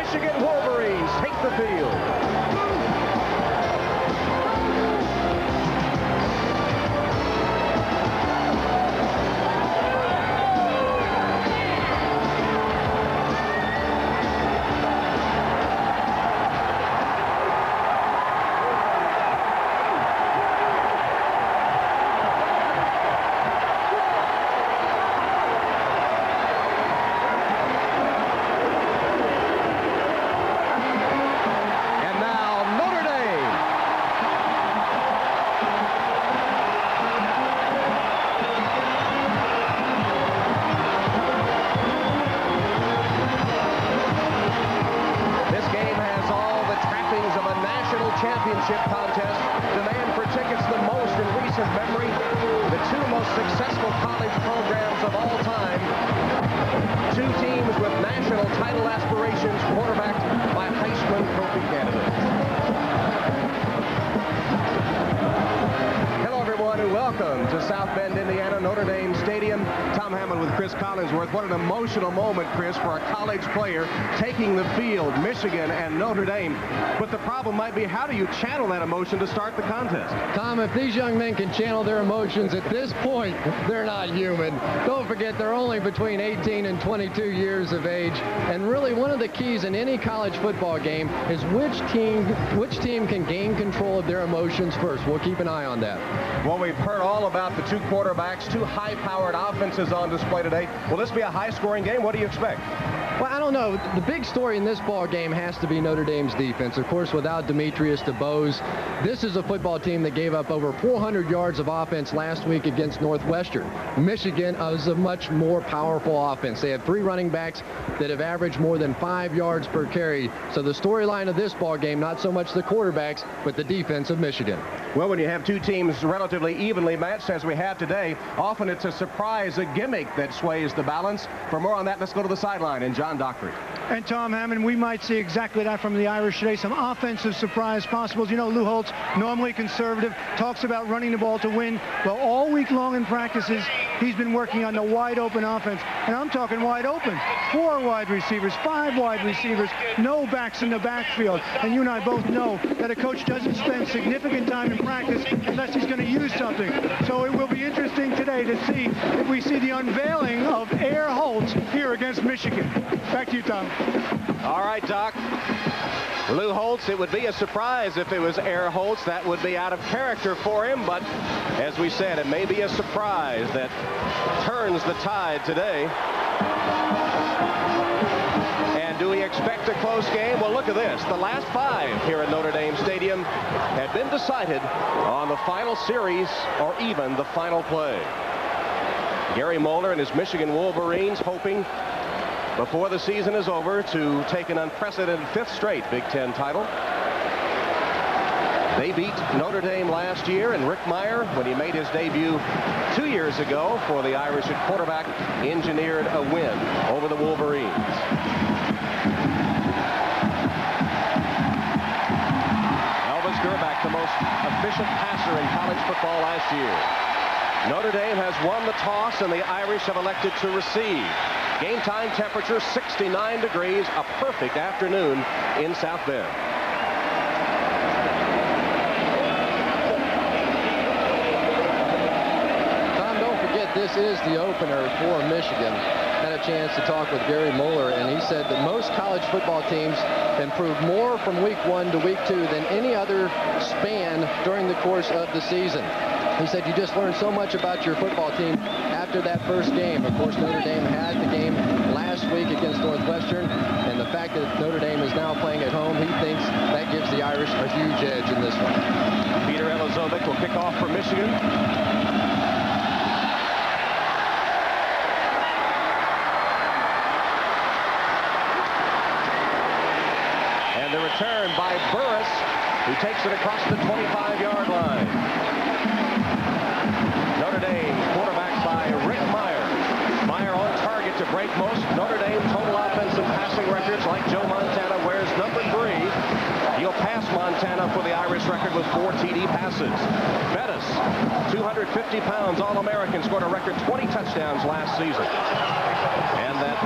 Michigan Wolverines take the field. Championship contest. Demand for tickets the most in recent memory. The two most successful college programs of all time. Two teams with national title aspirations, quarterbacked by Heisman Trophy candidates. Hello, everyone, and welcome to South Bend, Indiana, Notre Dame Stadium. Tom Hammond with Chris Collinsworth. What an emotional moment, Chris, for a college player taking the field, Michigan and Notre Dame. But the problem might be, how do you channel that emotion to start the contest? Tom, if these young men can channel their emotions at this point, they're not human. Don't forget, they're only between 18 and 22 years of age. And really, one of the keys in any college football game is which team can gain control of their emotions first. We'll keep an eye on that. Well, we've heard all about the two quarterbacks, two high-powered offenses on display today. Will this be a high-scoring game? What do you expect? Well, I don't know. The big story in this ball game has to be Notre Dame's defense. Of course, without Demetrius DeBose, this is a football team that gave up over 400 yards of offense last week against Northwestern. Michigan is a much more powerful offense. They have three running backs that have averaged more than 5 yards per carry. So the storyline of this ball game, not so much the quarterbacks, but the defense of Michigan. Well, when you have two teams relatively evenly matched, as we have today, often it's a surprise, a gimmick that sways the balance. For more on that, let's go to the sideline and John Dockery. And Tom Hammond, we might see exactly that from the Irish today. Some offensive surprise possibles. You know, Lou Holtz, normally conservative, talks about running the ball to win. Well, all week long in practices, he's been working on the wide open offense. And I'm talking wide open. 4 wide receivers, 5 wide receivers, no backs in the backfield. And you and I both know that a coach doesn't spend significant time in practice unless he's going to use something. So it will be interesting today to see if we see the unveiling of Air Holtz here against Michigan. Back to you, Tom. All right, Doc. Lou Holtz, it would be a surprise if it was Air Holtz. That would be out of character for him, but as we said, it may be a surprise that turns the tide today. And do we expect a close game? Well, look at this. The last 5 here at Notre Dame Stadium had been decided on the final series or even the final play. Gary Moeller and his Michigan Wolverines hoping before the season is over to take an unprecedented 5th straight Big Ten title. They beat Notre Dame last year, and Rick Meyer, when he made his debut 2 years ago for the Irish at quarterback, engineered a win over the Wolverines. Elvis Gerback, the most efficient passer in college football last year. Notre Dame has won the toss, and the Irish have elected to receive. Game time temperature 69 degrees, a perfect afternoon in South Bend. Tom, don't forget, this is the opener for Michigan. Had a chance to talk with Gary Moeller, and he said that most college football teams improve more from week 1 to week 2 than any other span during the course of the season. He said you just learn so much about your football team after that first game. Of course, Notre Dame had the game last week against Northwestern, and the fact that Notre Dame is now playing at home, he thinks that gives the Irish a huge edge in this one. Peter Elizovic will kick off for Michigan. And the return by Burris, who takes it across the 25-yard line. Notre Dame, quarterback by Rick Meyer. Meyer on target to break most Notre Dame total offensive passing records, like Joe Montana wears number 3. He'll pass Montana for the Irish record with 4 TD passes. Bettis, 250 pounds, All-American, scored a record 20 touchdowns last season. And that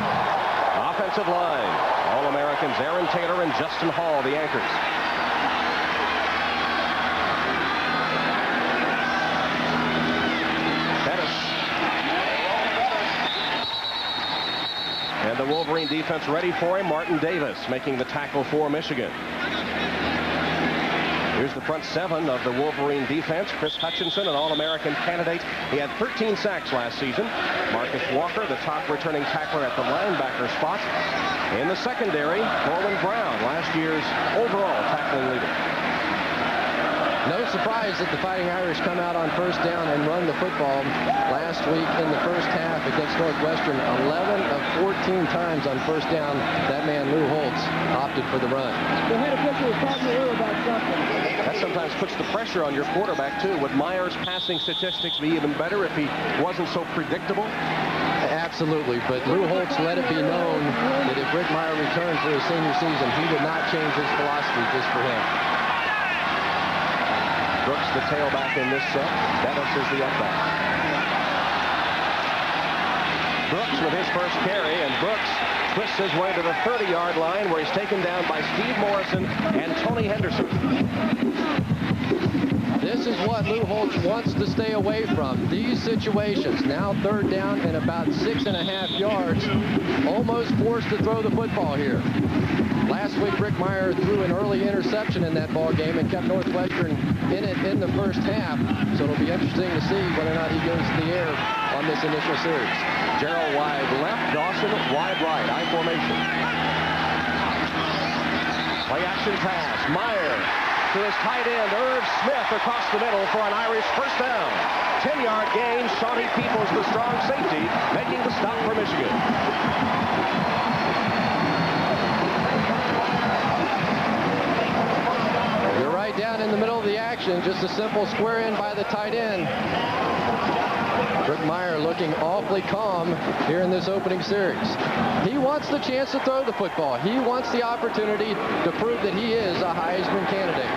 offensive line, All-American Americans. Aaron Taylor and Justin Hall, the anchors. And the Wolverine defense ready for him. Martin Davis making the tackle for Michigan. Here's the front seven of the Wolverine defense. Chris Hutchinson, an All-American candidate. He had 13 sacks last season. Marcus Walker, the top returning tackler at the linebacker spot. In the secondary, Corwin Brown, last year's overall tackling leader. No surprise that the Fighting Irish come out on first down and run the football last week in the first half against Northwestern. 11 of 14 times on first down, that man Lou Holtz opted for the run. The head official was talking to Lou about something. That sometimes puts the pressure on your quarterback, too. Would Meyer's passing statistics be even better if he wasn't so predictable? Absolutely, but Lou Holtz let it be known that if Rick Meyer returned for his senior season, he would not change his philosophy just for him. Brooks, the tailback in this set. Dennis is the up back. Brooks with his first carry, and Brooks twists his way to the 30-yard line where he's taken down by Steve Morrison and Tony Henderson. This is what Lou Holtz wants to stay away from. These situations, now third down and about 6.5 yards, almost forced to throw the football here. Last week, Rick Meyer threw an early interception in that ball game and kept Northwestern in it in the first half. So it'll be interesting to see whether or not he goes to the air on this initial series. Gerald wide left, Dawson wide right, I formation. Play action pass. Meyer to his tight end, Irv Smith, across the middle for an Irish first down. 10-yard gain. Shawnee Peoples, the strong safety, making the stop for Michigan. You're right down in the middle of the action. Just a simple square in by the tight end. Rick Meyer looking awfully calm here in this opening series. He wants the chance to throw the football. He wants the opportunity to prove that he is a Heisman candidate.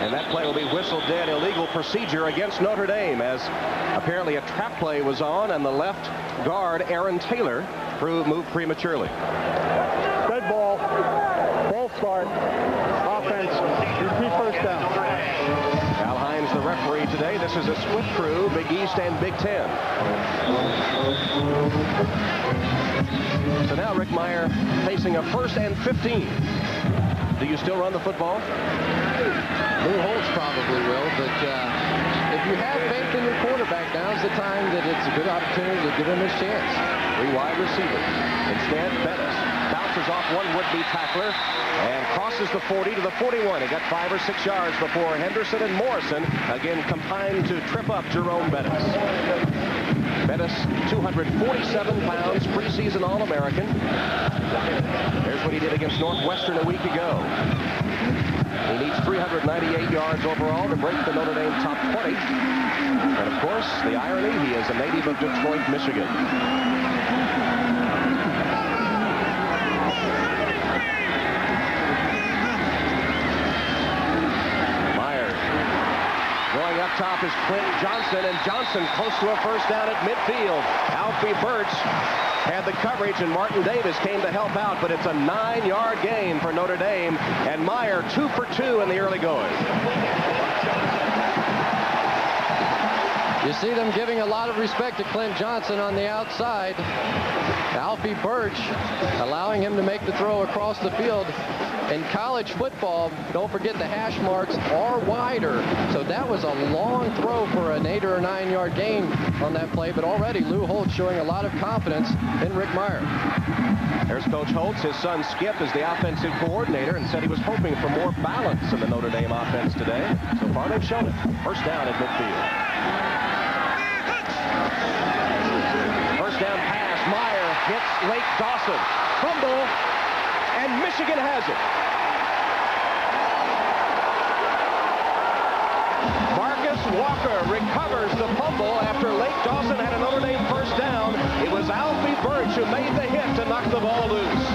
And that play will be whistled dead. Illegal procedure against Notre Dame, as apparently a trap play was on and the left guard, Aaron Taylor, moved prematurely. Red ball. Ball start. Offense. Repeat first down. Al Hines, the referee today. This is a split crew, Big East and Big Ten. So now Rick Meyer facing a 1st and 15. Do you still run the football? Lou Holtz probably will, but if you have faith in your quarterback, now's the time that it's a good opportunity to give him his chance. 3 wide receivers. Instead, Bettis bounces off one would-be tackler and crosses the 40 to the 41. He got 5 or 6 yards before Henderson and Morrison again combined to trip up Jerome Bettis. Bettis, 247 pounds, preseason All-American. Here's what he did against Northwestern a week ago. He needs 398 yards overall to break the Notre Dame top 20. And of course, the irony, he is a native of Detroit, Michigan. Meyer. Going up top is Clint Johnson, and Johnson close to a first down at midfield. Alfie Birch had the coverage, and Martin Davis came to help out, but it's a 9-yard gain for Notre Dame, and Meyer 2 for 2 in the early going. You see them giving a lot of respect to Clint Johnson on the outside. Alfie Birch allowing him to make the throw across the field. In college football, don't forget the hash marks are wider. So that was a long throw for an 8 or a 9-yard gain on that play. But already Lou Holtz showing a lot of confidence in Rick Meyer. There's Coach Holtz. His son Skip is the offensive coordinator and said he was hoping for more balance in the Notre Dame offense today. So far they've shown it. First down at midfield. First down pass. Meyer hits Lake Dawson. Fumble. And Michigan has it. Marcus Walker recovers the fumble after Lake Dawson had a Notre Dame first down. It was Alfie Birch who made the hit to knock the ball loose.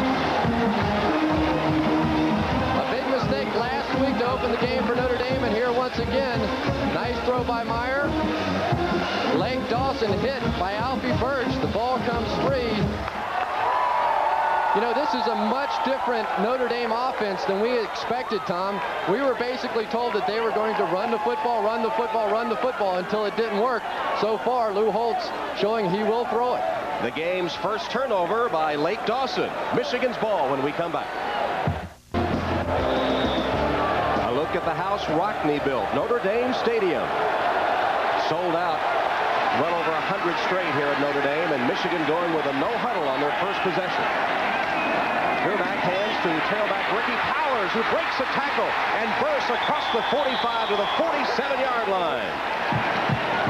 A big mistake last week to open the game for Notre Dame, and here once again, Nice throw by Meyer. Lake Dawson hit by Alfie Birch. The ball comes free. You know, this is a much different Notre Dame offense than we expected, Tom. We were basically told that they were going to run the football, run the football, run the football until it didn't work. So far, Lou Holtz showing he will throw it. The game's first turnover by Lake Dawson. Michigan's ball when we come back. A look at the house Rockne built. Notre Dame Stadium. Sold out. Well over 100 straight here at Notre Dame, and Michigan going with a no huddle on their first possession. Gerback hands to tailback Ricky Powers, who breaks a tackle and bursts across the 45 to the 47-yard line.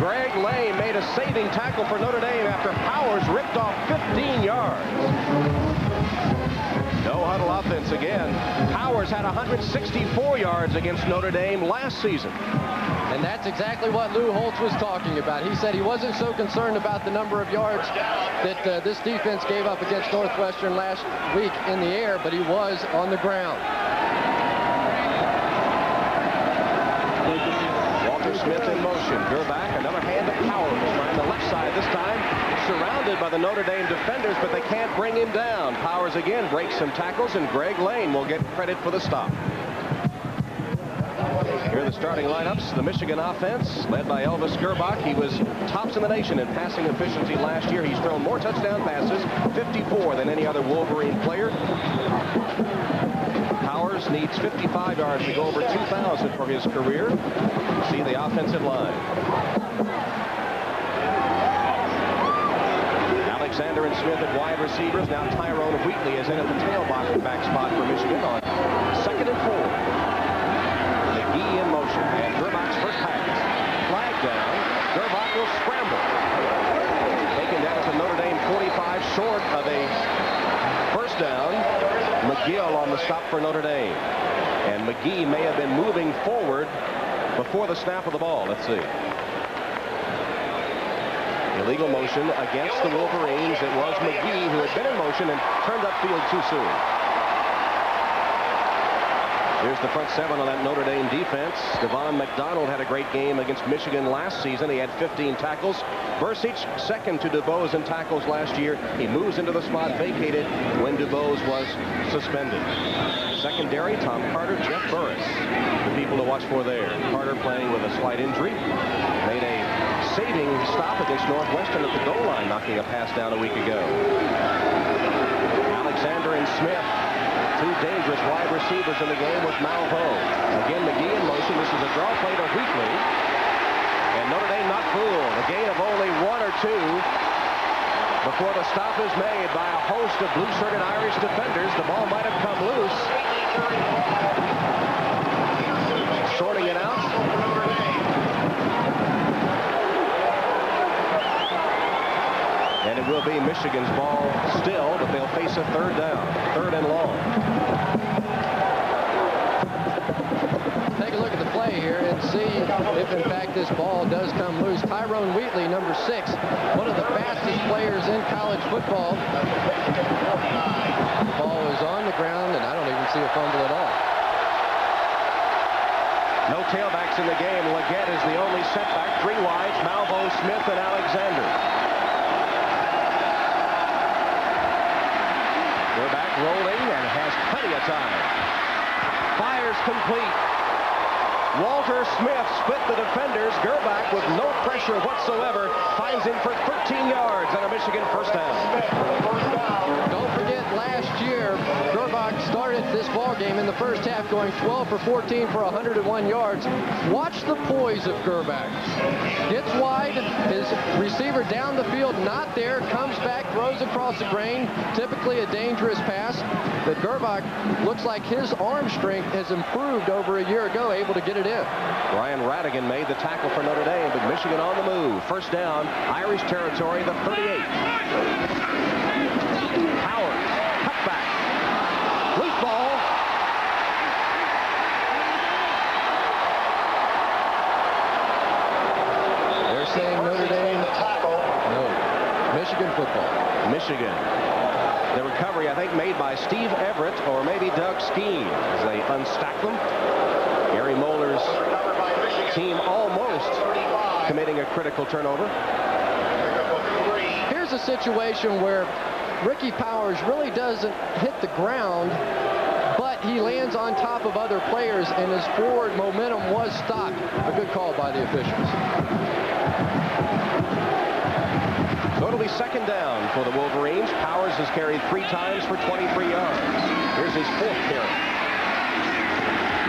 Greg Lane made a saving tackle for Notre Dame after Powers ripped off 15 yards. No huddle offense again. Powers had 164 yards against Notre Dame last season. And that's exactly what Lou Holtz was talking about. He said he wasn't so concerned about the number of yards that this defense gave up against Northwestern last week in the air, but he was on the ground. Walter Smith in motion. Gerback, another hand of Powers on the left side this time. Surrounded by the Notre Dame defenders, but they can't bring him down. Powers again breaks some tackles, and Greg Lane will get credit for the stop. Here are the starting lineups. The Michigan offense, led by Elvis Gerback. He was tops in the nation in passing efficiency last year. He's thrown more touchdown passes, 54, than any other Wolverine player. Powers needs 55 yards to go over 2,000 for his career. See the offensive line. Alexander and Smith at wide receivers. Now Tyrone Wheatley is in at the tailback spot for Michigan on 2nd and 4. McGee in motion, and Gerback's first pass. Flag down. Gerback will scramble. Taken down to Notre Dame 45, short of a first down. McGill on the stop for Notre Dame. And McGee may have been moving forward before the snap of the ball. Let's see. Illegal motion against the Wolverines. It was McGee who had been in motion and turned upfield too soon. Here's the front seven on that Notre Dame defense. Devon McDonald had a great game against Michigan last season. He had 15 tackles. Bursic second to DuBose in tackles last year. He moves into the spot vacated when DuBose was suspended. Secondary, Tom Carter, Jeff Burris, the people to watch for there. Carter playing with a slight injury. Made a saving stop against Northwestern at the goal line, knocking a pass down a week ago. Alexander and Smith, two dangerous wide receivers in the game with Malvo. Again, McGee in motion. This is a draw play to Wheatley. And Notre Dame not fooled. A gain of only 1 or 2 before the stop is made by a host of blue-shirted Irish defenders. The ball might have come loose. Sorting it out. And it will be Michigan's ball still, but they'll face a third down, 3rd and long. Take a look at the play here and see if, in fact, this ball does come loose. Tyrone Wheatley, number 6, one of the fastest players in college football. The ball is on the ground, and I don't even see a fumble at all. No tailbacks in the game. Leggett is the only setback. 3 wides, Malvo, Smith, and Alexander. Rolling and has plenty of time. Fires complete. Walter Smith split the defenders. Gerback, with no pressure whatsoever, finds him for 13 yards and a Michigan first down. Don't forget, last year, Gerback started this ball game in the first half going 12 for 14 for 101 yards. Watch the poise of Gerback. Gets wide, his receiver down the field, not there, comes back, throws across the grain, typically a dangerous pass. But Gerback looks like his arm strength has improved over a year ago, able to get it in. Ryan Radigan made the tackle for Notre Dame, but Michigan on the move. First down, Irish territory, the 38. Howard, cutback, loose ball. They're saying Notre Dame. No, Michigan football. Michigan. The recovery, I think, made by Steve Everett or maybe Doug Skeen as they unstack them. Gary Moeller's team almost committing a critical turnover. Here's a situation where Ricky Powers really doesn't hit the ground, but he lands on top of other players, and his forward momentum was stopped. A good call by the officials. So it'll be second down for the Wolverines. Powers has carried 3 times for 23 yards. Here's his 4th carry.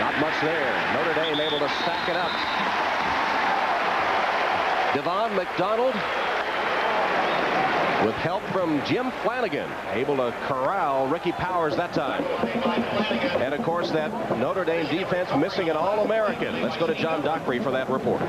Not much there. Notre Dame able to stack it up. Devon McDonald, with help from Jim Flanagan, able to corral Ricky Powers that time. And of course, that Notre Dame defense missing an All-American. Let's go to John Dockery for that report.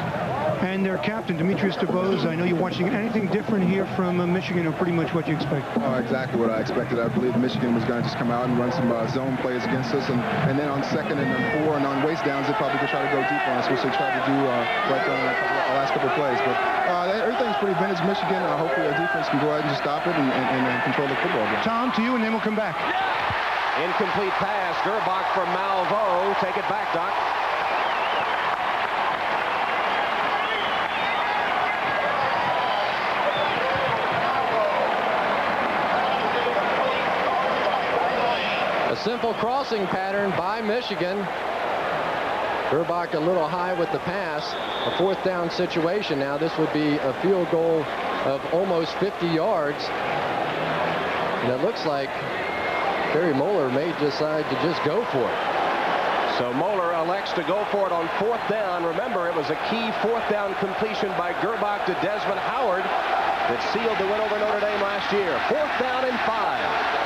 And their captain, Demetrius DeBose. I know you're watching anything different here from Michigan, or pretty much what you expect? Exactly what I expected. I believe Michigan was going to just come out and run some zone plays against us. And then on 2nd and on 4 and on waste downs, they probably could try to go deep on us, which they tried to do right on the last couple of plays. But everything's pretty vintage Michigan. Hopefully our defense can go ahead and just stop it and control the football game. Tom, to you, and then we'll come back. Incomplete pass. Gerbach from Malveaux. Take it back, Doc. A simple crossing pattern by Michigan. Gerbach a little high with the pass. A 4th down situation now. This would be a field goal of almost 50 yards. And it looks like Barry Moeller may decide to just go for it. So Moeller elects to go for it on 4th down. Remember, it was a key 4th down completion by Gerbach to Desmond Howard that sealed the win over Notre Dame last year. 4th down and 5.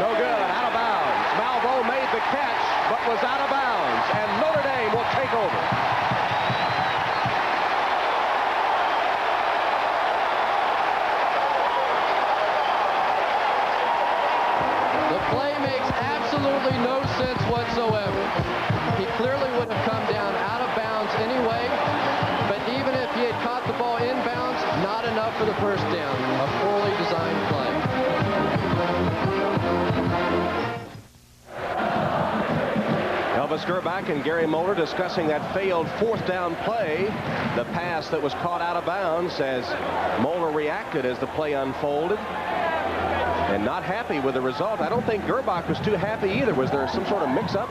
No good, out of bounds. Malveaux made the catch, but was out of bounds, and Notre Dame will take over. The play makes absolutely no sense whatsoever. He clearly would have come down out of bounds anyway, but even if he had caught the ball inbounds, not enough for the 1st down. A poorly designed play. Elvis Gerbach and Gary Moeller discussing that failed 4th down play, the pass that was caught out of bounds, as Moeller reacted as the play unfolded. And not happy with the result. I don't think Gerbach was too happy either. Was there some sort of mix-up?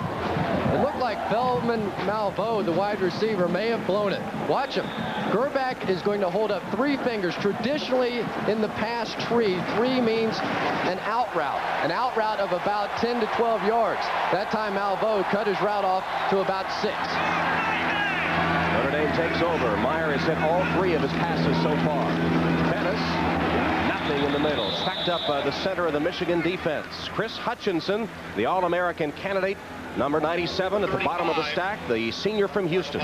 It looked like Feldman Malveaux, the wide receiver, may have blown it. Watch him. Gerbach is going to hold up 3 fingers. Traditionally, in the pass tree, 3 means an out route of about 10 to 12 yards. That time, Malveaux cut his route off to about 6. Notre Dame takes over. Meyer has hit all 3 of his passes so far. Pettis, nothing in the middle. Stacked up by the center of the Michigan defense. Chris Hutchinson, the All-American candidate, number 97 at the bottom of the stack, the senior from Houston.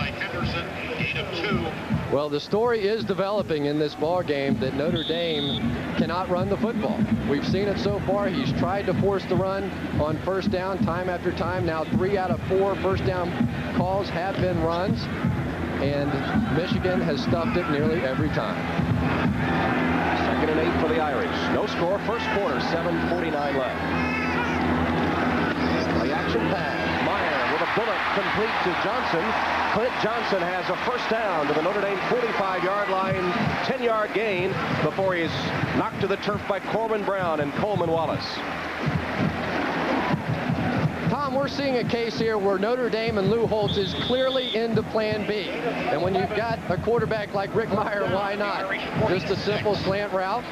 Well, the story is developing in this ball game that Notre Dame cannot run the football. We've seen it so far. He's tried to force the run on 1st down time after time. Now 3 out of 4 1st down calls have been runs, and Michigan has stuffed it nearly every time. 2nd and 8 for the Irish. No score, 1st quarter, 7:49 left. The action pass. Meyer with a bullet complete to Johnson. Clint Johnson has a 1st down to the Notre Dame 45-yard line, 10-yard gain before he's knocked to the turf by Corbin Brown and Coleman Wallace. Tom, we're seeing a case here where Notre Dame and Lou Holtz is clearly into plan B. And when you've got a quarterback like Rick Meyer, why not? Just a simple slant route.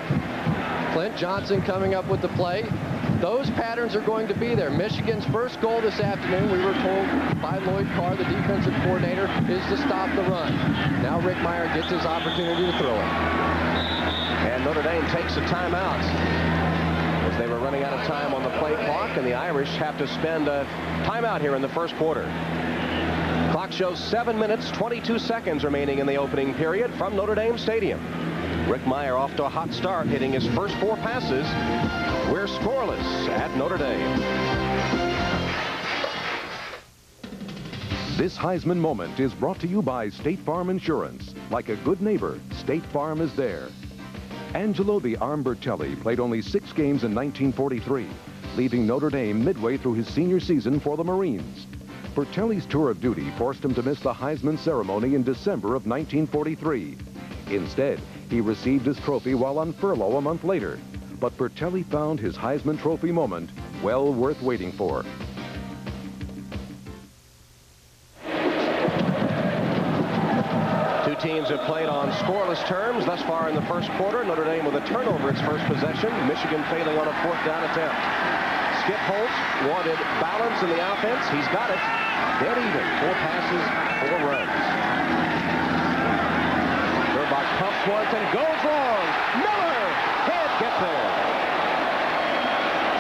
Clint Johnson coming up with the play. Those patterns are going to be there. Michigan's first goal this afternoon, we were told by Lloyd Carr, the defensive coordinator, is to stop the run. Now Rick Meyer gets his opportunity to throw it. And Notre Dame takes a timeout, as they were running out of time on the play clock, and the Irish have to spend a timeout here in the 1st quarter. Clock shows 7 minutes, 22 seconds remaining in the opening period from Notre Dame Stadium. Rick Meyer off to a hot start, hitting his first 4 passes. We're scoreless at Notre Dame. This Heisman moment is brought to you by State Farm Insurance. Like a good neighbor, State Farm is there. Angelo the Arm Bertelli played only 6 games in 1943, leaving Notre Dame midway through his senior season for the Marines. Bertelli's tour of duty forced him to miss the Heisman ceremony in December of 1943. Instead, he received his trophy while on furlough a month later. But Bertelli found his Heisman Trophy moment well worth waiting for. Two teams have played on scoreless terms thus far in the first quarter. Notre Dame with a turnover its first possession. Michigan failing on a fourth down attempt. Skip Holtz wanted balance in the offense. He's got it. Dead even. 4 passes, 4 runs. Burbach pumps once and goes long. Miller can't get there.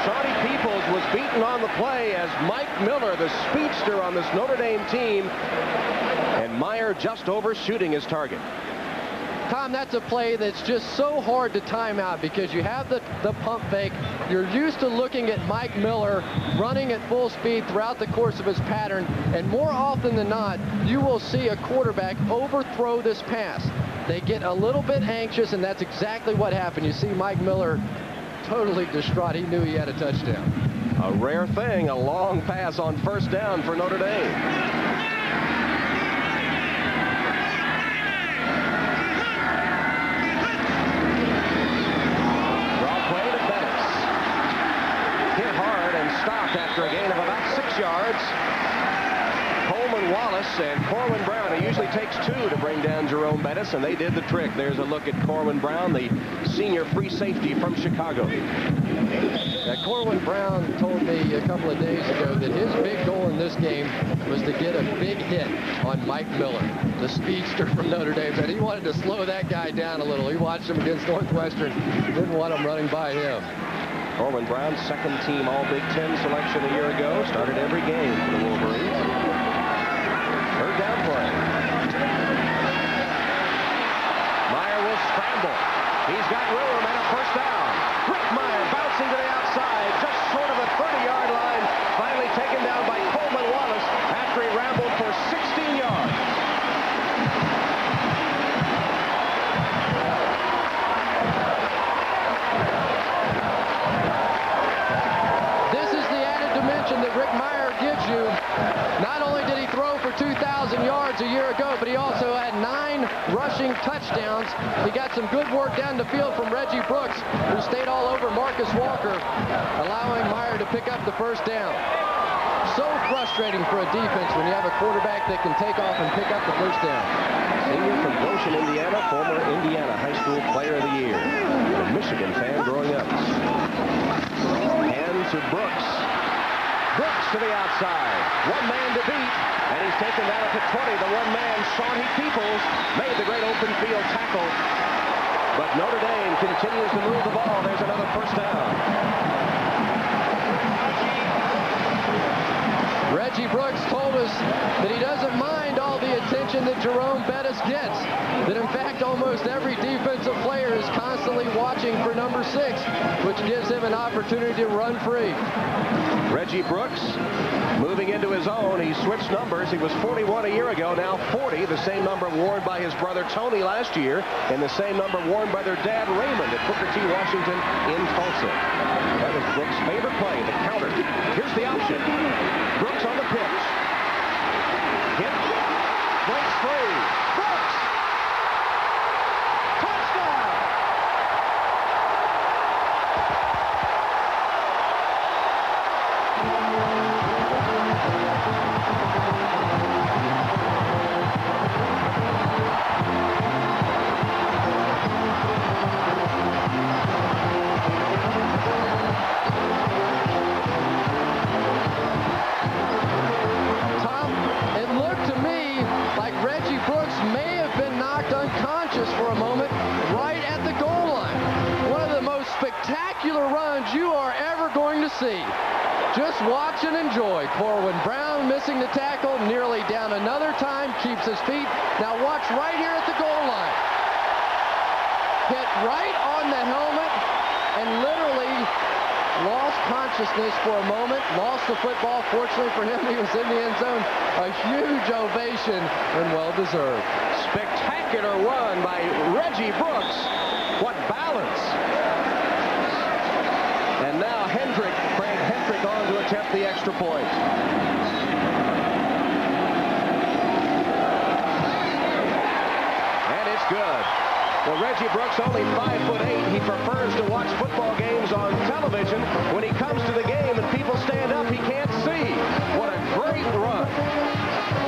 Shawnee Peoples was beaten on the play as Mike Miller, the speedster on this Notre Dame team, and Meyer just overshooting his target. Tom, that's a play that's just so hard to time out because you have the pump fake. You're used to looking at Mike Miller running at full speed throughout the course of his pattern, and more often than not, you will see a quarterback overthrow this pass. They get a little bit anxious, and that's exactly what happened. You see Mike Miller totally distraught. He knew he had a touchdown. A rare thing, a long pass on first down for Notre Dame. After a gain of about 6 yards, Coleman Wallace and Corwin Brown. It usually takes 2 to bring down Jerome Bettis, and they did the trick. There's a look at Corwin Brown, the senior free safety from Chicago. Now, Corwin Brown told me a couple of days ago that his big goal in this game was to get a big hit on Mike Miller, the speedster from Notre Dame, and he wanted to slow that guy down a little. He watched him against Northwestern, didn't want him running by him. Corwin Brown, second team All-Big Ten selection a year ago, started every game for the Wolverines. Third down play. Meyer will scramble. He's got room and a first down. Rick Meyer bouncing to the outside, just short of the 30-yard line. Finally taken down by Coleman Wallace after he rambled for 16 yards. That Rick Meyer gives you. Not only did he throw for 2,000 yards a year ago, but he also had 9 rushing touchdowns. He got some good work down the field from Reggie Brooks, who stayed all over Marcus Walker, allowing Meyer to pick up the first down. So frustrating for a defense when you have a quarterback that can take off and pick up the first down. Senior from Goshen, Indiana, former Indiana High School Player of the Year. A Michigan fan growing up. Hand to Brooks. Brooks to the outside. One man to beat, and he's taken that at the 20. The one man, Shawnee Peoples, made the great open field tackle. But Notre Dame continues to move the ball. There's another first down. Reggie Brooks told us that he doesn't mind all the attention that Jerome Bettis gets. That in fact almost every defensive player is constantly watching for number 6, which gives him an opportunity to run free. Reggie Brooks moving into his own. He switched numbers. He was 41 a year ago, now 40, the same number worn by his brother Tony last year, and the same number worn by their dad Raymond at Booker T. Washington in Tulsa. That was Brooks' favorite play, the counter. Here's the option. Brooks on the pitch. Hit. Breaks free. Brooks! Touchdown! For a moment, right at the goal line. One of the most spectacular runs you are ever going to see. Just watch and enjoy. Corwin Brown missing the tackle, nearly down another time, keeps his feet. Now watch right here at the goal line. Hit right on the helmet and literally lost consciousness for a moment, lost the football. Fortunately for him, he was in the end zone. A huge ovation and well-deserved. Spectacular run by Reggie Brooks. What balance. And now Craig extra point. And it's good. Well, Reggie Brooks, only 5'8", he prefers to watch football games on television. When he comes to the game and people stand up, he can't see. What a great run.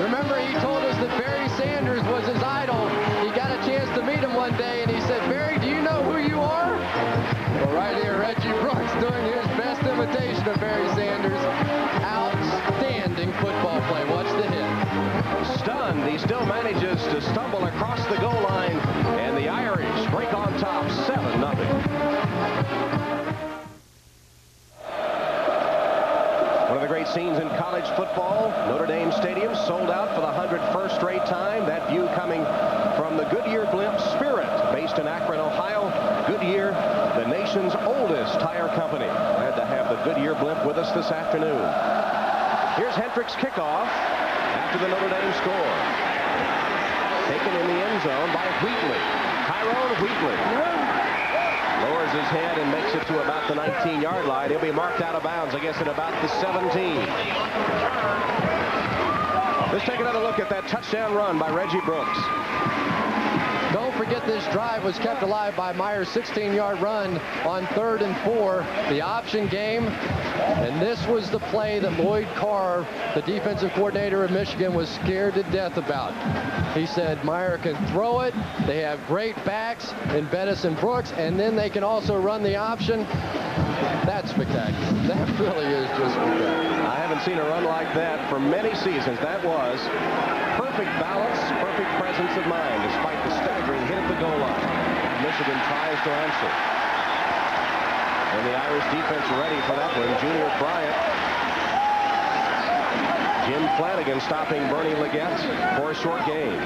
Remember, he told us that Barry Sanders was his idol. He got a chance to meet him one day, and he said, "Barry, do you know who you are?" Well, right here, Reggie Brooks doing his best imitation of Barry Sanders. Outstanding football play. Watch the hit. Stunned, he still manages to stumble across the goal line, and the Irish break on top 7-0. One of the great scenes in college football, Notre Dame Stadium sold out for the 101st straight time. That view coming from the Goodyear Blimp Spirit, based in Akron, Ohio. Goodyear, the nation's oldest tire company. Glad to have the Goodyear Blimp with us this afternoon. Here's Hendrick's kickoff after the Notre Dame score. Taken in the end zone by Wheatley. Tyrone Wheatley lowers his head and makes it to about the 19-yard line. He'll be marked out of bounds, I guess, at about the 17. Let's take another look at that touchdown run by Reggie Brooks. Don't forget, this drive was kept alive by Meyer's 16-yard run on 3rd and 4, the option game. And this was the play that Lloyd Carr, the defensive coordinator of Michigan, was scared to death about. He said Meyer can throw it. They have great backs in Bettis and Brooks, and then they can also run the option. That's spectacular. That really is just spectacular. I haven't seen a run like that for many seasons. That was perfect balance, perfect presence of mind, despite the staggering hit at the goal line. Michigan tries to answer. And the Irish defense ready for that one. Junior Bryant. Jim Flanagan stopping Bernie Leggett for a short gain.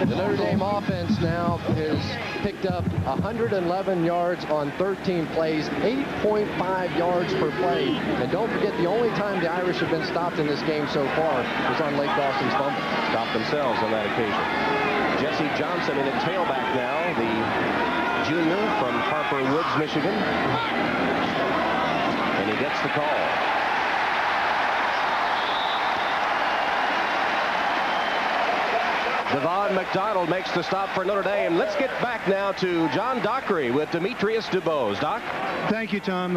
The Notre Dame offense now has picked up 111 yards on 13 plays, 8.5 yards per play. And don't forget, the only time the Irish have been stopped in this game so far was on Lake Dawson's fumble. Stopped themselves on that occasion. Jesse Johnson in at tailback now, the junior from Harper Woods, Michigan. And he gets the call. Devon McDonald makes the stop for Notre Dame. Let's get back now to John Dockery with Demetrius DuBose. Doc? Thank you, Tom.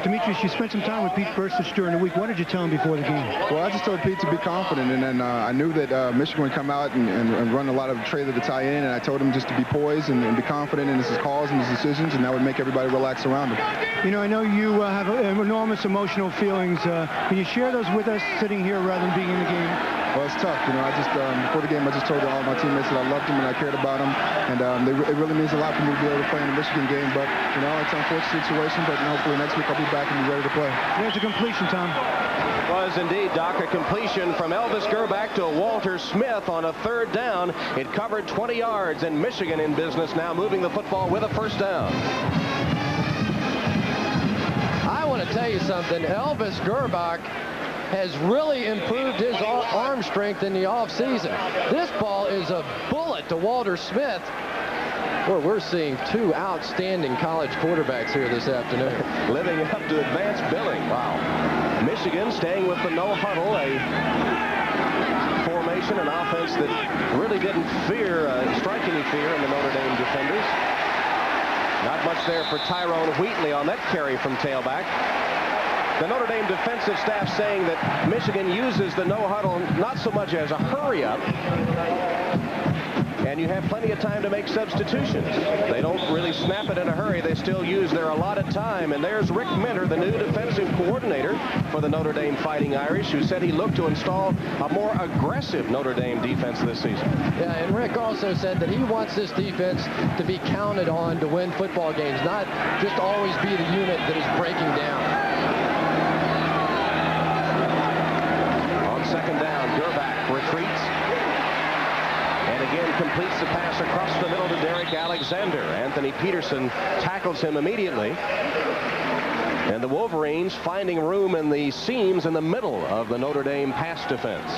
Demetrius, you spent some time with Pete Burstich during the week. What did you tell him before the game? Well, I just told Pete to be confident, and then I knew that Michigan would come out and run a lot of trailer to tie in, and I told him just to be poised and be confident in his calls and his decisions, and that would make everybody relax around him. You know, I know you have enormous emotional feelings. Can you share those with us sitting here rather than being in the game? Well, it's tough. You know, I just before the game, I just told all my teammates that I loved them and I cared about them, and it really means a lot for me to be able to play in the Michigan game. But you know, it's an unfortunate situation. But hopefully next week I'll be back and be ready to play. There's a completion, Tom. Was indeed, Doc, a completion from Elvis Gerback to Walter Smith on a 3rd down. It covered 20 yards, and Michigan in business now, moving the football with a 1st down. I want to tell you something. Elvis Gerback has really improved his arm strength in the offseason. This ball is a bullet to Walter Smith. Well, we're seeing two outstanding college quarterbacks here this afternoon. Living up to advanced billing. Wow. Michigan staying with the no huddle, a formation, an offense that really didn't strike any fear in the Notre Dame defenders. Not much there for Tyrone Wheatley on that carry from tailback. The Notre Dame defensive staff saying that Michigan uses the no huddle not so much as a hurry up, and you have plenty of time to make substitutions. They don't really snap it in a hurry. They still use their allotted time. And there's Rick Minter, the new defensive coordinator for the Notre Dame Fighting Irish, who said he looked to install a more aggressive Notre Dame defense this season. Yeah, and Rick also said that he wants this defense to be counted on to win football games, not just always be the unit that is breaking down. On 2nd down, Gerback retreats. And again completes the pass across the middle to Derek Alexander. Anthony Peterson tackles him immediately. And the Wolverines finding room in the seams in the middle of the Notre Dame pass defense.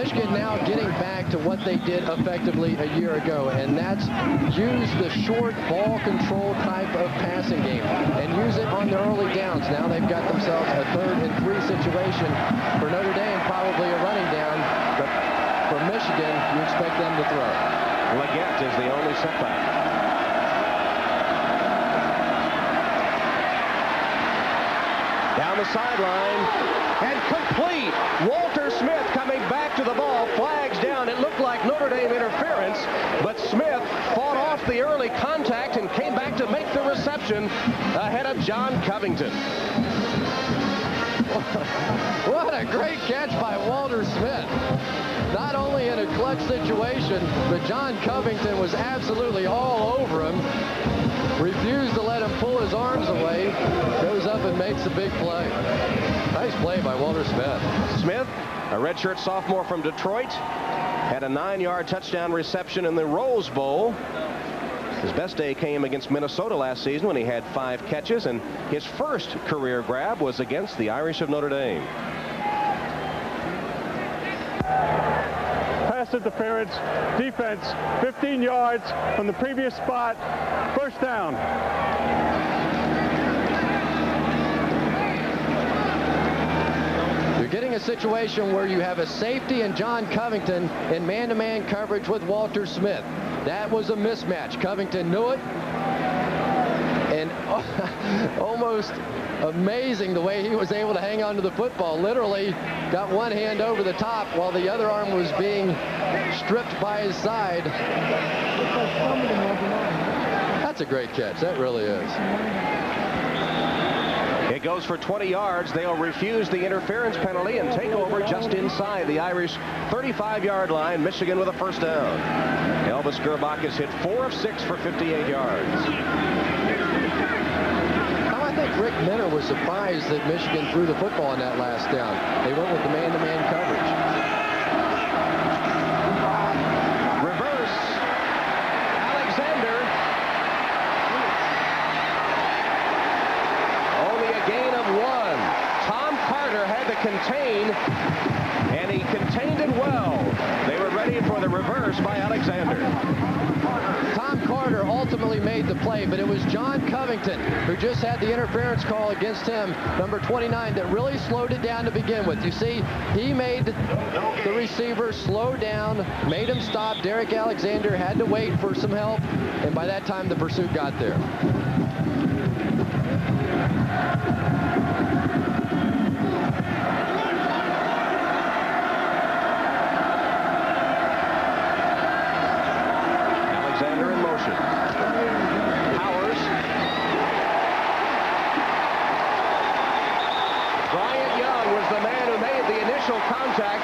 Michigan now getting back to what they did effectively a year ago, and that's use the short ball control type of passing game and use it on the early downs. Now they've got themselves a 3rd and 3 situation. For Notre Dame, probably a running down, but for Michigan, you expect them to throw. Leggett is the only setback. Down the sideline and complete. Walter Smith coming back to the ball. Flags down. It looked like Notre Dame interference, but Smith fought off the early contact and came back to make the reception ahead of John Covington. What a great catch by Walter Smith. Not only in a clutch situation, but John Covington was absolutely all over him. Refused to let him pull his arms away. Goes up and makes a big play. Nice play by Walter Smith. Smith, a redshirt sophomore from Detroit, had a 9-yard touchdown reception in the Rose Bowl. His best day came against Minnesota last season when he had 5 catches, and his first career grab was against the Irish of Notre Dame. Pass interference, defense, 15 yards from the previous spot, first down. You're getting a situation where you have a safety and John Covington in man-to-man coverage with Walter Smith. That was a mismatch. Covington knew it, and almost amazing the way he was able to hang on to the football. Literally got one hand over the top while the other arm was being stripped by his side. That's a great catch. That really is. It goes for 20 yards. They'll refuse the interference penalty and take over just inside the Irish 35-yard line. Michigan with a first down. Elvis Gerbach has hit 4 of 6 for 58 yards. I think Rick Minner was surprised that Michigan threw the football on that last down. They went with the man-to-man coverage. Reverse. Alexander. Only a gain of 1. Tom Carter had to contain, and he contained it well. They were ready for the reverse by Alexander. Tom Carter ultimately made the play, but it was John Covington who just had the interference call against him, number 29, that really slowed it down to begin with. You see, he made the receiver slow down, made him stop. Derek Alexander had to wait for some help, and by that time the pursuit got there.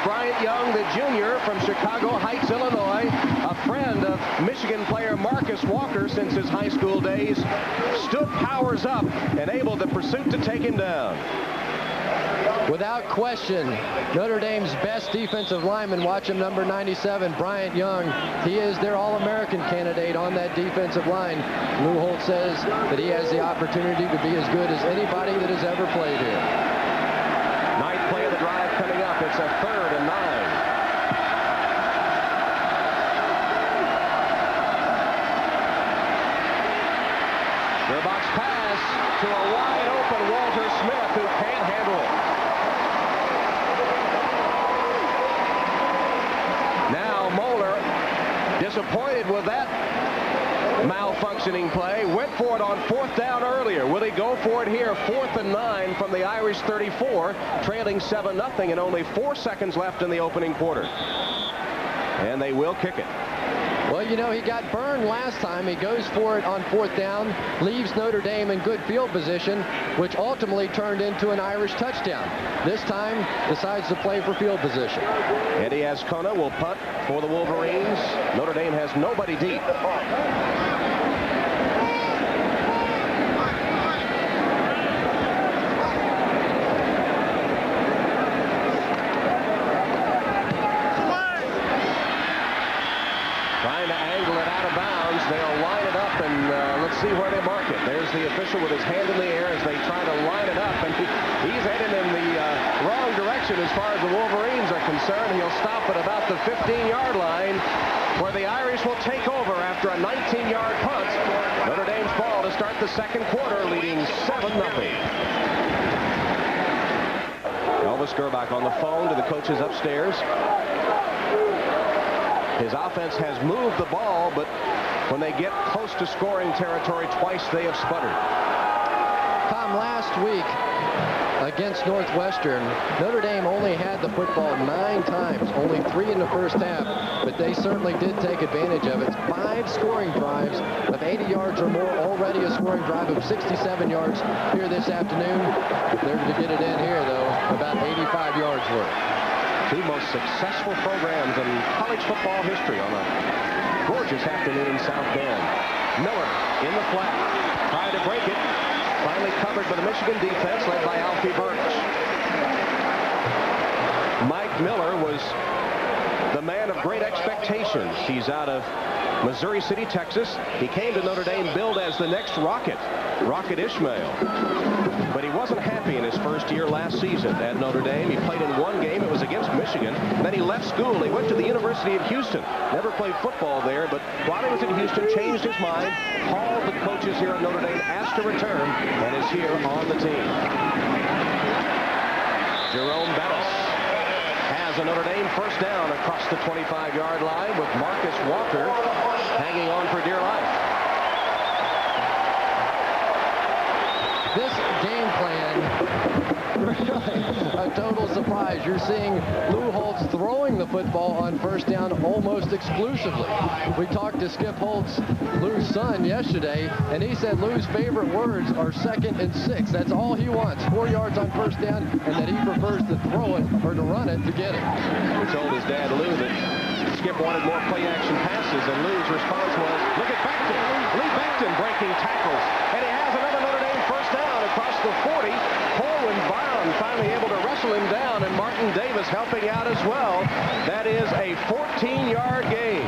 Bryant Young, the junior from Chicago Heights, Illinois, a friend of Michigan player Marcus Walker since his high school days, stood Powers up and able the pursuit to take him down. Without question, Notre Dame's best defensive lineman, watch him, number 97, Bryant Young. He is their All-American candidate on that defensive line. Lou Holtz says that he has the opportunity to be as good as anybody that has ever played here. Ninth play of the drive coming up. It's a 3rd and 9. Gerbach's pass to a wide open Walter Smith, who can't handle it. Now Moeller, disappointed with that malfunctioning play, went for it on 4th down earlier. Will he go for it here? 4th and 9 from the Irish 34, trailing 7-0 and only 4 seconds left in the opening quarter. And they will kick it. Well, you know, he got burned last time. He goes for it on 4th down, leaves Notre Dame in good field position, which ultimately turned into an Irish touchdown. This time, decides to play for field position. Eddie Ascona will punt for the Wolverines. Notre Dame has nobody deep. Trying to angle it out of bounds. They'll line it up, and let's see where they mark it. There's the official with his hand in the air as they try to line it up, and he's headed in the wrong direction. direction as far as the Wolverines are concerned. He'll stop at about the 15-yard line, where the Irish will take over after a 19-yard punt. Notre Dame's ball to start the second quarter, leading 7-0. Elvis Gerbach on the phone to the coaches upstairs. His offense has moved the ball, but when they get close to scoring territory twice, they have sputtered. Tom, last week against Northwestern, Notre Dame only had the football 9 times, only 3 in the first half, but they certainly did take advantage of it. 5 scoring drives of 80 yards or more, already a scoring drive of 67 yards here this afternoon. They're to get it in here, though, about 85 yards worth. 2 most successful programs in college football history on a gorgeous afternoon in South Bend. Miller in the flat, tried to break it. Finally covered by the Michigan defense, led by Alfie Birch. Mike Miller was the man of great expectations. He's out of Missouri City, Texas. He came to Notre Dame billed as the next Rocket Ishmael. But he wasn't happy in his first year last season at Notre Dame. He played in 1 game. It was against Michigan. Then he left school. He went to the University of Houston. Never played football there, but while he was in Houston, changed his mind, called the coaches here at Notre Dame, asked to return, and is here on the team. Jerome Bettis has a Notre Dame first down across the 25-yard line with Marcus Walker hanging on for dear life. This game plan, really a total surprise. You're seeing Lou Holtz throwing the football on first down almost exclusively. We talked to Skip Holtz, Lou's son, yesterday, and he said Lou's favorite words are 2nd and 6. That's all he wants, 4 yards on first down, and that he prefers to throw it or to run it to get it. We told his dad, Lou, that Skip wanted more play-action passes, and Lou's response was, look at Beckton. Lee Beckton breaking tackles, and he has another Notre Dame first down across the 40. Corwin Brown finally able to wrestle him down, and Martin Davis helping out as well. That is a 14-yard gain.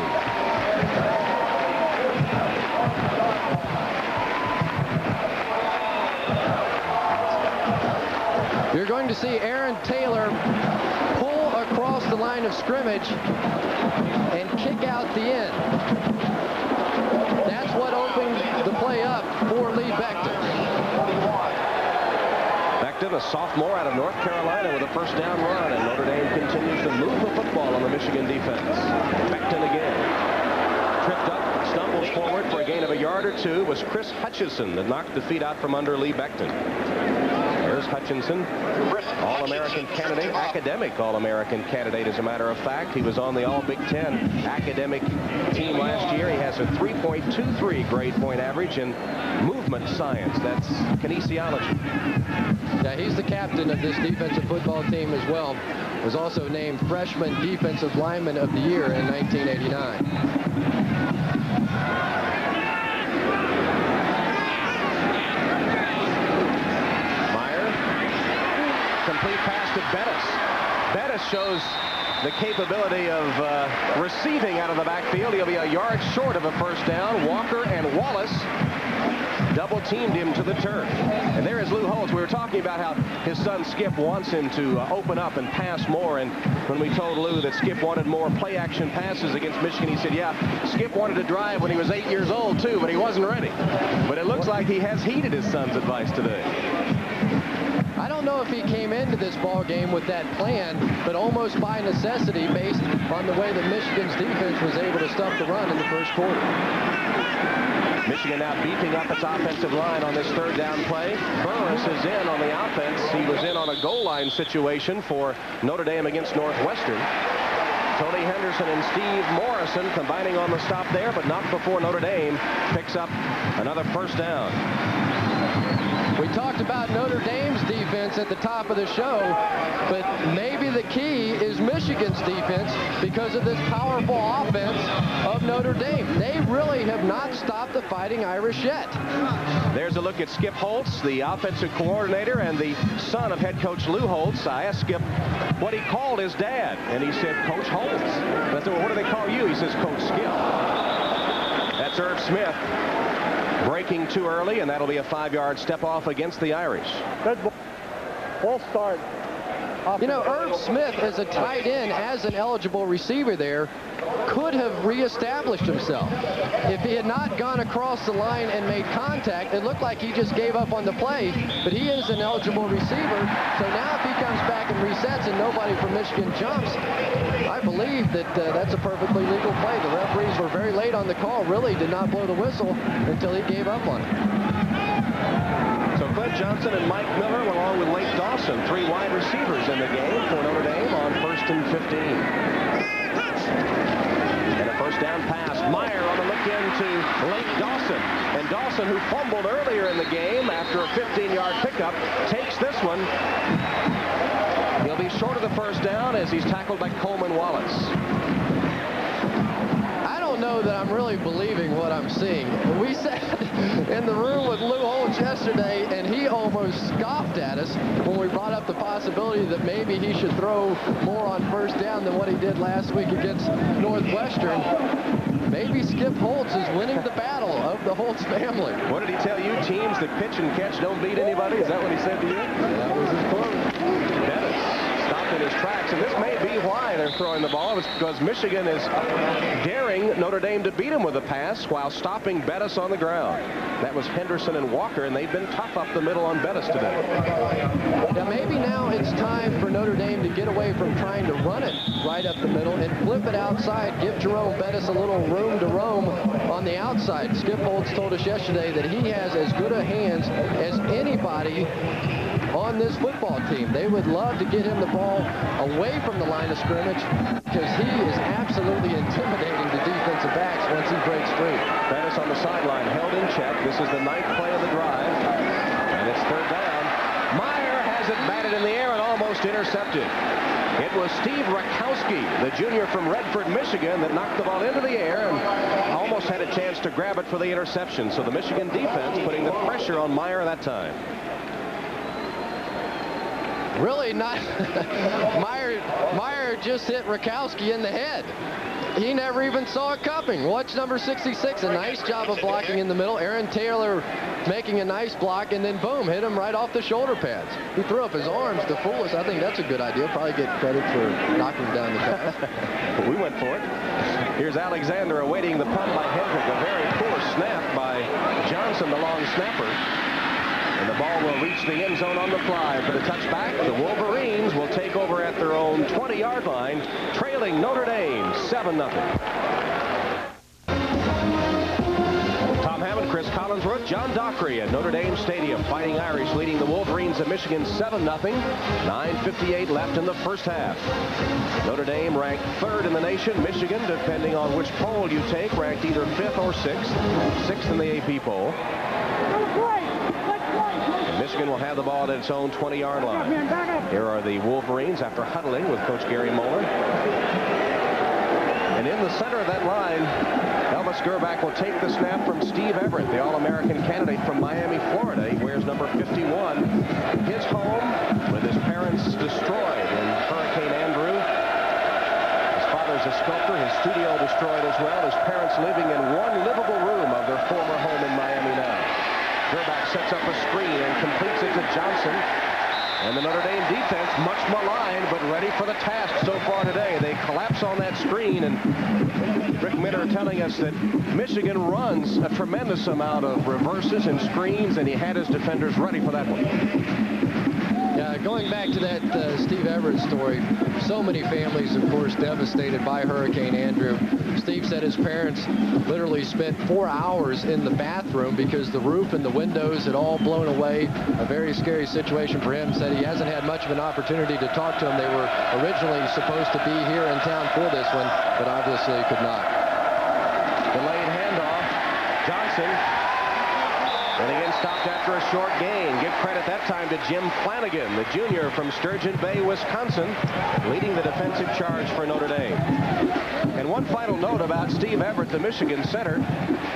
You're going to see Aaron Taylor pull across the line of scrimmage and kick out the end. That's what opened the play up for Lee Beckton. Beckton, a sophomore out of North Carolina with a first down run, and Notre Dame continues to move the football on the Michigan defense. Beckton again. Tripped up, stumbles forward for a gain of a yard or 2. It was Chris Hutchison that knocked the feet out from under Lee Beckton. There's Hutchinson, All-American candidate, academic All-American candidate, as a matter of fact. He was on the All-Big Ten academic team last year. He has a 3.23 grade point average in movement science. That's kinesiology. Yeah, he's the captain of this defensive football team as well. Was also named Freshman Defensive Lineman of the Year in 1989. Complete pass to Bettis. Bettis shows the capability of receiving out of the backfield. He'll be a yard short of a first down. Walker and Wallace double-teamed him to the turf. And there is Lou Holtz. We were talking about how his son Skip wants him to open up and pass more. And when we told Lou that Skip wanted more play-action passes against Michigan, he said, yeah, Skip wanted to drive when he was 8 years old, too, but he wasn't ready. But it looks like he has heeded his son's advice today. I don't know if he came into this ball game with that plan, but almost by necessity based on the way that Michigan's defense was able to stop the run in the first quarter. Michigan now beefing up its offensive line on this third down play. Burris is in on the offense. He was in on a goal line situation for Notre Dame against Northwestern. Tony Henderson and Steve Morrison combining on the stop there, but not before Notre Dame picks up another first down. We talked about Notre Dame's defense at the top of the show, but maybe the key is Michigan's defense because of this powerful offense of Notre Dame. They really have not stopped the Fighting Irish yet. There's a look at Skip Holtz, the offensive coordinator and the son of head coach Lou Holtz. I asked Skip what he called his dad, and he said, Coach Holtz. I said, well, what do they call you? He says, Coach Skip. That's Irv Smith. Breaking too early, and that'll be a 5-yard step off against the Irish. Good ball start. You know, Herb Smith, as a tight end, as an eligible receiver there, could have reestablished himself. If he had not gone across the line and made contact, it looked like he just gave up on the play, but he is an eligible receiver. So now if he comes back and resets and nobody from Michigan jumps, I believe that that's a perfectly legal play. The referees were very late on the call, really did not blow the whistle until he gave up on it. So Clint Johnson and Mike Miller, along with Lake Dawson, 3 wide receivers in the game for Notre Dame on 1st and 15. And a first down pass. Meyer on the look into Lake Dawson. And Dawson, who fumbled earlier in the game after a 15-yard pickup, takes this one. He'll be short of the first down as he's tackled by Coleman Wallace. I don't know that I'm really believing what I'm seeing. We sat in the room with Lou Holtz yesterday, and he almost scoffed at us when we brought up the possibility that maybe he should throw more on first down than what he did last week against Northwestern. Maybe Skip Holtz is winning the battle of the Holtz family. What did he tell you? Teams that pitch and catch don't beat anybody? Is that what he said to you? That was his quote. Dennis stopped in his tracks, and this may be why they're throwing the ball. It's because Michigan is daring Notre Dame to beat him with a pass while stopping Bettis on the ground. That was Henderson and Walker, and they've been tough up the middle on Bettis today. Now maybe now it's time for Notre Dame to get away from trying to run it right up the middle and flip it outside. Give Jerome Bettis a little room to roam on the outside. Skip Holtz told us yesterday that he has as good a hands as anybody on this football team. They would love to get him the ball away from the line of scrimmage because he is absolutely intimidating the defensive backs once he breaks free. Bettis on the sideline, held in check. This is the 9th play of the drive, and it's 3rd down. Meyer has it batted in the air and almost intercepted. It was Steve Rakowski, the junior from Redford, Michigan, that knocked the ball into the air and almost had a chance to grab it for the interception. So the Michigan defense putting the pressure on Meyer that time. Really not. Meyer just hit Rakowski in the head. He never even saw it coming. Watch number 66, a nice job of blocking in the middle. Aaron Taylor making a nice block, and then boom, hit him right off the shoulder pads. He threw up his arms to fool us. I think that's a good idea. Probably get credit for knocking down the pass. We went for it. Here's Alexander awaiting the punt by Hendrick. A very poor snap by Johnson, the long snapper. And the ball will reach the end zone on the fly for the touchback. The Wolverines will take over at their own 20-yard line, trailing Notre Dame 7-0. Tom Hammond, Chris Collinsworth, John Dockery at Notre Dame Stadium. Fighting Irish leading the Wolverines of Michigan 7-0. 9:58 left in the first half. Notre Dame ranked 3rd in the nation. Michigan, depending on which poll you take, ranked either 5th or 6th. 6th in the AP poll. Michigan will have the ball at its own 20-yard line. Here are the Wolverines after huddling with Coach Gary Moeller. And in the center of that line, Elvis Gerback will take the snap from Steve Everett, the All-American candidate from Miami, Florida. He wears number 51. His home with his parents destroyed in Hurricane Andrew. His father's a sculptor. His studio destroyed as well. His parents living in one livable room of their former home in Miami now. Gerback sets up a screen and completes it to Johnson. And the Notre Dame defense, much maligned, but ready for the task so far today. They collapse on that screen, and Rick Minter telling us that Michigan runs a tremendous amount of reverses and screens, and he had his defenders ready for that one. Yeah, going back to that Steve Everett story, so many families, of course, devastated by Hurricane Andrew. Steve said his parents literally spent 4 hours in the bathroom because the roof and the windows had all blown away. A very scary situation for him. Said he hasn't had much of an opportunity to talk to them. They were originally supposed to be here in town for this one, but obviously could not. Delayed handoff. Johnson. And again stopped after a short gain. Give credit that time to Jim Flanagan, the junior from Sturgeon Bay, Wisconsin, leading the defensive charge for Notre Dame. And one final note about Steve Everett, the Michigan center.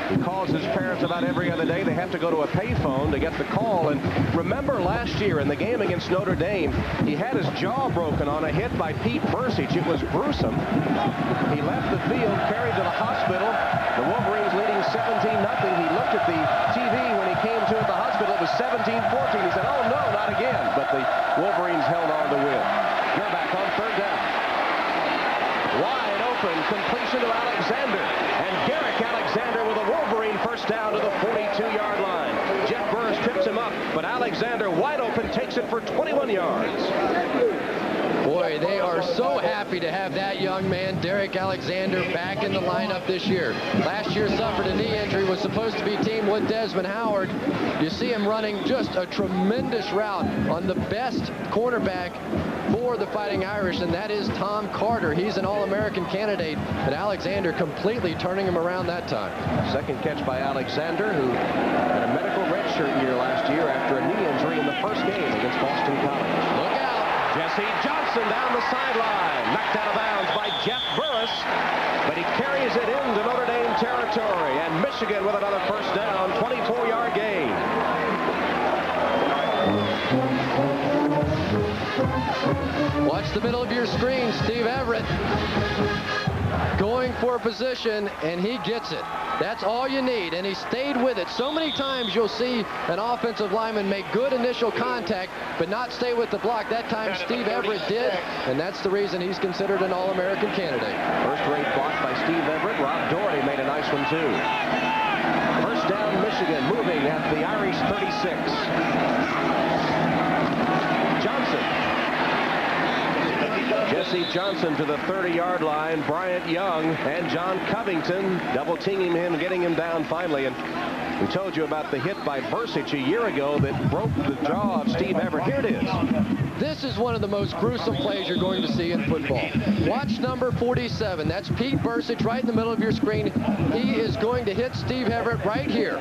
He calls his parents about every other day. They have to go to a payphone to get the call. And remember last year in the game against Notre Dame, he had his jaw broken on a hit by Pete Bursich. It was gruesome. He left the field, carried to the hospital. The Wolverines leading 17-0. He looked at the TV when he came to at the hospital. It was 17-14. He said, oh, no, not again. But the Wolverines held on to win. open. Completion to Alexander. And Derek Alexander with a Wolverine first down to the 42-yard line. Jeff Burris trips him up, but Alexander wide open takes it for 21 yards. Boy, they are so happy to have that young man, Derek Alexander, back in the lineup this year. Last year suffered a knee injury, was supposed to be teamed with Desmond Howard. You see him running just a tremendous route on the best cornerback for the Fighting Irish, and that is Tom Carter. He's an All-American candidate, and Alexander completely turning him around that time. Second catch by Alexander, who had a medical redshirt year last year after a knee injury in the first game against Boston College. Look out! Jesse Johnson down the sideline, knocked out of bounds by Jeff Burris, but he carries it into Notre Dame territory, and Michigan with another first down, 24-yard gain. Watch the middle of your screen. Steve Everett going for a position, and he gets it. That's all you need, and he stayed with it. So many times you'll see an offensive lineman make good initial contact, but not stay with the block. That time Steve Everett did, and that's the reason he's considered an All-American candidate. First-rate block by Steve Everett. Rob Doherty made a nice one, too. First down, Michigan, moving at the Irish 36. Jesse Johnson to the 30-yard line. Bryant Young and John Covington double-teaming him, getting him down finally. And we told you about the hit by Bursic a year ago that broke the jaw of Steve Everett. Here it is. This is one of the most gruesome plays you're going to see in football. Watch number 47. That's Pete Bursic right in the middle of your screen. He is going to hit Steve Everett right here.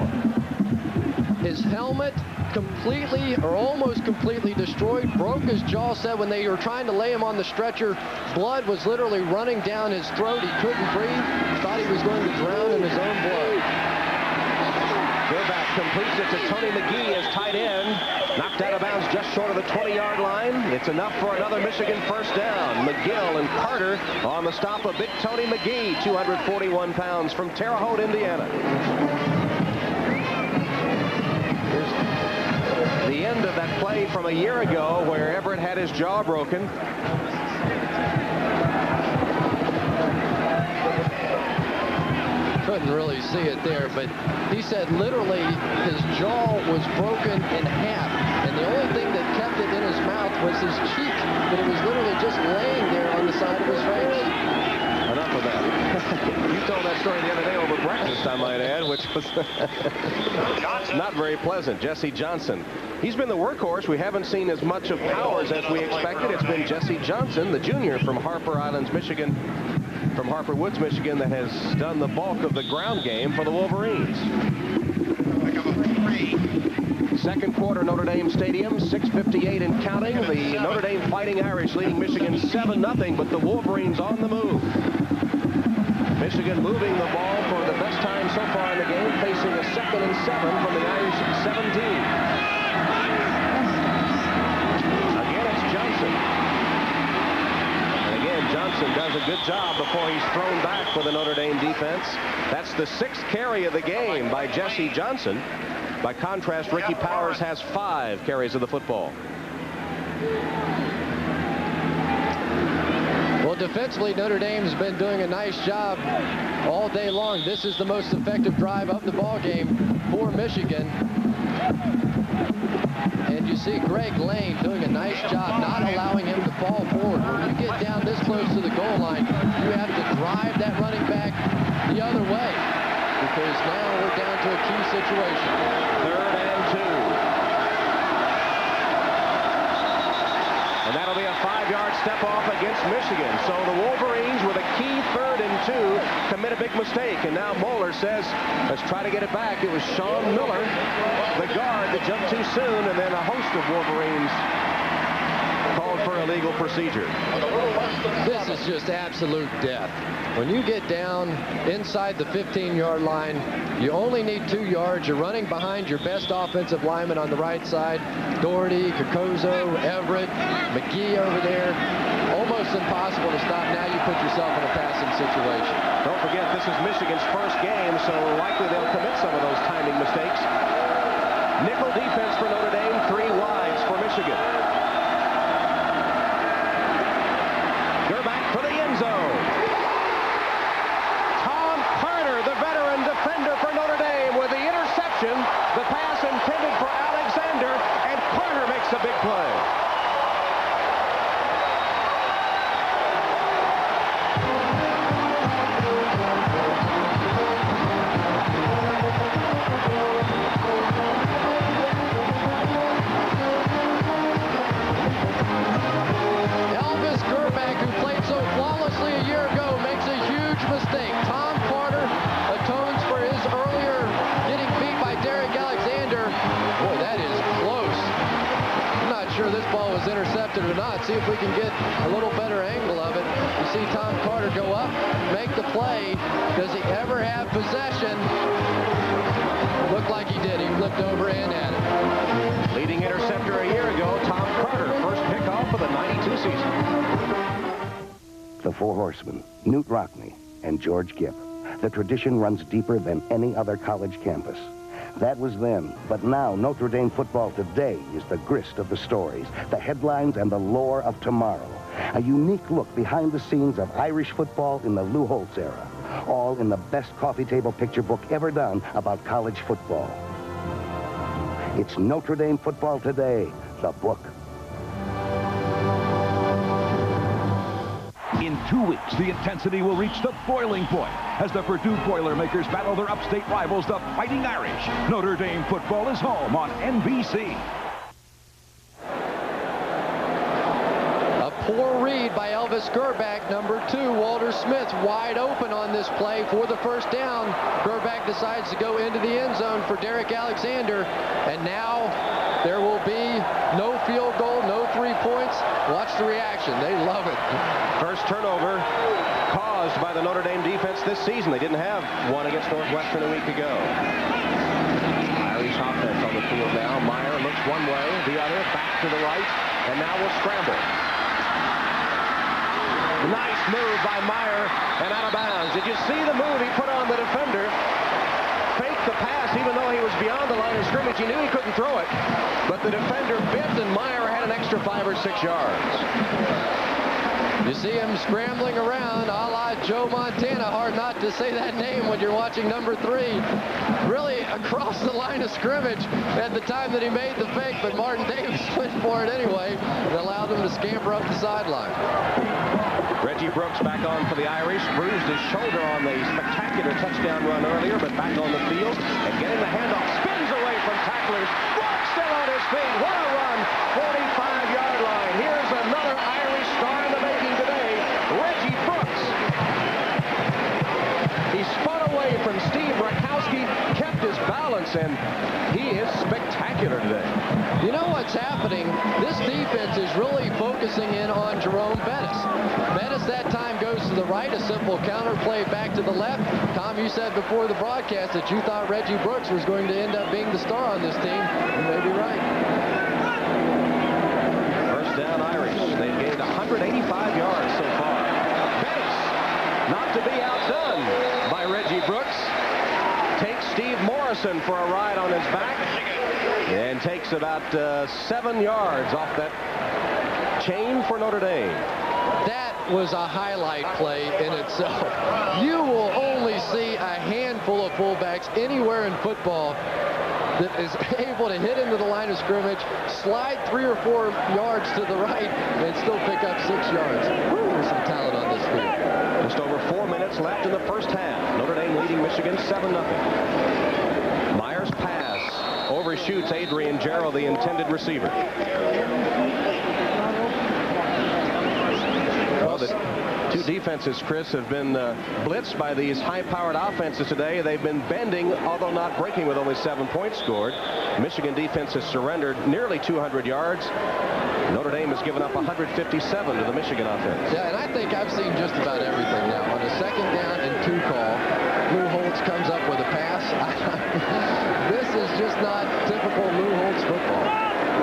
His helmet completely or almost completely destroyed, broke his jaw set when they were trying to lay him on the stretcher. Blood was literally running down his throat. He couldn't breathe. Thought he was going to drown in his own blood. Gilback completes it to Tony McGee as tight end. Knocked out of bounds just short of the 20-yard line. It's enough for another Michigan first down. McGill and Carter on the stop of big Tony McGee, 241 pounds from Terre Haute, Indiana. The end of that play from a year ago where Everett had his jaw broken. Couldn't really see it there, but he said literally his jaw was broken in half, and the only thing that kept it in his mouth was his cheek, but it was literally just laying there on the side of his face. Enough of that. You told that story the other day over breakfast, I might add, which was not very pleasant. Jesse Johnson. He's been the workhorse. We haven't seen as much of Powers as we expected. It's been Jesse Johnson, the junior from Harper Islands, Michigan, from Harper Woods, Michigan, that has done the bulk of the ground game for the Wolverines. Second quarter, Notre Dame Stadium, 6:58 and counting. The Notre Dame Fighting Irish leading Michigan 7-0, but the Wolverines on the move. Michigan moving the ball for the best time so far in the game, facing a 2nd and 7 from the Irish 17. Again, it's Johnson. And again, Johnson does a good job before he's thrown back for the Notre Dame defense. That's the 6th carry of the game by Jesse Johnson. By contrast, Ricky Powers has 5 carries of the football. Well, defensively, Notre Dame's been doing a nice job all day long. This is the most effective drive of the ball game for Michigan. And you see Greg Lane doing a nice job not allowing him to fall forward. When you get down this close to the goal line, you have to drive that running back the other way, because now we're down to a key situation. 3rd and 2. And that'll be a 5-yard step off against Michigan. So the Wolverines, with a key 3rd and 2, commit a big mistake. And now Moeller says, let's try to get it back. It was Sean Miller, the guard, that jumped too soon, and then a host of Wolverines called for illegal procedure. This is just absolute death. When you get down inside the 15-yard line, you only need 2 yards. You're running behind your best offensive lineman on the right side. Doherty, Kokozo, Everett, McGee over there. Almost impossible to stop. Now you put yourself in a passing situation. Don't forget, this is Michigan's first game, so likely they'll commit some of those timing mistakes. Nickel defense for Notre Dame, 3 wides for Michigan. Gerback for the end zone. play. A year ago makes a huge mistake. Tom Carter atones for his earlier getting beat by Derek Alexander. Boy, that is close. I'm not sure this ball was intercepted or not. See if we can get a little better angle of it. You see Tom Carter go up, make the play. Does he ever have possession? Looked like he did. He flipped over and at it. Leading interceptor a year ago, Tom Carter, first pickoff of the 92 season. The Four Horsemen, Newt Rockne, and George Gipp. The tradition runs deeper than any other college campus. That was then, but now Notre Dame football today is the grist of the stories, the headlines, and the lore of tomorrow. A unique look behind the scenes of Irish football in the Lou Holtz era. All in the best coffee table picture book ever done about college football. It's Notre Dame Football Today, the book. In 2 weeks, the intensity will reach the boiling point as the Purdue Boilermakers battle their upstate rivals, the Fighting Irish. Notre Dame football is home on NBC. A poor read by Elvis Gerback, number 2. Walter Smith wide open on this play for the first down. Gerback decides to go into the end zone for Derek Alexander, and now there will be no field goal, no 3 points. Watch the reaction. They love it. First turnover caused by the Notre Dame defense this season. They didn't have one against Northwestern a week ago. Irish offense on the field now. Meyer looks one way, the other, back to the right, and now will scramble. Nice move by Meyer, and out of bounds. Did you see the move he put on the defender? Faked the pass, even though he was beyond the line of scrimmage. He knew he couldn't throw it, but the defender bit, and Meyer had an extra 5 or 6 yards. You see him scrambling around, a la Joe Montana. Hard not to say that name when you're watching number 3. Really across the line of scrimmage at the time that he made the fake, but Martin Davis went for it anyway and allowed him to scamper up the sideline. Reggie Brooks back on for the Irish. Bruised his shoulder on the spectacular touchdown run earlier, but back on the field and getting the handoff. Spins away from tacklers. Brooks still on his feet. What a run. 45-yard line. Here's another Irish star in the making today, Reggie Brooks. He spun away from Steve Rakowski, kept his balance, and he is spectacular today. You know what's happening? This defense is really focusing in on Jerome Bettis. Bettis that time goes to the right, a simple counter play back to the left. Tom, you said before the broadcast that you thought Reggie Brooks was going to end up being the star on this team. You may be right. First down Irish. They've gained 185 yards so far. Bettis, not to be outdone by Reggie Brooks, takes Steve Morrison for a ride on his back and takes about 7 yards off that chain for Notre Dame. That was a highlight play in itself. You will only see a handful of fullbacks anywhere in football that is able to hit into the line of scrimmage, slide 3 or 4 yards to the right, and still pick up 6 yards. There's some talent on this field. Just over 4 minutes left in the first half. Notre Dame leading Michigan 7-0. Myers pass overshoots Adrian Jarrell, the intended receiver. Well, the two defenses, Chris, have been blitzed by these high-powered offenses today. They've been bending, although not breaking, with only 7 points scored. Michigan defense has surrendered nearly 200 yards. Notre Dame has given up 157 to the Michigan offense. Yeah, and I think I've seen just about everything now. On a 2nd down and 2 call, Lou Holtz comes up with a pass. This is just not typical Lou Holtz football.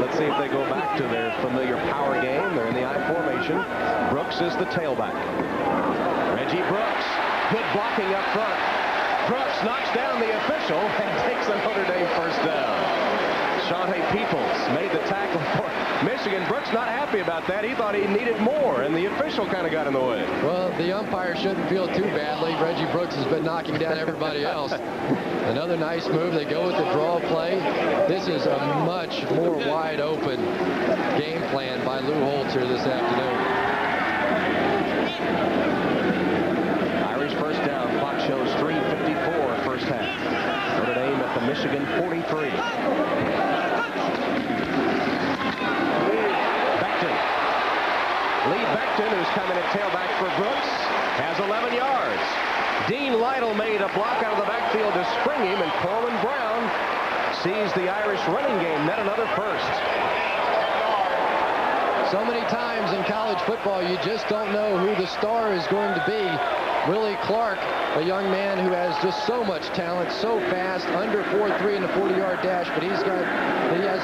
Let's see if they go back to their familiar power game. They're in the I formation. Brooks is the tailback. Reggie Brooks, good blocking up front. Brooks knocks down the official and takes a Notre Dame first down. Shawnee Peoples made the tackle for Michigan. Brooks not happy about that. He thought he needed more, and the official kind of got in the way. Well, the umpire shouldn't feel too badly. Reggie Brooks has been knocking down everybody else. Another nice move. They go with the draw play. This is a much more wide open plan by Lou Holtz here this afternoon. Irish first down. Clock shows 3:54 first half. Notre Dame at the Michigan 43. Lee Beckton, who's coming at tailback for Brooks, has 11 yards. Dean Lytle made a block out of the backfield to spring him, and Corwin Brown sees the Irish running game net another first. So many times in college football, you just don't know who the star is going to be. Willie Clark, a young man who has just so much talent, so fast, under 4.3 in the 40-yard dash, but he has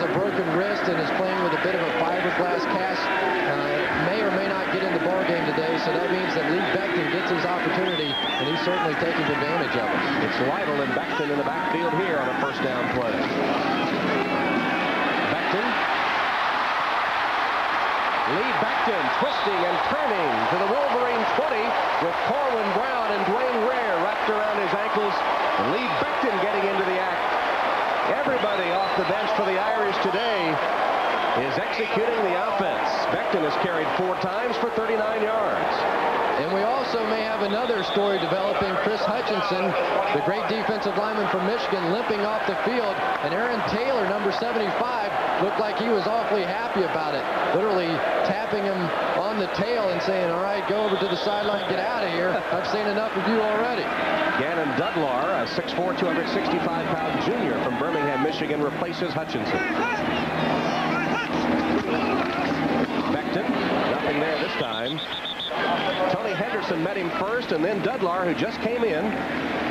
a broken wrist and is playing with a bit of a fiberglass cast. May or may not get in the ball game today, so that means that Lee Beckton gets his opportunity, and he's certainly taking advantage of it. It's Lytle and Beckton in the backfield here on a first down play. Beckton. Lee Beckton twisting and turning to the Wolverine 20 with Corwin Brown and Dwayne Ware wrapped around his ankles. And Lee Beckton getting into the act. Everybody off the bench for the Irish today is executing the offense. Beckton has carried 4 times for 39 yards. And we also may have another story developing. Chris Hutchinson, the great defensive lineman from Michigan, limping off the field. And Aaron Taylor, number 75, looked like he was awfully happy about it. Literally tapping him on the tail and saying, all right, go over to the sideline, get out of here. I've seen enough of you already. Gannon Dudlar, a 6'4", 265-pound junior from Birmingham, Michigan, replaces Hutchinson. Beckton, nothing there this time. Tony Henderson met him first, and then Dudlar, who just came in,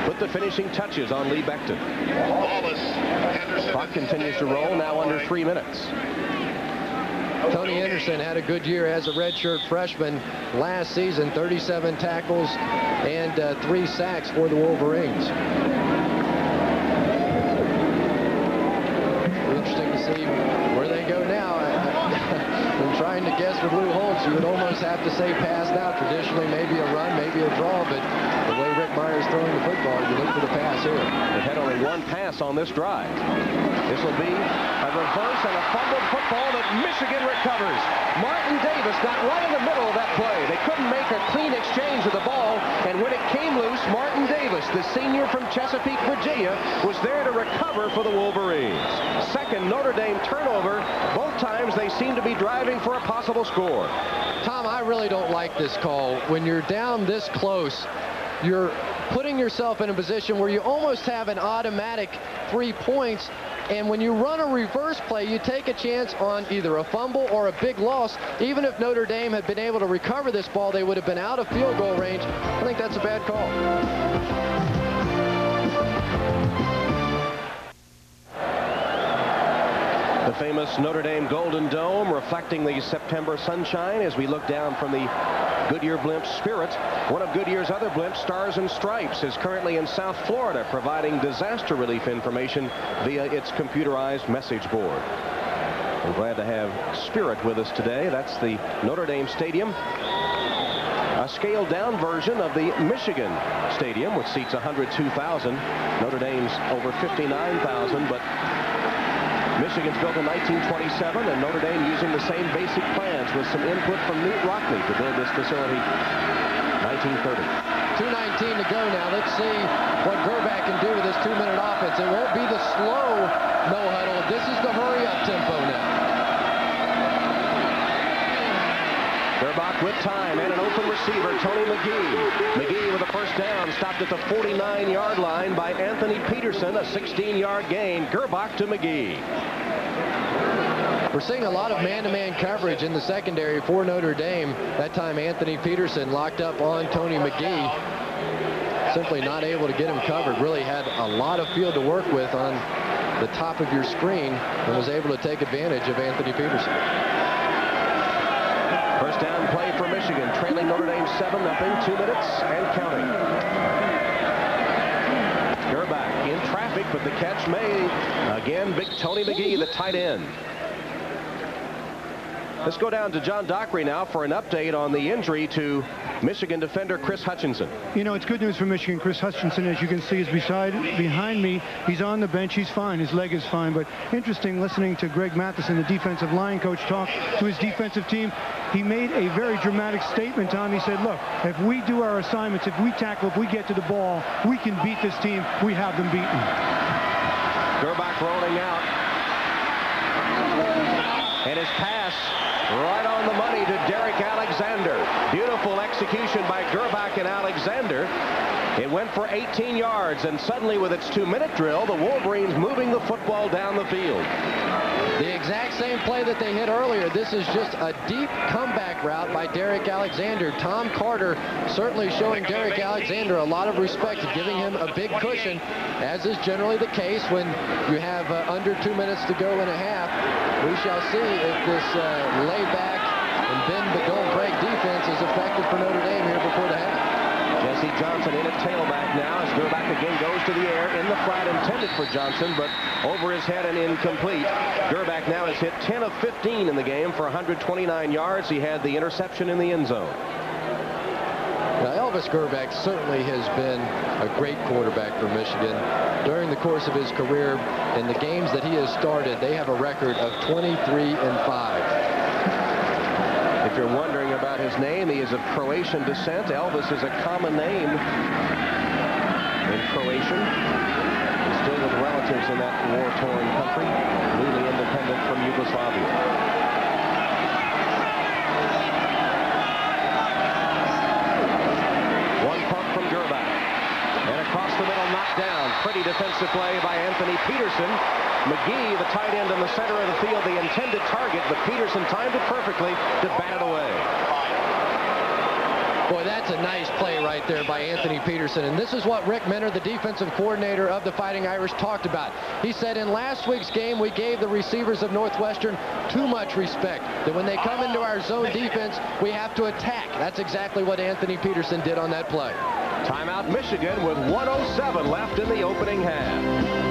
put the finishing touches on Lee Beckton. Clock continues to roll, now under 3 minutes. Tony Henderson had a good year as a redshirt freshman last season, 37 tackles and 3 sacks for the Wolverines. Interesting to see where they go now. I'm trying to guess with Lou Holtz, you would almost have to say pass now. Traditionally, maybe a run, maybe a draw, but the way Rick Meyer's throwing the football, you look for the pass here. They've had only 1 pass on this drive. This will be a reverse and a fumbled football that Michigan recovers. Martin Davis got right in the middle of that play. They couldn't make a clean exchange of the ball, and when it came loose, Martin Davis, the senior from Chesapeake, Virginia, was there to recover for the Wolverines. Second Notre Dame turnover. Both times they seem to be driving for a possible score. Tom, I really don't like this call. When you're down this close, you're putting yourself in a position where you almost have an automatic 3 points. And when you run a reverse play, you take a chance on either a fumble or a big loss. Even if Notre Dame had been able to recover this ball, they would have been out of field goal range. I think that's a bad call. The famous Notre Dame Golden Dome reflecting the September sunshine as we look down from the Goodyear blimp Spirit. One of Goodyear's other blimps, Stars and Stripes, is currently in South Florida providing disaster relief information via its computerized message board. I'm glad to have Spirit with us today. That's the Notre Dame Stadium. A scaled down version of the Michigan Stadium, which seats 102,000. Notre Dame's over 59,000, but Michigan's built in 1927, and Notre Dame using the same basic plans with some input from Newt Rockney to build this facility 1930. 2:19 to go now. Let's see what Gerbach can do with this 2-minute offense. It won't be the slow no huddle. This is the hurry-up tempo now. Gerbach with time and an open receiver, Tony McGee. McGee with a first down, stopped at the 49-yard line by Anthony Peterson, a 16-yard gain. Gerbach to McGee. We're seeing a lot of man-to-man coverage in the secondary for Notre Dame. That time Anthony Peterson locked up on Tony McGee. Simply not able to get him covered. Really had a lot of field to work with on the top of your screen and was able to take advantage of Anthony Peterson. First down play for Michigan, trailing Notre Dame 7-0, 2 minutes and counting. Gerbach in traffic, but the catch made. Again, big Tony McGee, the tight end. Let's go down to John Dockery now for an update on the injury to Michigan defender Chris Hutchinson. You know, it's good news for Michigan. Chris Hutchinson, as you can see, is behind me. He's on the bench. He's fine. His leg is fine. But interesting listening to Greg Matheson, the defensive line coach, talk to his defensive team. He made a very dramatic statement, Tom. He said, look, if we do our assignments, if we tackle, if we get to the ball, we can beat this team. We have them beaten. Gerbach rolling out. And his pass right on the money to Derek Alexander. Beautiful execution by Gerbach and Alexander. It went for 18 yards, and suddenly with its 2-minute drill, the Wolverines moving the football down the field. The exact same play that they hit earlier. This is just a deep comeback route by Derek Alexander. Tom Carter certainly showing Derek Alexander a lot of respect, giving him a big cushion, as is generally the case when you have under 2 minutes to go and a half. We shall see if this lay back and bend but don't break defense is effective for Notre Dame here before the half. Jesse Johnson in at tailback now as Gerbach again goes to the air in the flat intended for Johnson, but over his head and incomplete. Gerbach now has hit 10 of 15 in the game for 129 yards. He had the interception in the end zone. Now, Elvis Gerbach certainly has been a great quarterback for Michigan. During the course of his career, in the games that he has started, they have a record of 23-5. If you're wondering about his name, he is of Croatian descent. Elvis is a common name in Croatian. He's still with relatives in that war-torn country, newly independent from Yugoslavia. One pump from Gerbach. And across the middle, knocked down. Pretty defensive play by Anthony Peterson. McGee, the tight end in the center of the field, the intended target, but Peterson timed it perfectly to bat it away. Boy, that's a nice play right there by Anthony Peterson. And this is what Rick Minner, the defensive coordinator of the Fighting Irish, talked about. He said, in last week's game, we gave the receivers of Northwestern too much respect. That when they come into our zone defense, we have to attack. That's exactly what Anthony Peterson did on that play. Timeout Michigan with 1:07 left in the opening half.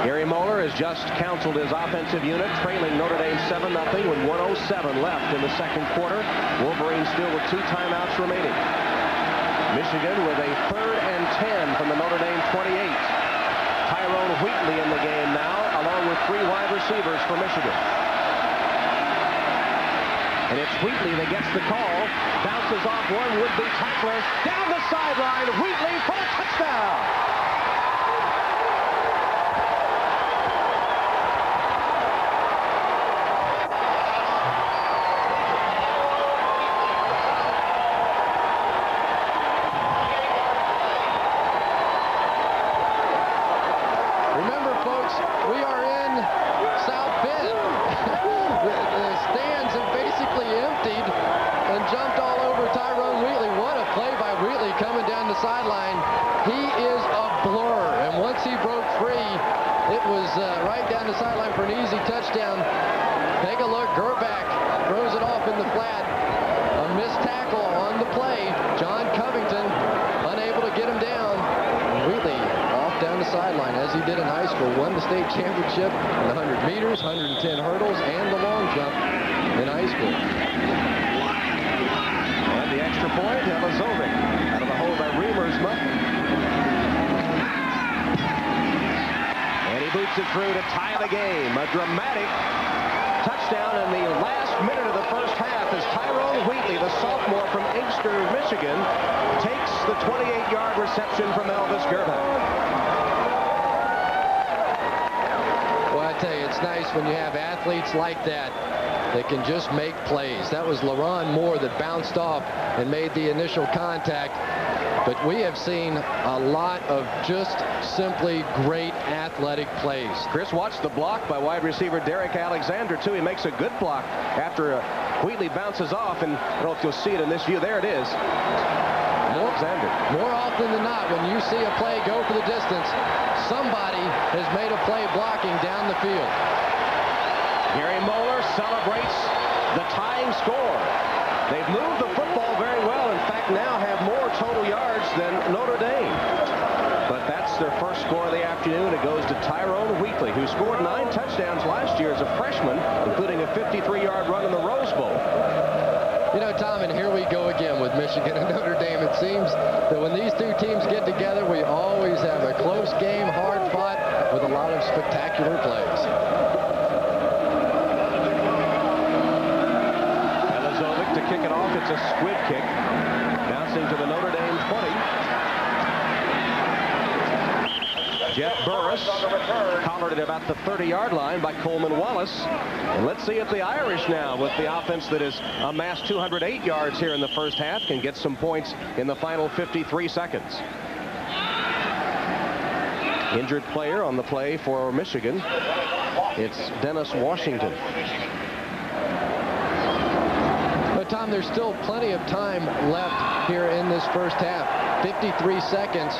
Gary Moeller has just counseled his offensive unit, trailing Notre Dame 7-0 with 1:07 left in the second quarter. Wolverines still with 2 timeouts remaining. Michigan with a 3rd and 10 from the Notre Dame 28. Tyrone Wheatley in the game now, along with 3 wide receivers for Michigan. And it's Wheatley that gets the call, bounces off one would-be tackler, down the sideline, Wheatley for a touchdown! Sideline. He is a blur, and once he broke free, it was right down the sideline for an easy touchdown. Take a look. Gerbach throws it off in the flat. A missed tackle on the play. John Covington unable to get him down. Wheatley off down the sideline, as he did in high school. Won the state championship in the 100 meters, 110 hurdles, and the long jump in high school. And the extra point, Elizovic out of the hole by Reamersma. And he boots it through to tie the game. A dramatic touchdown in the last minute of the first half as Tyrone Wheatley, the sophomore from Inkster, Michigan, takes the 28-yard reception from Elvis Gerbach. Well, I tell you, it's nice when you have athletes like that that can just make plays. That was LaRon Moore that bounced off and made the initial contact. But we have seen a lot of just simply great athletic plays. Chris, watched the block by wide receiver Derek Alexander, too. He makes a good block after Wheatley bounces off, and I don't know if you'll see it in this view. There it is. Alexander. More often than not, when you see a play go for the distance, somebody has made a play blocking down the field. Gary Moeller celebrates the tying score. They've moved the football very well. In fact, now have more total yards than Notre Dame. But that's their first score of the afternoon, it goes to Tyrone Wheatley, who scored 9 touchdowns last year as a freshman, including a 53-yard run in the Rose Bowl. You know, Tom, and here we go again with Michigan and Notre Dame. It seems that when these two teams get together, we always have a close game, hard fought, with a lot of spectacular plays. Elizovic to kick it off. It's a squib kick. Bouncing to the Notre Dame 20. Jeff Burris collared at about the 30-yard line by Coleman Wallace. And let's see if the Irish now, with the offense that has amassed 208 yards here in the first half, can get some points in the final 53 seconds. Injured player on the play for Michigan. It's Dennis Washington. But, Tom, there's still plenty of time left here in this first half. 53 seconds.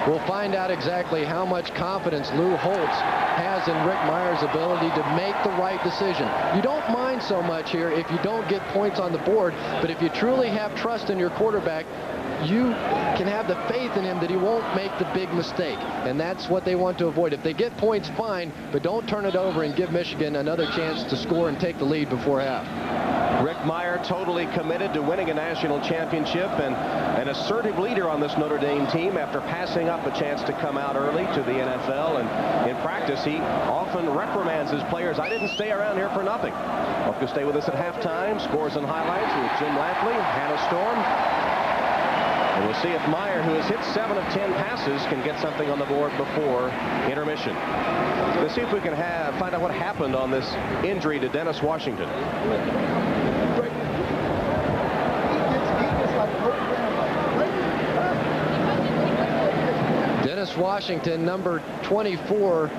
We'll find out exactly how much confidence Lou Holtz has in Rick Meyer's ability to make the right decision. You don't mind so much here if you don't get points on the board, but if you truly have trust in your quarterback, you can have the faith in him that he won't make the big mistake, and that's what they want to avoid. If they get points, fine, but don't turn it over and give Michigan another chance to score and take the lead before half. Rick Meyer totally committed to winning a national championship and an assertive leader on this Notre Dame team after passing up a chance to come out early to the NFL. And in practice, he often reprimands his players. I didn't stay around here for nothing. Hope you'll stay with us at halftime. Scores and highlights with Jim Lampley, Hannah Storm. And we'll see if Meyer, who has hit 7 of 10 passes, can get something on the board before intermission. Let's see if we can find out what happened on this injury to Dennis Washington. Dennis Washington, number 24,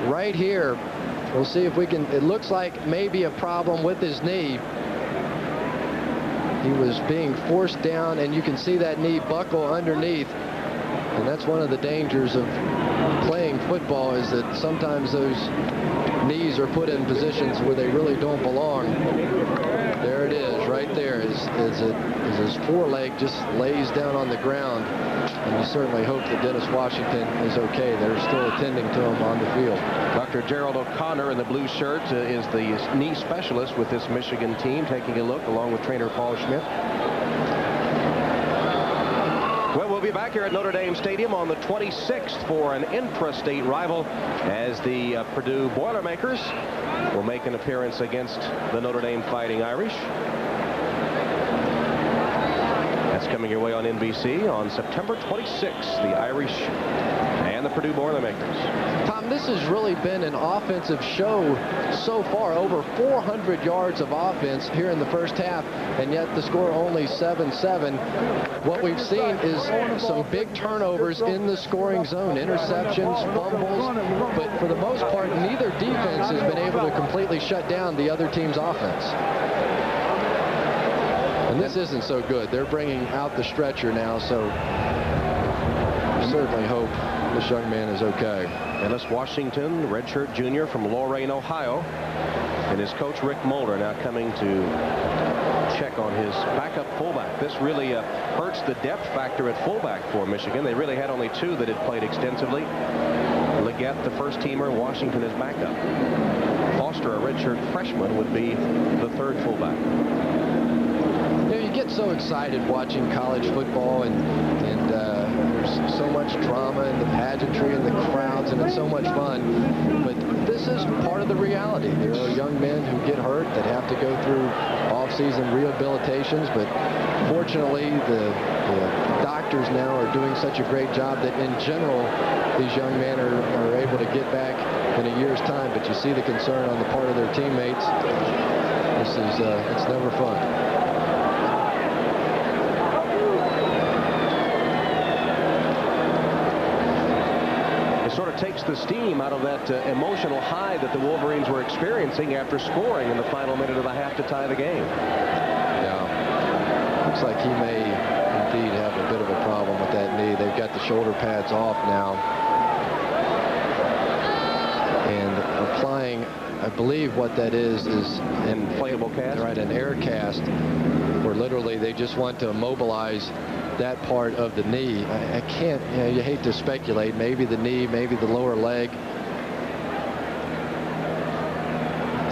right here. We'll see if we can. It looks like maybe a problem with his knee. He was being forced down, and you can see that knee buckle underneath. And that's one of the dangers of playing football, is that sometimes those knees are put in positions where they really don't belong. There it is, right there, as his foreleg just lays down on the ground. And you certainly hope that Dennis Washington is okay. They're still attending to him on the field. Dr. Gerald O'Connor in the blue shirt is the knee specialist with this Michigan team, taking a look along with trainer Paul Schmidt. Well, we'll be back here at Notre Dame Stadium on the 26th for an intra-state rival as the Purdue Boilermakers will make an appearance against the Notre Dame Fighting Irish. That's coming your way on NBC on September 26th, the Irish and the Purdue Boilermakers. Tom, this has really been an offensive show so far. Over 400 yards of offense here in the first half, and yet the score only 7-7. What we've seen is some big turnovers in the scoring zone, interceptions, fumbles, but for the most part, neither defense has been able to completely shut down the other team's offense. And this isn't so good. They're bringing out the stretcher now, so we certainly hope this young man is okay. Dennis Washington, redshirt junior from Lorain, Ohio, and his coach Rick Mulder now coming to check on his backup fullback. This really hurts the depth factor at fullback for Michigan. They really had only 2 that had played extensively. Leggett, the first teamer, Washington is backup. Foster, a redshirt freshman, would be the 3rd fullback. You get so excited watching college football, and there's so much drama and the pageantry and the crowds, and it's so much fun. But this is part of the reality. There are young men who get hurt that have to go through off-season rehabilitations, but fortunately the doctors now are doing such a great job that in general these young men are able to get back in a year's time. But you see the concern on the part of their teammates. This is it's never fun. Sort of takes the steam out of that emotional high that the Wolverines were experiencing after scoring in the final minute of the half to tie the game. Yeah. Looks like he may indeed have a bit of a problem with that knee. They've got the shoulder pads off now. And applying, I believe what that is an inflatable cast. Right, an air cast, where literally they just want to immobilize that part of the knee. I can't, you hate to speculate. Maybe the knee, maybe the lower leg.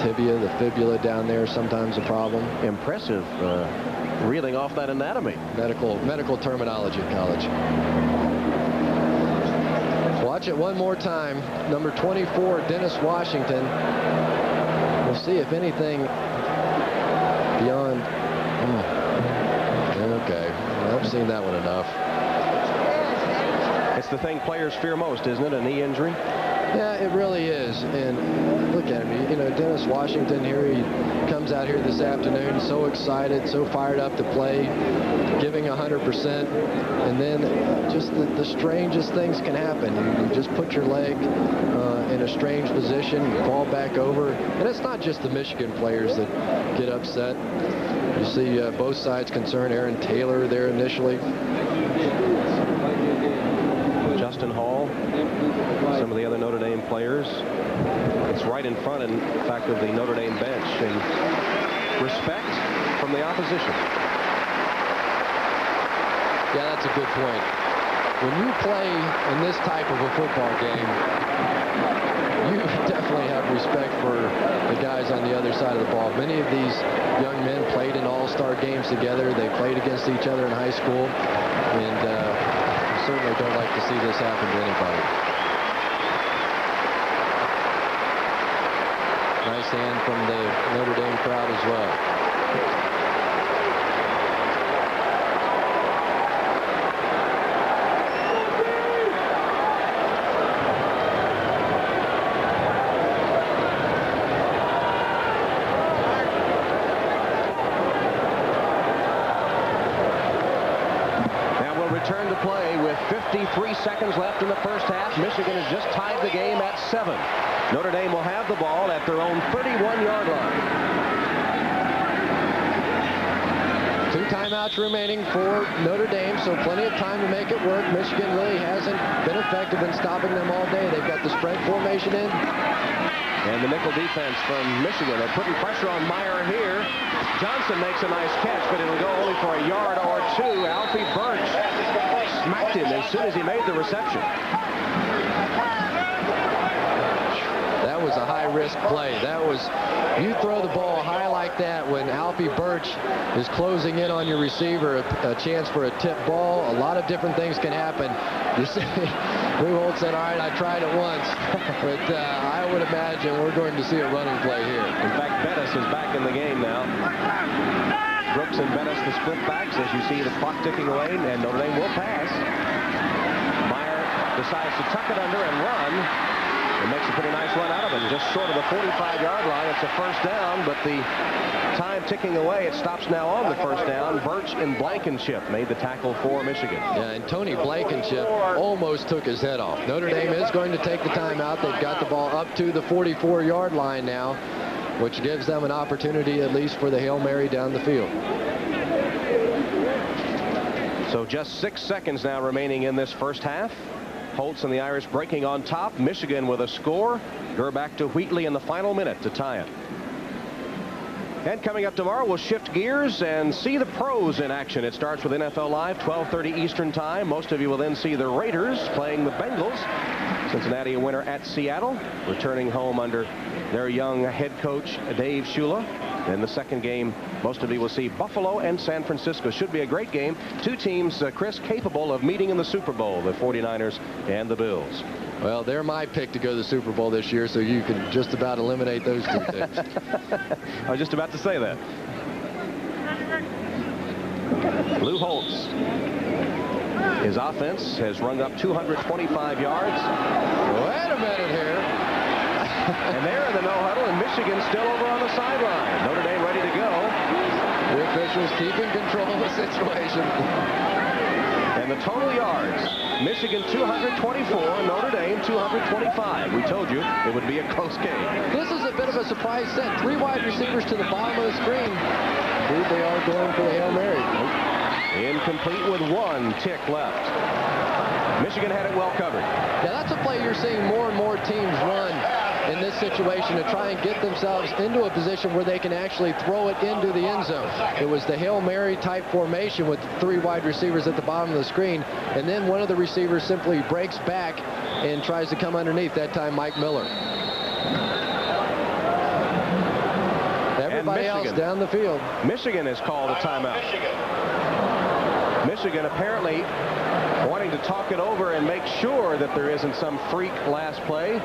Tibia, the fibula down there, sometimes a problem. Impressive, reeling off that anatomy. Medical terminology in college. Watch it one more time. Number 24, Dennis Washington. We'll see if anything beyond. Okay, I've seen that one enough. It's the thing players fear most, isn't it? A knee injury. Yeah, it really is. And look at him. You know, Dennis Washington here, he comes out here this afternoon so excited, so fired up to play, giving 100%. And then just the strangest things can happen. You just put your leg in a strange position, you fall back over. And it's not just the Michigan players that get upset. You see both sides concerned. Aaron Taylor there initially. Justin Hall, some of the other Notre Dame players. It's right in front, in fact, of the Notre Dame bench. And respect from the opposition. Yeah, that's a good point. When you play in this type of a football game, you definitely have respect for the guys on the other side of the ball. Many of these young men played in all-star games together. They played against each other in high school. And certainly don't like to see this happen to anybody. Nice hand from the Notre Dame crowd as well. Return to play with 53 seconds left in the first half. Michigan has just tied the game at 7. Notre Dame will have the ball at their own 31-yard line. 2 timeouts remaining for Notre Dame, so plenty of time to make it work. Michigan really hasn't been effective in stopping them all day. They've got the spread formation in. And the nickel defense from Michigan. They're putting pressure on Meyer here. Johnson makes a nice catch, but it'll go only for a yard or 2. Alfie Birch smacked him as soon as he made the reception. That was a high-risk play. That was, you throw the ball high like that when Alfie Birch is closing in on your receiver, a chance for a tip ball. A lot of different things can happen. You see, Lou Holtz said, all right, I tried it once. But I would imagine we're going to see a running play here. In fact, Bettis is back in the game now. Brooks and Bettis, the split backs, as you see the clock ticking away, and Notre Dame will pass. Meyer decides to tuck it under and run. It makes a pretty nice run out of it, just short of the 45-yard line. It's a first down, but the time ticking away, it stops now on the first down. Birch and Blankenship made the tackle for Michigan. Yeah, and Tony Blankenship almost took his head off. Notre Dame is going to take the timeout. They've got the ball up to the 44-yard line now, which gives them an opportunity at least for the Hail Mary down the field. So just 6 seconds now remaining in this first half. Holtz and the Irish breaking on top. Michigan with a score. Gerback to Wheatley in the final minute to tie it. And coming up tomorrow, we'll shift gears and see the pros in action. It starts with NFL Live, 12:30 Eastern Time. Most of you will then see the Raiders playing the Bengals. Cincinnati a winner at Seattle, returning home under their young head coach, Dave Shula. In the second game, most of you will see Buffalo and San Francisco. Should be a great game. 2 teams, Chris, capable of meeting in the Super Bowl, the 49ers and the Bills. Well, they're my pick to go to the Super Bowl this year, so you can just about eliminate those 2 things. I was just about to say that. Lou Holtz. His offense has run up 225 yards. Wait a minute here. And they're in the no huddle, and Michigan still over on the sideline. Notre Dame ready to go. The officials keeping control of the situation. And the total yards, Michigan 224, Notre Dame 225. We told you it would be a close game. This is a bit of a surprise set. 3 wide receivers to the bottom of the screen. Indeed, they are going for the Hail Mary. Incomplete with 1 tick left. Michigan had it well covered. Yeah, that's a play you're seeing more and more teams run in this situation to try and get themselves into a position where they can actually throw it into the end zone. It was the Hail Mary type formation with 3 wide receivers at the bottom of the screen, and then one of the receivers simply breaks back and tries to come underneath, that time Mike Miller. Everybody else down the field. Michigan has called a timeout. Michigan apparently wanting to talk it over and make sure that there isn't some freak last play.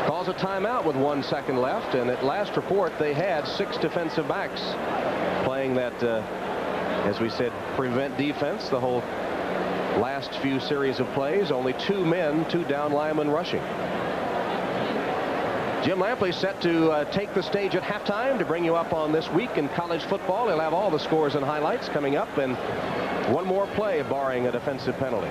Calls a timeout with 1 second left, and at last report they had 6 defensive backs playing that, as we said, prevent defense the whole last few series of plays. Only 2 men, 2 down linemen rushing. Jim Lampley set to take the stage at halftime to bring you up on this week in college football. He'll have all the scores and highlights coming up, and one more play barring a defensive penalty.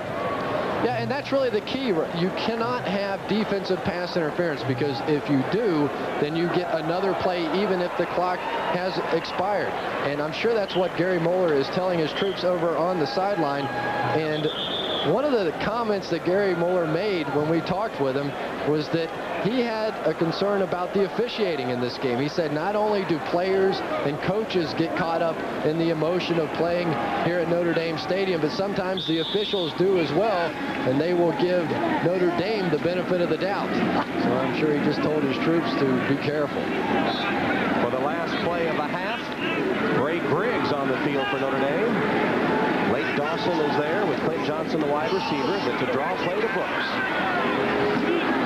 Yeah, and that's really the key. You cannot have defensive pass interference, because if you do, then you get another play even if the clock has expired. And I'm sure that's what Gary Moeller is telling his troops over on the sideline. And one of the comments that Gary Moeller made when we talked with him was that he had a concern about the officiating in this game. He said not only do players and coaches get caught up in the emotion of playing here at Notre Dame Stadium, but sometimes the officials do as well, and they will give Notre Dame the benefit of the doubt. So I'm sure he just told his troops to be careful. For the last play of the half, Ray Griggs on the field for Notre Dame. Lake Dawson is there with Clint Johnson, the wide receiver, but to draw play to Brooks.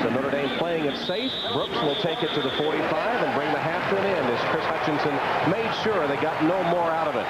So Notre Dame playing it safe. Brooks will take it to the 45 and bring the half to an end as Chris Hutchinson made sure they got no more out of it.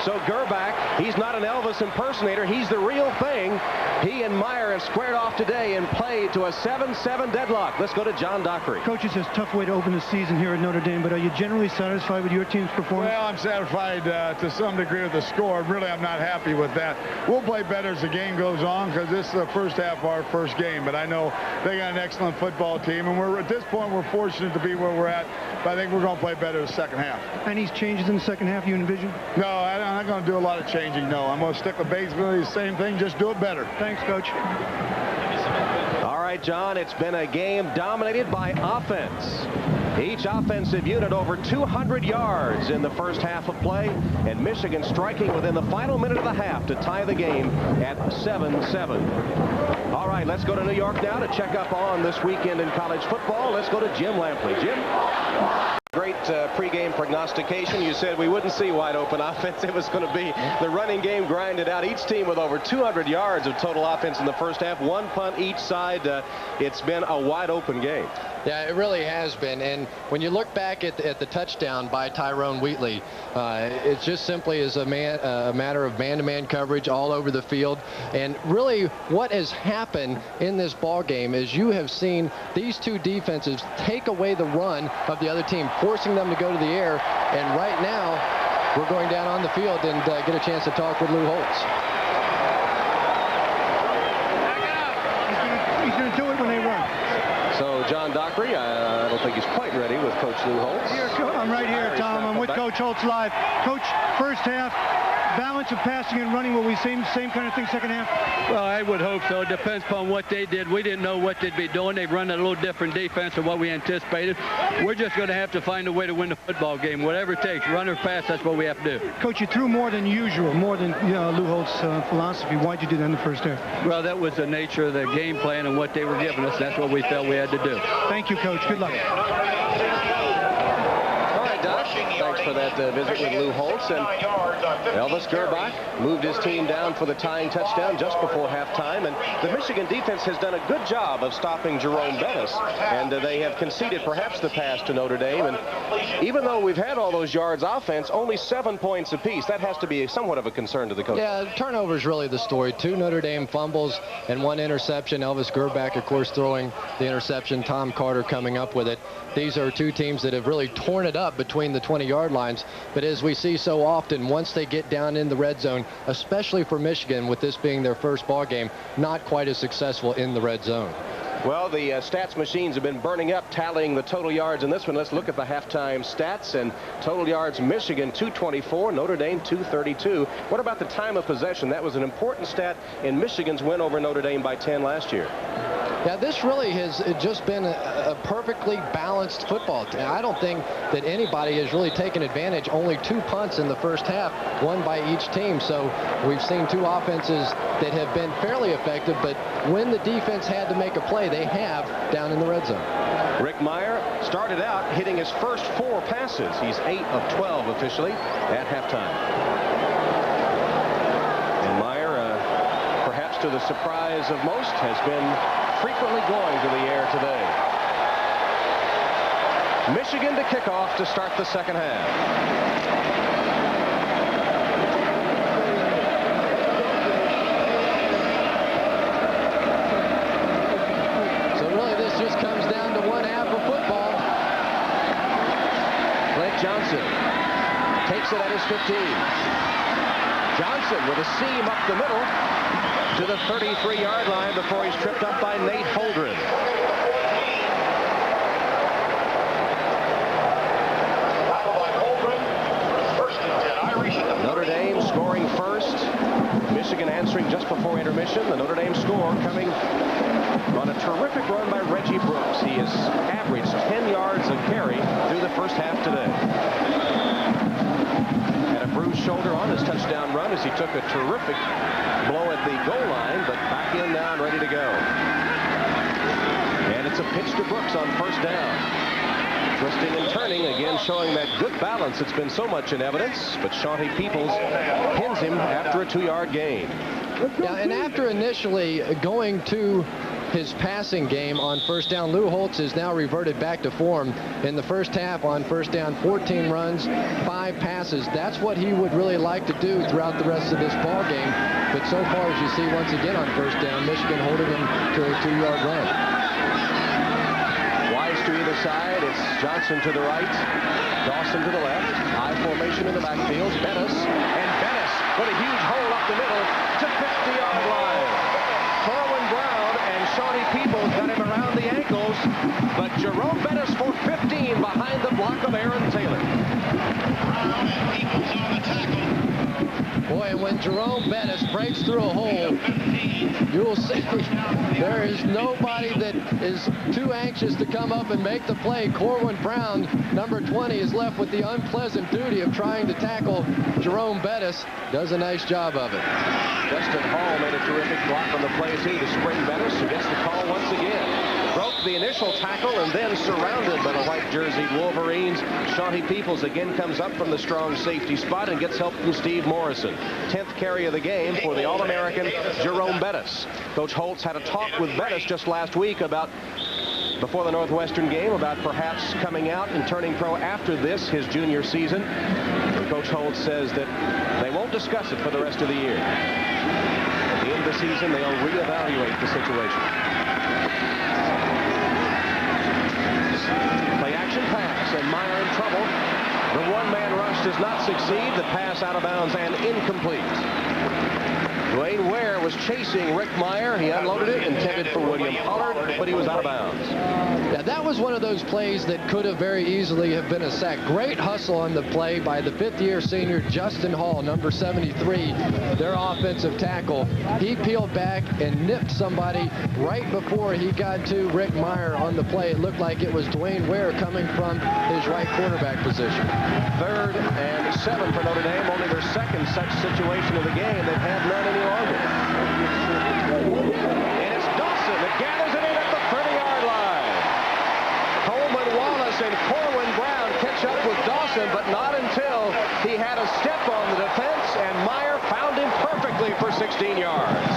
So Gerbach, he's not an Elvis impersonator. He's the real thing. He and Meyer have squared off today and played to a 7-7 deadlock. Let's go to John Dockery. Coach, it's a tough way to open the season here at Notre Dame, but are you generally satisfied with your team's performance? Well, I'm satisfied to some degree with the score. Really, I'm not happy with that. We'll play better as the game goes on, because this is the first half of our first game. But I know they got an excellent football team, and at this point, we're fortunate to be where we're at. But I think we're going to play better the second half. Any changes in the second half you envision? No, I'm not going to do a lot of changing, no. I'm going to stick with basically the same thing, just do it better. Thanks, Coach. All right, John, it's been a game dominated by offense. Each offensive unit over 200 yards in the first half of play, and Michigan striking within the final minute of the half to tie the game at 7-7. All right, let's go to New York now to check up on this weekend in college football. Let's go to Jim Lampley. Jim? Great pregame prognostication. You said we wouldn't see wide open offense. It was going to be the running game grinded out. Each team with over 200 yards of total offense in the first half. 1 punt each side. It's been a wide open game. Yeah, it really has been. And when you look back at the touchdown by Tyrone Wheatley, it just simply is a matter of man-to-man coverage all over the field. And really what has happened in this ball game is you have seen these two defenses take away the run of the other team, forcing them to go to the air. And right now, we're going down on the field and get a chance to talk with Lou Holtz. He's going to do it when they run. So John Dockery, I don't think he's quite ready with Coach Lou Holtz. I'm right here, Tom. I'm with Coach Holtz live. Coach, first half, balance of passing and running, will we see same kind of thing second half? Well, I would hope so. It depends upon what they did. We didn't know what they'd be doing. They've run a little different defense than what we anticipated. We're just going to have to find a way to win the football game. Whatever it takes, run or pass, that's what we have to do. Coach, you threw more than usual, more than Lou Holtz's philosophy. Why'd you do that in the first half? Well, that was the nature of the game plan and what they were giving us. That's what we felt we had to do. Thank you, Coach. Good luck. Thanks for that visit with Lou Holtz. And Elvis Gerbach moved his team down for the tying touchdown just before halftime. And the Michigan defense has done a good job of stopping Jerome Bettis. And they have conceded perhaps the pass to Notre Dame. And even though we've had all those yards offense, only 7 points apiece. That has to be somewhat of a concern to the coach. Yeah, turnover is really the story. 2 Notre Dame fumbles and 1 interception. Elvis Gerbach, of course, throwing the interception. Tom Carter coming up with it. These are 2 teams that have really torn it up between the 20-yard lines. But as we see so often, once they get down in the red zone, especially for Michigan, with this being their first ball game, not quite as successful in the red zone. Well, the stats machines have been burning up, tallying the total yards in this one. Let's look at the halftime stats. And total yards, Michigan 224, Notre Dame 232. What about the time of possession? That was an important stat in Michigan's win over Notre Dame by 10 last year. Yeah, this really has just been a perfectly balanced football team. I don't think that anybody has really taken advantage. Only 2 punts in the first half, one by each team. So we've seen 2 offenses that have been fairly effective, but when the defense had to make a play, they have down in the red zone. Rick Meyer started out hitting his first 4 passes. He's 8 of 12 officially at halftime. And Meyer, perhaps to the surprise of most, has been frequently going to the air today. Michigan to kick off to start the second half. So really this just comes down to one half of football. Blake Johnson takes it at his 15. Johnson with a seam up the middle to the 33-yard line before he's tripped up by Nate Holdren. Notre Dame scoring first. Michigan answering just before intermission. The Notre Dame score coming on a terrific run by Reggie Brooks. He has averaged 10 yards a carry through the first half today. Had a bruised shoulder on his touchdown run as he took a terrific blow at the goal line, but back in now and ready to go. And it's a pitch to Brooks on first down. Twisting and turning, again showing that good balance that's been so much in evidence, but Shawnee Peoples pins him after a 2-yard gain. Yeah, and after initially going to his passing game on first down, Lou Holtz has now reverted back to form. In the first half on first down, 14 runs, 5 passes. That's what he would really like to do throughout the rest of this ball game. But so far, as you see once again on first down, Michigan holding him to a 2-yard run. Wise to either side. It's Johnson to the right, Dawson to the left. High formation in the backfield. Bettis, and Bettis with a huge hole up the middle to 50-yard line. Corwin Brown and Shawnee Peoples got him around the ankles, but Jerome Bettis for 15 behind the block of Aaron Taylor. Brown and Peoples on the tackle. Boy, and when Jerome Bettis breaks through a hole, you'll see there is nobody that is too anxious to come up and make the play. Corwin Brown, number 20, is left with the unpleasant duty of trying to tackle Jerome Bettis. Does a nice job of it. Justin Hall made a terrific block on the play, too, to spring Bettis, who gets the call once again. Broke the initial tackle and then surrounded by the white-jerseyed Wolverines. Shawnee Peoples again comes up from the strong safety spot and gets help from Steve Morrison. 10th carry of the game for the All-American Jerome Bettis. Coach Holtz had a talk with Bettis just last week before the Northwestern game about perhaps coming out and turning pro after his junior season. And Coach Holtz says that they won't discuss it for the rest of the year. At the end of the season, they'll reevaluate the situation. Play action pass, and Meyer in trouble. The one-man rush does not succeed. The pass out of bounds and incomplete. Dwayne Ware was chasing Rick Meyer. He unloaded it, intended for William Pollard, but he was out of bounds. Yeah, that was one of those plays that could have very easily have been a sack. Great hustle on the play by the 5th-year senior Justin Hall, number 73, their offensive tackle. He peeled back and nipped somebody right before he got to Rick Meyer on the play. It looked like it was Dwayne Ware coming from his right quarterback position. 3rd and 7 for Notre Dame, only their second such situation of the game. They've had none any longer. And it's Dawson that gathers it in at the 30-yard line. Coleman Wallace and Corwin Brown catch up with Dawson, but not until he had a step on the defense, and Meyer found him perfectly for 16 yards.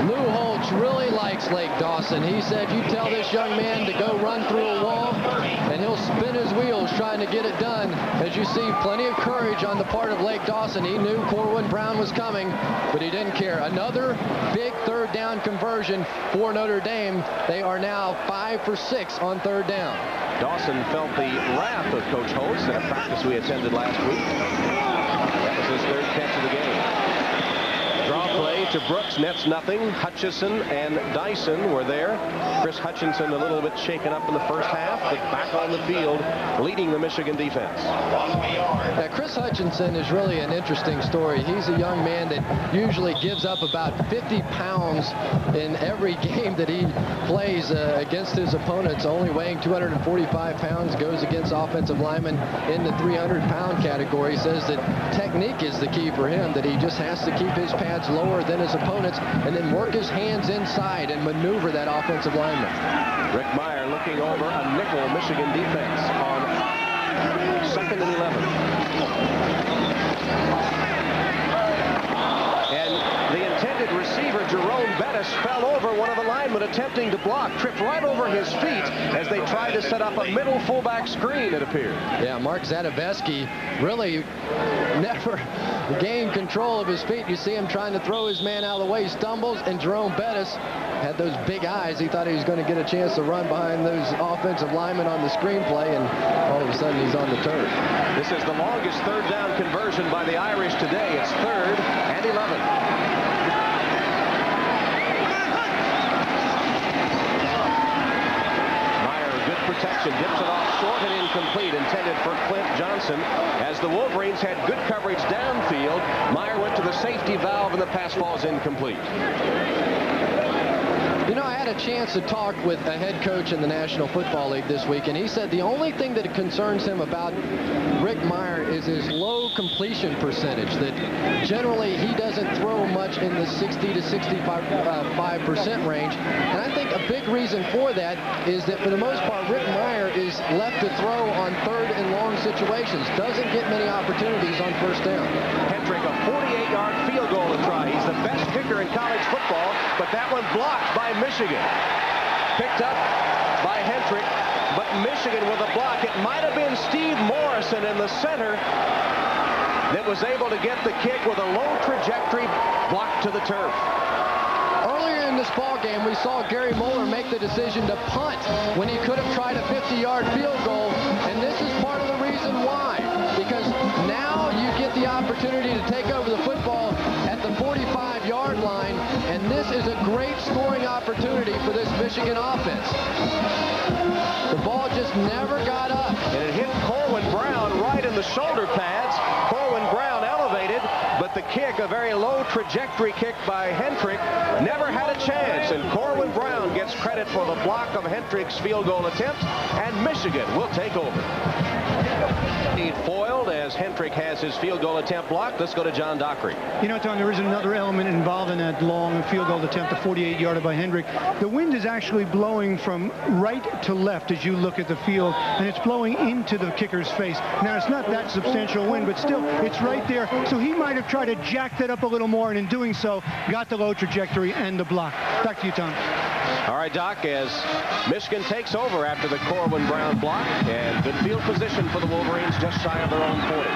Lou Holtz really likes Lake Dawson. He said, you tell this young man to go run through a wall, and he'll spin his wheels trying to get it done. As you see, plenty of courage on the part of Lake Dawson. He knew Corwin Brown was coming, but he didn't care. Another big 3rd down conversion for Notre Dame. They are now 5 for 6 on 3rd down. Dawson felt the wrath of Coach Holtz at a practice we attended last week. That was his 3rd catch of the game. Draw play to Brooks, nets nothing. Hutchison and Dyson were there. Chris Hutchinson a little bit shaken up in the first half, but back back on the field, leading the Michigan defense. Yeah, Chris Hutchinson is really an interesting story. He's a young man that usually gives up about 50 pounds in every game that he plays against his opponents, only weighing 245 pounds, goes against offensive linemen in the 300-pound category. He says that technique is the key for him, that he just has to keep his pads lower than his opponents and then work his hands inside and maneuver that offensive lineman. Rick Meyer looking over a nickel Michigan defense on 2nd and 11. And the intended receiver, Jerome Bettis, fell over one of the linemen attempting to block, tripped right over his feet as they tried to set up a middle fullback screen, it appeared. Yeah, Mark Zadoveski really never gained control of his feet. You see him trying to throw his man out of the way, stumbles, and Jerome Bettis had those big eyes. He thought he was going to get a chance to run behind those offensive linemen on the screenplay, and all of a sudden he's on the turf. This is the longest third down conversion by the Irish today. It's 3rd and 11. Protection, dips it off short and incomplete, intended for Clint Johnson. As the Wolverines had good coverage downfield, Meyer went to the safety valve and the pass falls incomplete. You know, I had a chance to talk with a head coach in the National Football League this week, and he said the only thing that concerns him about Rick Meyer is his low completion percentage, that generally he doesn't throw much in the 60 to 65% range. And I think a big reason for that is that for the most part, Rick Meyer is left to throw on 3rd and long situations, doesn't get many opportunities on 1st down. Hendrick, a 48-yard field goal to try. He's the best kicker in college football, but that one blocked by Michigan. Picked up by Hendrick, but Michigan with a block. It might have been Steve Morrison in the center that was able to get the kick with a low trajectory block to the turf. Earlier in this ball game, we saw Gary Moeller make the decision to punt when he could have tried a 50-yard field goal, and this is part of the reason why. Because now you get the opportunity to take over the football at the 45-yard line, and this is a great scoring opportunity for this Michigan offense. The ball just never got up. And it hit Corwin Brown right in the shoulder pads. Corwin Brown elevated, but the kick, a very low trajectory kick by Hendrick, never had a chance. And Corwin Brown gets credit for the block of Hendrick's field goal attempt, and Michigan will take over. Foiled as Hendrick has his field goal attempt blocked. Let's go to John Dockery. You know, Tom, there is another element involved in that long field goal attempt, the 48-yarder by Hendrick. The wind is actually blowing from right to left as you look at the field, and it's blowing into the kicker's face. Now, it's not that substantial wind, but still, it's right there. So he might have tried to jack that up a little more, and in doing so, got the low trajectory and the block. Back to you, Tom. All right, Doc, as Michigan takes over after the Corwin Brown block, and good field position for the Wolverines, just shy of their own 40.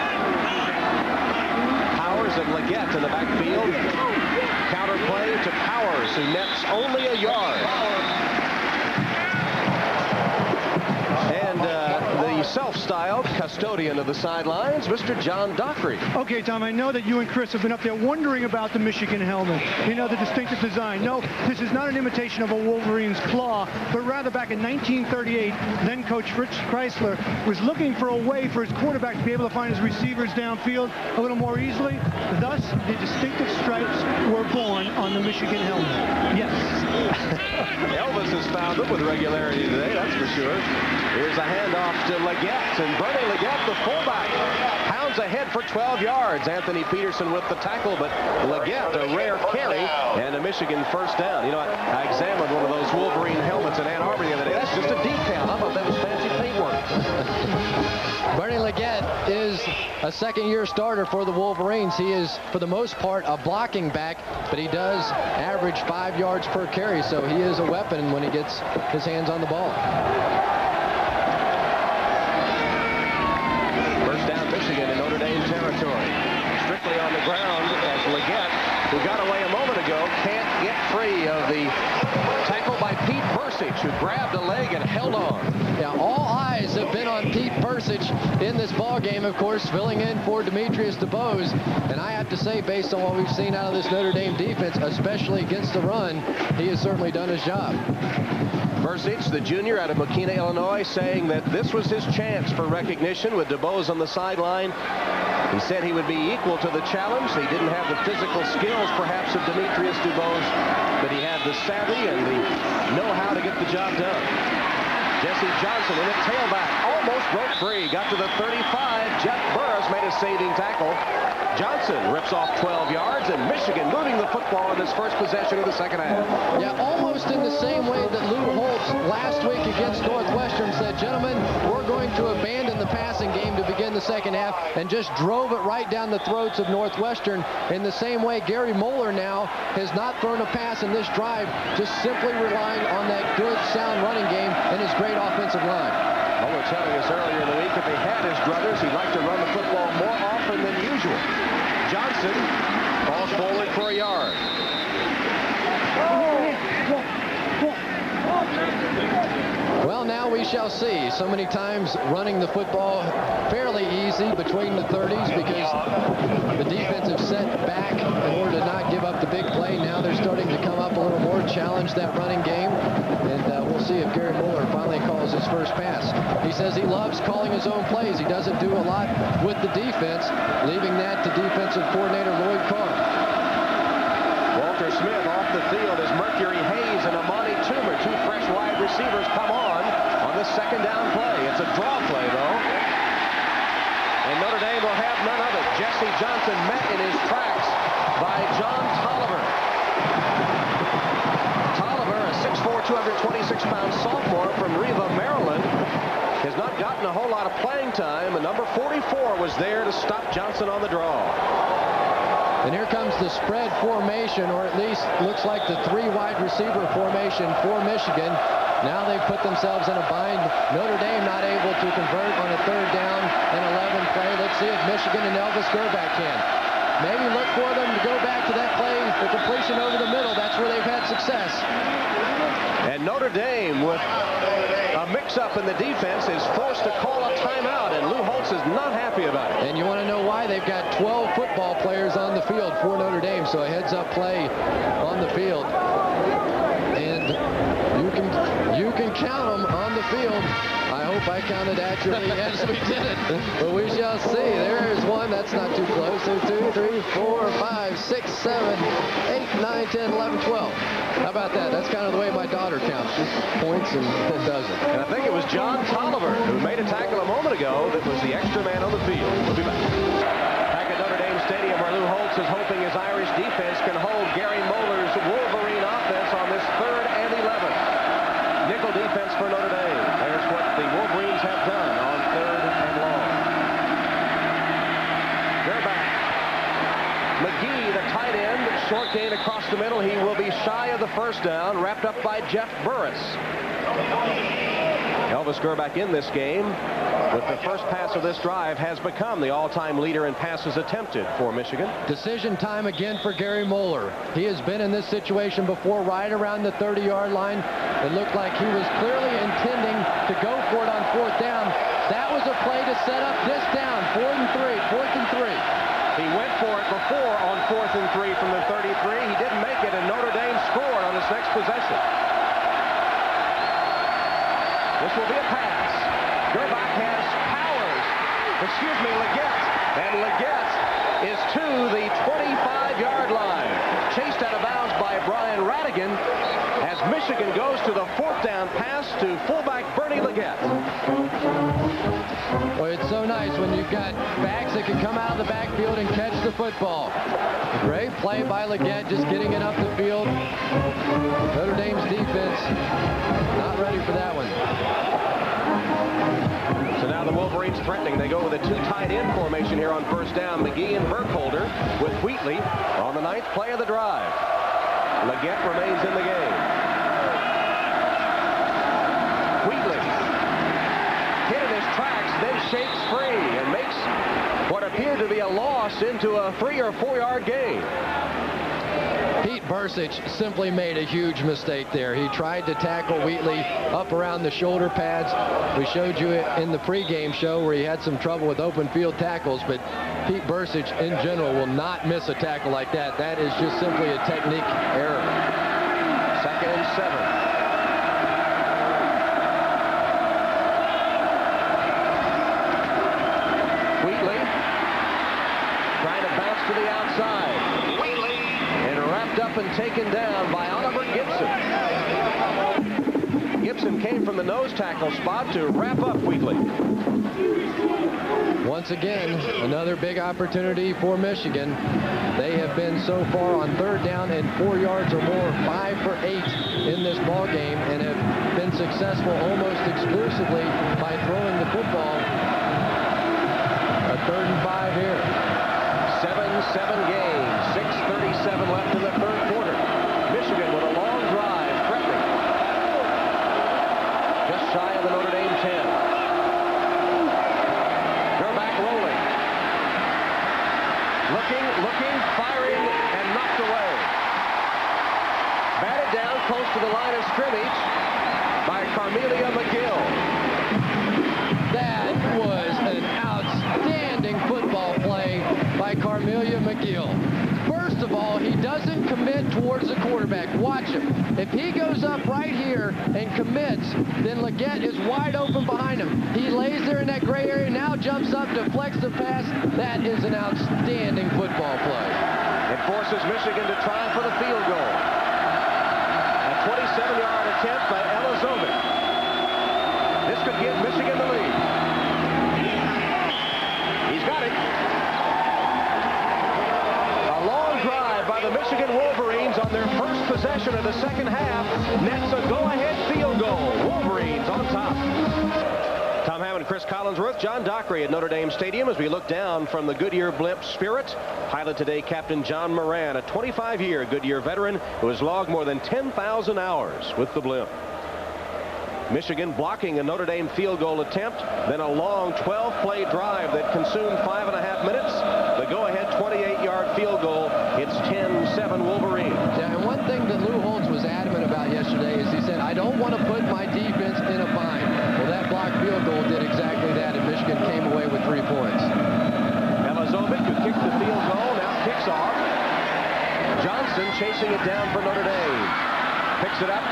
Powers and Leggett in the backfield. Counterplay to Powers, who nets only a yard. And the self-styled custodian of the sidelines, Mr. John Dockery. Okay, Tom, I know that you and Chris have been up there wondering about the Michigan helmet. You know, the distinctive design. No, this is not an imitation of a Wolverine's claw, but rather back in 1938, then Coach Fritz Chrysler was looking for a way for his quarterback to be able to find his receivers downfield a little more easily. Thus, the distinctive stripes were born on the Michigan helmet. Yes. Elvis has found them with regularity today, that's for sure. Here's a handoff to Leggett, and Bernie Leggett, the fullback, pounds ahead for 12 yards. Anthony Peterson with the tackle, but Leggett, a rare carry, and a Michigan first down. You know, I examined one of those Wolverine helmets in Ann Arbor the other day. That's just a decal. How about that was fancy paintwork? Bernie Leggett is a second-year starter for the Wolverines. He is, for the most part, a blocking back, but he does average 5 yards per carry, so he is a weapon when he gets his hands on the ball. First down, Michigan in Notre Dame territory. Strictly on the ground as Leggett, who got away a moment ago, can't get free of the tackle by Pete Persich, who grabbed a leg and held on. Yeah, all eyes have been on Pete Persich in this ball game, of course, filling in for Demetrius DeBose. And I have to say, based on what we've seen out of this Notre Dame defense, especially against the run, he has certainly done his job. Bursich, the junior out of Mokina, Illinois, saying that this was his chance for recognition with DuBose on the sideline. He said he would be equal to the challenge. He didn't have the physical skills, perhaps, of Demetrius DuBose, but he had the savvy and the know-how to get the job done. Jesse Johnson in a tailback, almost broke free, got to the 35. Jeff Burris made a saving tackle. Johnson rips off 12 yards, and Michigan moving the football in this first possession of the second half. Yeah, almost in the same way that Lou Holtz last week against Northwestern said, gentlemen, we're going to abandon the passing game to begin the second half, and just drove it right down the throats of Northwestern. In the same way, Gary Moeller now has not thrown a pass in this drive, just simply relying on that good, sound running game and his great offensive line. Moeller telling us earlier in the week if he had his druthers, he'd like to run the football more often than usual. Johnson falls forward for a yard. Well, now we shall see. So many times running the football fairly easy between the 30s because the defensive set back in order to not give up the big play. Now they're starting to come up a little more, challenge that running game. And we'll see if Gary Moeller finally calls his first pass. He says he loves calling his own plays. He doesn't do a lot with the defense, leaving that to defensive coordinator Lloyd Carr. Walter Smith off the field as Mercury Hayes and Amani Toomer, two fresh wide receivers, come on the second down play. It's a draw play, though. And Notre Dame will have none of it. Jesse Johnson met in his tracks by John Tolliver. Tolliver, a 6'4", 226-pound sophomore from Riva, Maryland, has not gotten a whole lot of playing time. And number 44 was there to stop Johnson on the draw. And here comes the spread formation, or at least looks like the three wide receiver formation for Michigan. Now they've put themselves in a bind. Notre Dame not able to convert on a 3rd down and 11 play. Let's see if Michigan and Elvis Gerback can. Maybe look for them to go back to that play, the completion over the middle. That's where they've had success. And Notre Dame, with a mix-up in the defense, is forced to call a timeout, and Lou Holtz is not happy about it. And you want to know why? They've got 12 football players on the field for Notre Dame, so a heads-up play on the field. And you can count them on the field. I hope I counted accurately as we did it. But we shall see. There is one. That's not too close. There's 2, 3, 4, 5, 6, 7, 8, 9, 10, 11, 12. How about that? That's kind of the way my daughter counts. Just points and does it. And I think it was John Tolliver who made a tackle a moment ago that was the extra man on the field. We'll be back. Back at Notre Dame Stadium, where Lou Holtz is hoping his Irish defense can hold Gary Moeller's Wolverine offense on this 3rd and 11. Nickel defense for Notre Dame. There's what the Wolverines have done on 3rd and long. They're back. McGee, the tight end, short gain across the middle. He will be shy of the first down, wrapped up by Jeff Burris. Elvis Gerback in this game, with the first pass of this drive, has become the all-time leader in passes attempted for Michigan. Decision time again for Gary Moeller. He has been in this situation before, right around the 30-yard line. It looked like he was clearly intending to go for it on 4th down. That was a play to set up this down, 4th and 3. He went for it before on 4th and 3 from the 33. He didn't make it, and Notre Dame scored on his next possession. This will be a pass. Gerback has Leggett. And Leggett is to the 25-yard line. Chased out of bounds by Brian Radigan as Michigan goes to the 4th down pass to fullback Bernie Leggett. Well, it's so nice when you've got backs that can come out of the backfield and catch the football. Great play by Leggett, just getting it up the field. Notre Dame's defense not ready for that one. So now the Wolverines threatening. They go with a 2 tight end formation here on 1st down. McGee and Burkholder with Wheatley on the 9th play of the drive. Leggett remains in the game. Wheatley hit in his tracks, then shakes free and makes what appeared to be a loss into a 3 or 4 yard gain. Pete Bursich simply made a huge mistake there. He tried to tackle Wheatley up around the shoulder pads. We showed you it in the pregame show where he had some trouble with open field tackles, but Pete Bursich in general will not miss a tackle like that. That is just simply a technique error. 2nd and 7. taken down by Oliver Gibson. Gibson came from the nose tackle spot to wrap up Wheatley. Once again, another big opportunity for Michigan. They have been so far on 3rd down and 4 yards or more, 5 for 8 in this ball game, and have been successful almost exclusively by throwing the football. A 3rd and 5 here. 7-7 game, 6:37 left in the 3rd quarter. Michigan with a long drive, threatening. Just shy of the Notre Dame 10. Gerback rolling. Looking, firing, and knocked away. Batted down close to the line of scrimmage by Carmelia McGill. That was an outstanding football play by Carmelia McGill. First of all, he doesn't commit towards the quarterback. Watch him. If he goes up right here and commits, then Leggett is wide open behind him. He lays there in that gray area, now jumps up, deflects the pass. That is an outstanding football play. It forces Michigan to try for the field goal. A 27-yard attempt by Elizovic. This could give Michigan the lead. He's got it. The Michigan Wolverines on their first possession of the second half nets a go-ahead field goal. Wolverines on top. Tom Hammond, Chris Collinsworth, John Dockery at Notre Dame Stadium as we look down from the Goodyear blimp Spirit. Pilot today, Captain John Moran, a 25-year Goodyear veteran who has logged more than 10,000 hours with the blimp. Michigan blocking a Notre Dame field goal attempt, then a long 12-play drive that consumed 5.5 minutes. The go-ahead 28-yard field goal. It's 10-7 Wolverines. Yeah, and one thing that Lou Holtz was adamant about yesterday is he said, I don't want to put my defense in a bind. Well, that blocked field goal did exactly that, and Michigan came away with 3 points. Elizovic, who kicked the field goal, now kicks off. Johnson chasing it down for Notre Dame. Picks it up.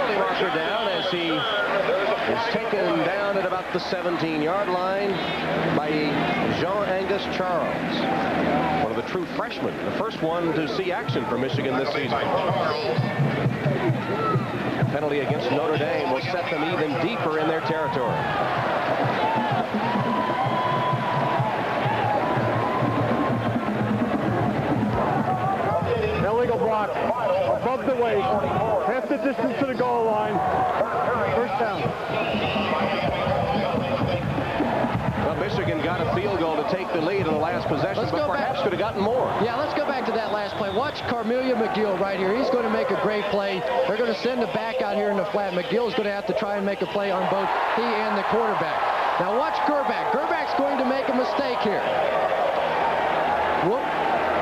Marker down as he is taken down at about the 17-yard line by Jean-Angus Charles, one of the true freshmen, the first one to see action for Michigan this season. A penalty against Notre Dame will set them even deeper in their territory. Illegal block above the waist, half the distance to the goal line. First down. Well, Michigan got a field goal to take the lead in the last possession, but perhaps could have gotten more. Yeah, let's go back to that last play. Watch Carmelia McGill right here. He's going to make a great play. They're going to send the back out here in the flat. McGill is going to have to try and make a play on both he and the quarterback. Now watch Gerback. Gerback's going to make a mistake here. Whoop.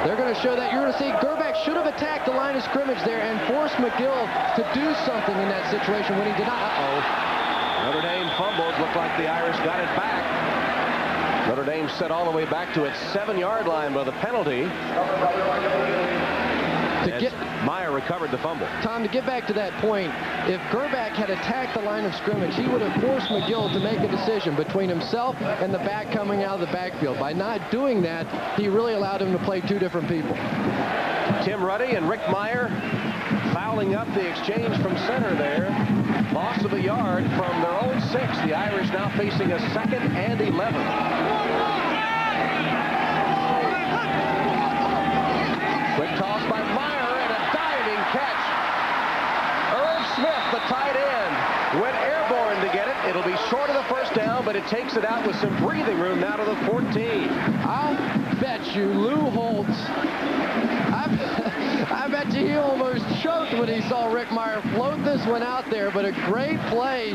They're going to show that. You're going to see Gerback should have attacked the line of scrimmage there and forced McGill to do something in that situation when he did not. Notre Dame fumbled. Looked like the Irish got it back. Notre Dame set all the way back to its 7-yard line by the penalty. Meyer recovered the fumble. Tom, to get back to that point, if Gerback had attacked the line of scrimmage, he would have forced McGill to make a decision between himself and the back coming out of the backfield. By not doing that, he really allowed him to play 2 different people. Tim Ruddy and Rick Meyer fouling up the exchange from center there. Loss of a yard from their own 6. The Irish now facing a 2nd and 11. Quick toss by Meyer and a diving catch. Irv Smith, the tight end, went airborne to get it. It'll be short of the first down, but it takes it out with some breathing room now to the 14. I'll bet you Lou Holtz, I bet you he almost choked when he saw Rick Meyer float this one out there, but a great play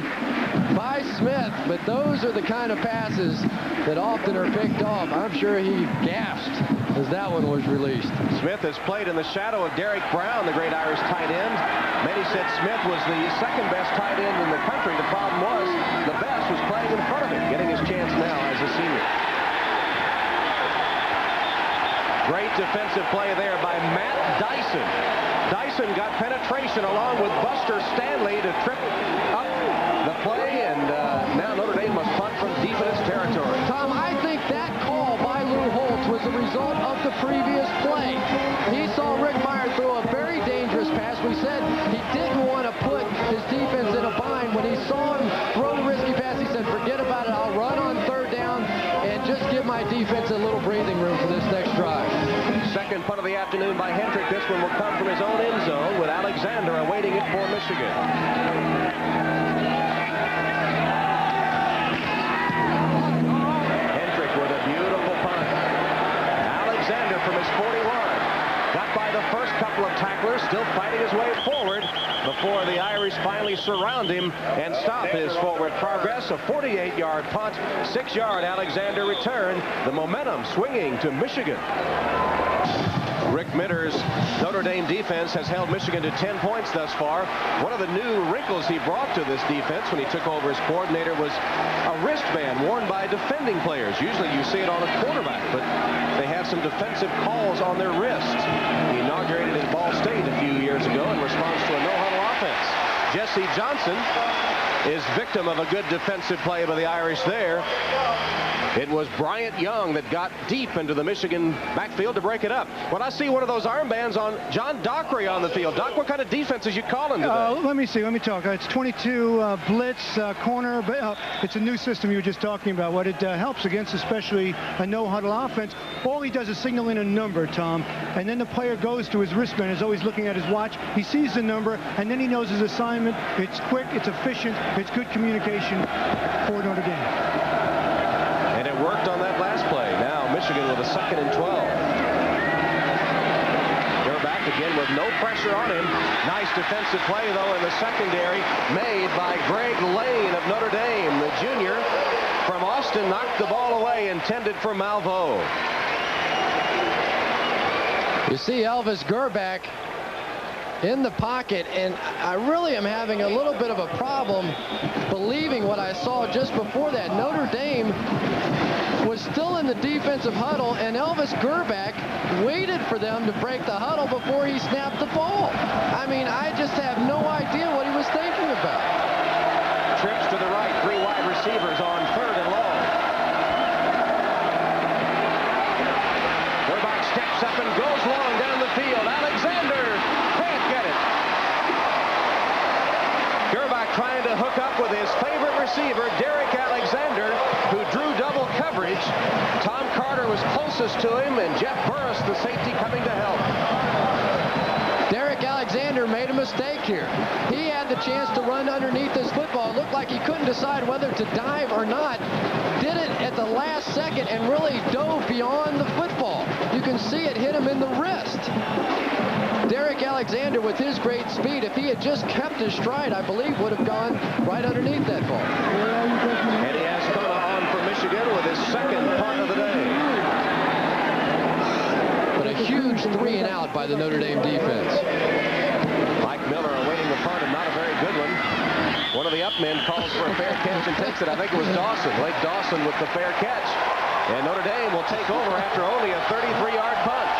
by Smith. But those are the kind of passes that often are picked off. I'm sure he gasped as that one was released. Smith has played in the shadow of Derek Brown, the great Irish tight end. Many said Smith was the 2nd best tight end in the country. The problem was the best was playing in front of him, getting his chance now as a senior. Great defensive play there by Matt Dyson. Dyson got penetration along with Buster Stanley to trip up the play, and now Notre Dame must punt from deep in its territory. Tom, I think that call by Lou Holtz was the result of the previous play. defense a little breathing room for this next drive. Second punt of the afternoon by Hendrick. This one will come from his own end zone with Alexander awaiting it for Michigan. Hendrick with a beautiful punt. Alexander from his 41. Got by the first couple of tacklers, still fighting his way forward before the Irish finally surround him and stop his forward progress. A 48-yard punt, 6-yard Alexander return. The momentum swinging to Michigan. Rick Mitter's Notre Dame defense has held Michigan to 10 points thus far. One of the new wrinkles he brought to this defense when he took over as coordinator was a wristband worn by defending players. Usually you see it on a quarterback, but they have some defensive calls on their wrists. He inaugurated at Ball State a few years ago in response to a no-huddle offense. Jesse Johnson is victim of a good defensive play by the Irish there. It was Bryant Young that got deep into the Michigan backfield to break it up. When I see one of those armbands on John Dockery on the field, Doc, what kind of defenses you calling today? Let me see. Let me talk. It's 22 blitz, corner. It's a new system you were just talking about. What it helps against, especially a no-huddle offense, all he does is signal in a number, Tom, and then the player goes to his wristband, is always looking at his watch. He sees the number, and then he knows his assignment. It's quick, it's efficient, it's good communication for Notre Dame. And it worked on that last play. Now Michigan with a 2nd and 12. They're back again with no pressure on him. Nice defensive play, though, in the secondary made by Greg Lane of Notre Dame. The junior from Austin knocked the ball away, intended for Malveaux. You see Elvis Gerback in the pocket, and I really am having a little bit of a problem believing what I saw just before that. Notre Dame was still in the defensive huddle, and Elvis Gerback waited for them to break the huddle before he snapped the ball. I mean, I just have no idea what he was thinking about. Trips to the right, 3 wide receivers on 3rd and long. Gerback steps up and goes long down the field. Alexander can't get it. Gerback trying to hook up with his favorite receiver, Derek Alexander, who drew double coverage. Tom Carter was closest to him, and Jeff Burris, the safety, coming to help. Derek Alexander made a mistake here. He had the chance to run underneath this football. It looked like he couldn't decide whether to dive or not. Did it at the last second and really dove beyond the football. You can see it hit him in the wrist. Derek Alexander, with his great speed, if he had just kept his stride, I believe would have gone right underneath that ball. And he has come on for Michigan with his 2nd punt of the day. But a huge 3 and out by the Notre Dame defense. Mike Miller awaiting the punt, and not a very good one. One of the up men calls for a fair catch and takes it. I think it was Dawson, Lake Dawson, with the fair catch. And Notre Dame will take over after only a 33-yard punt.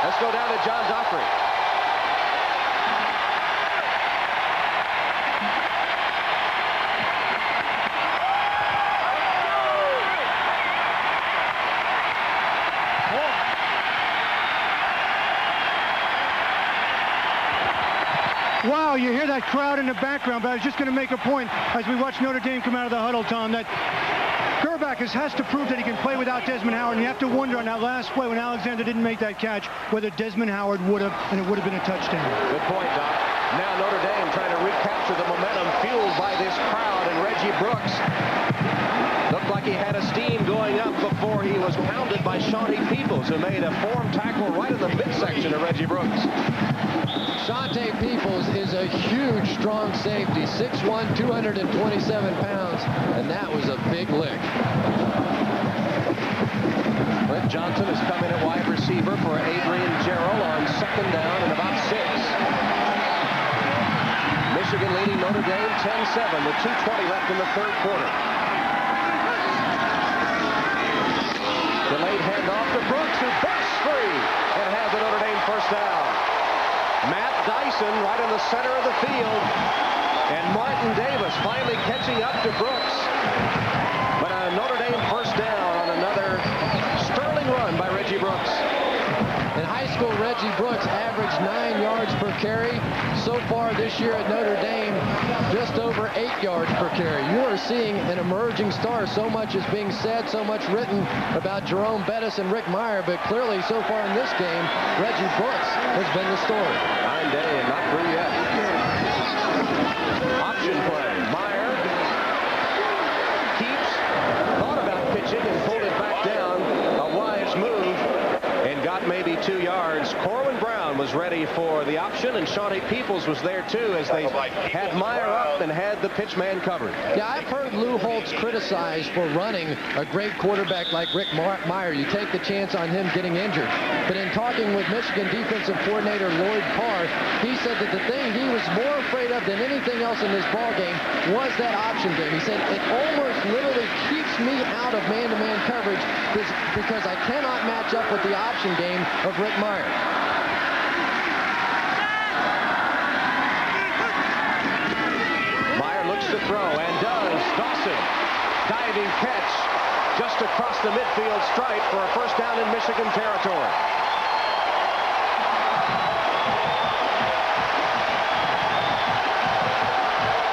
Let's go down to John Dockery. Wow, you hear that crowd in the background, but I was just going to make a point as we watch Notre Dame come out of the huddle, Tom, that Gerback has to prove that he can play without Desmond Howard, and you have to wonder on that last play when Alexander didn't make that catch whether Desmond Howard would have, and it would have been a touchdown. Good point, Doc. Now Notre Dame trying to recapture the momentum fueled by this crowd, and Reggie Brooks looked like he had a steam going up before he was pounded by Shawnee Peoples, who made a form tackle right in the midsection of Reggie Brooks. Shawnee Peoples is a huge, strong safety, 6'1", 227 pounds, and that was a big lick. Clint Johnson is coming at wide receiver for Adrian Jarrell on 2nd down and about 6. Michigan leading Notre Dame 10-7 with 2:20 left in the 3rd quarter. Delayed handoff to Brooks, who bursts free and has the Notre Dame 1st down. Matt Dyson right in the center of the field, and Martin Davis finally catching up to Brooks. But a Notre Dame 1st down on another sterling run by Reggie Brooks. In high school Reggie Brooks averaged 9 yards per carry. So far this year at Notre Dame, just over 8 yards per carry. You are seeing an emerging star. So much is being said, so much written about Jerome Bettis and Rick Meyer, but clearly so far in this game, Reggie Brooks has been the story. 9 day and not through yet. Option play. Meyer keeps, thought about pitching and pulled it back down. A wise move and got maybe 2 yards. Corwin Brown was ready for the option, and Shawnee Peoples was there too as they had Meyer up and had the pitch man covered. Yeah, I've heard Lou Holtz criticized for running a great quarterback like Rick Meyer. You take the chance on him getting injured. But in talking with Michigan defensive coordinator Lloyd Carr, he said that the thing he was more afraid of than anything else in this ball game was that option game. He said, it almost literally keeps me out of man-to-man coverage because I cannot match up with the option game of Rick Meyer. Meyer looks to throw and does. Dawson, diving catch just across the midfield stripe for a first down in Michigan territory.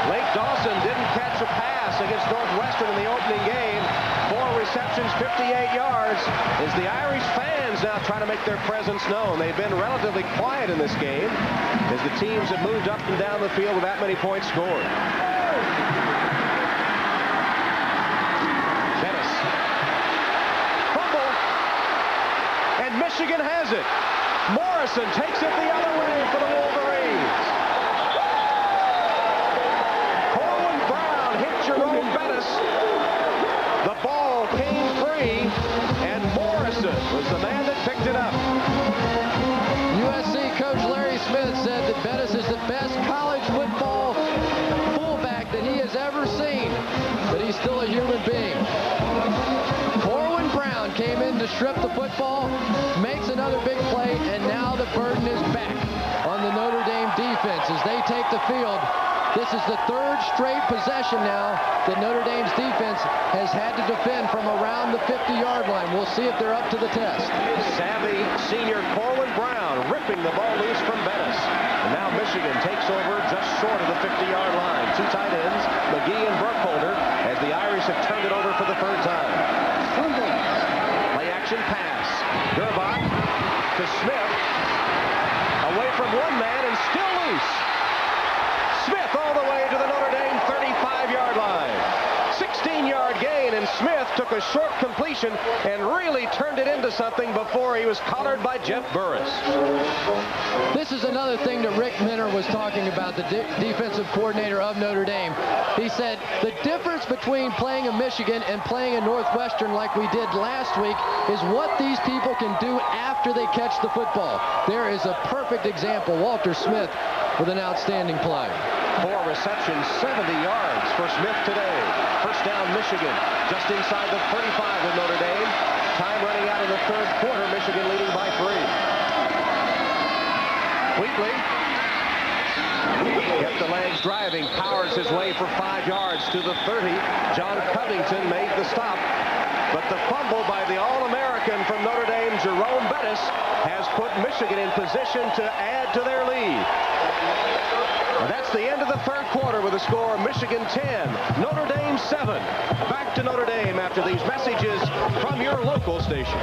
Lake Dawson didn't catch a pass against Northwestern in the opening game. 4 receptions, 58 yards. As the Irish fans now trying to make their presence known. They've been relatively quiet in this game as the teams have moved up and down the field with that many points scored. Bettis. Fumble. And Michigan has it. Morrison takes it the other way for the Wolverines. Corwin Brown hit Jerome Bettis. The ball came free, and Morrison was the man that picked it up. USC coach Larry Smith said that Bettis is the best college football fullback that he has ever seen, but he's still a human being. Corwin Brown came in to strip the football, makes another big play, and now the burden is back on the Notre Dame defense as they take the field. This is the 3rd straight possession now that Notre Dame's defense has had to defend from around the 50-yard line. We'll see if they're up to the test. Savvy senior Corwin Brown ripping the ball loose from Bettis. And now Michigan takes over just short of the 50-yard line. 2 tight ends, McGee and Burkholder, as the Irish have turned it over for the 3rd time. Play action pass. Gerbach to Smith. Away from one man and still loose. Smith all the way to the Notre Dame 35-yard line. 16-yard gain, and Smith took a short completion and really turned it into something before he was collared by Jeff Burris. This is another thing that Rick Minner was talking about, the defensive coordinator of Notre Dame. He said the difference between playing a Michigan and playing a Northwestern like we did last week is what these people can do after they catch the football. There is a perfect example. Walter Smith with an outstanding play. 4 receptions, 70 yards for Smith today. First down, Michigan, just inside the 35 of Notre Dame. Time running out in the 3rd quarter, Michigan leading by 3. Wheatley kept the legs driving, powers his way for 5 yards to the 30. John Covington made the stop, but the fumble by the All-American from Notre Dame, Jerome Bettis, has put Michigan in position to add to their lead. And that's the end of the 3rd quarter with a score Michigan 10, Notre Dame 7. Back to Notre Dame after these messages from your local station.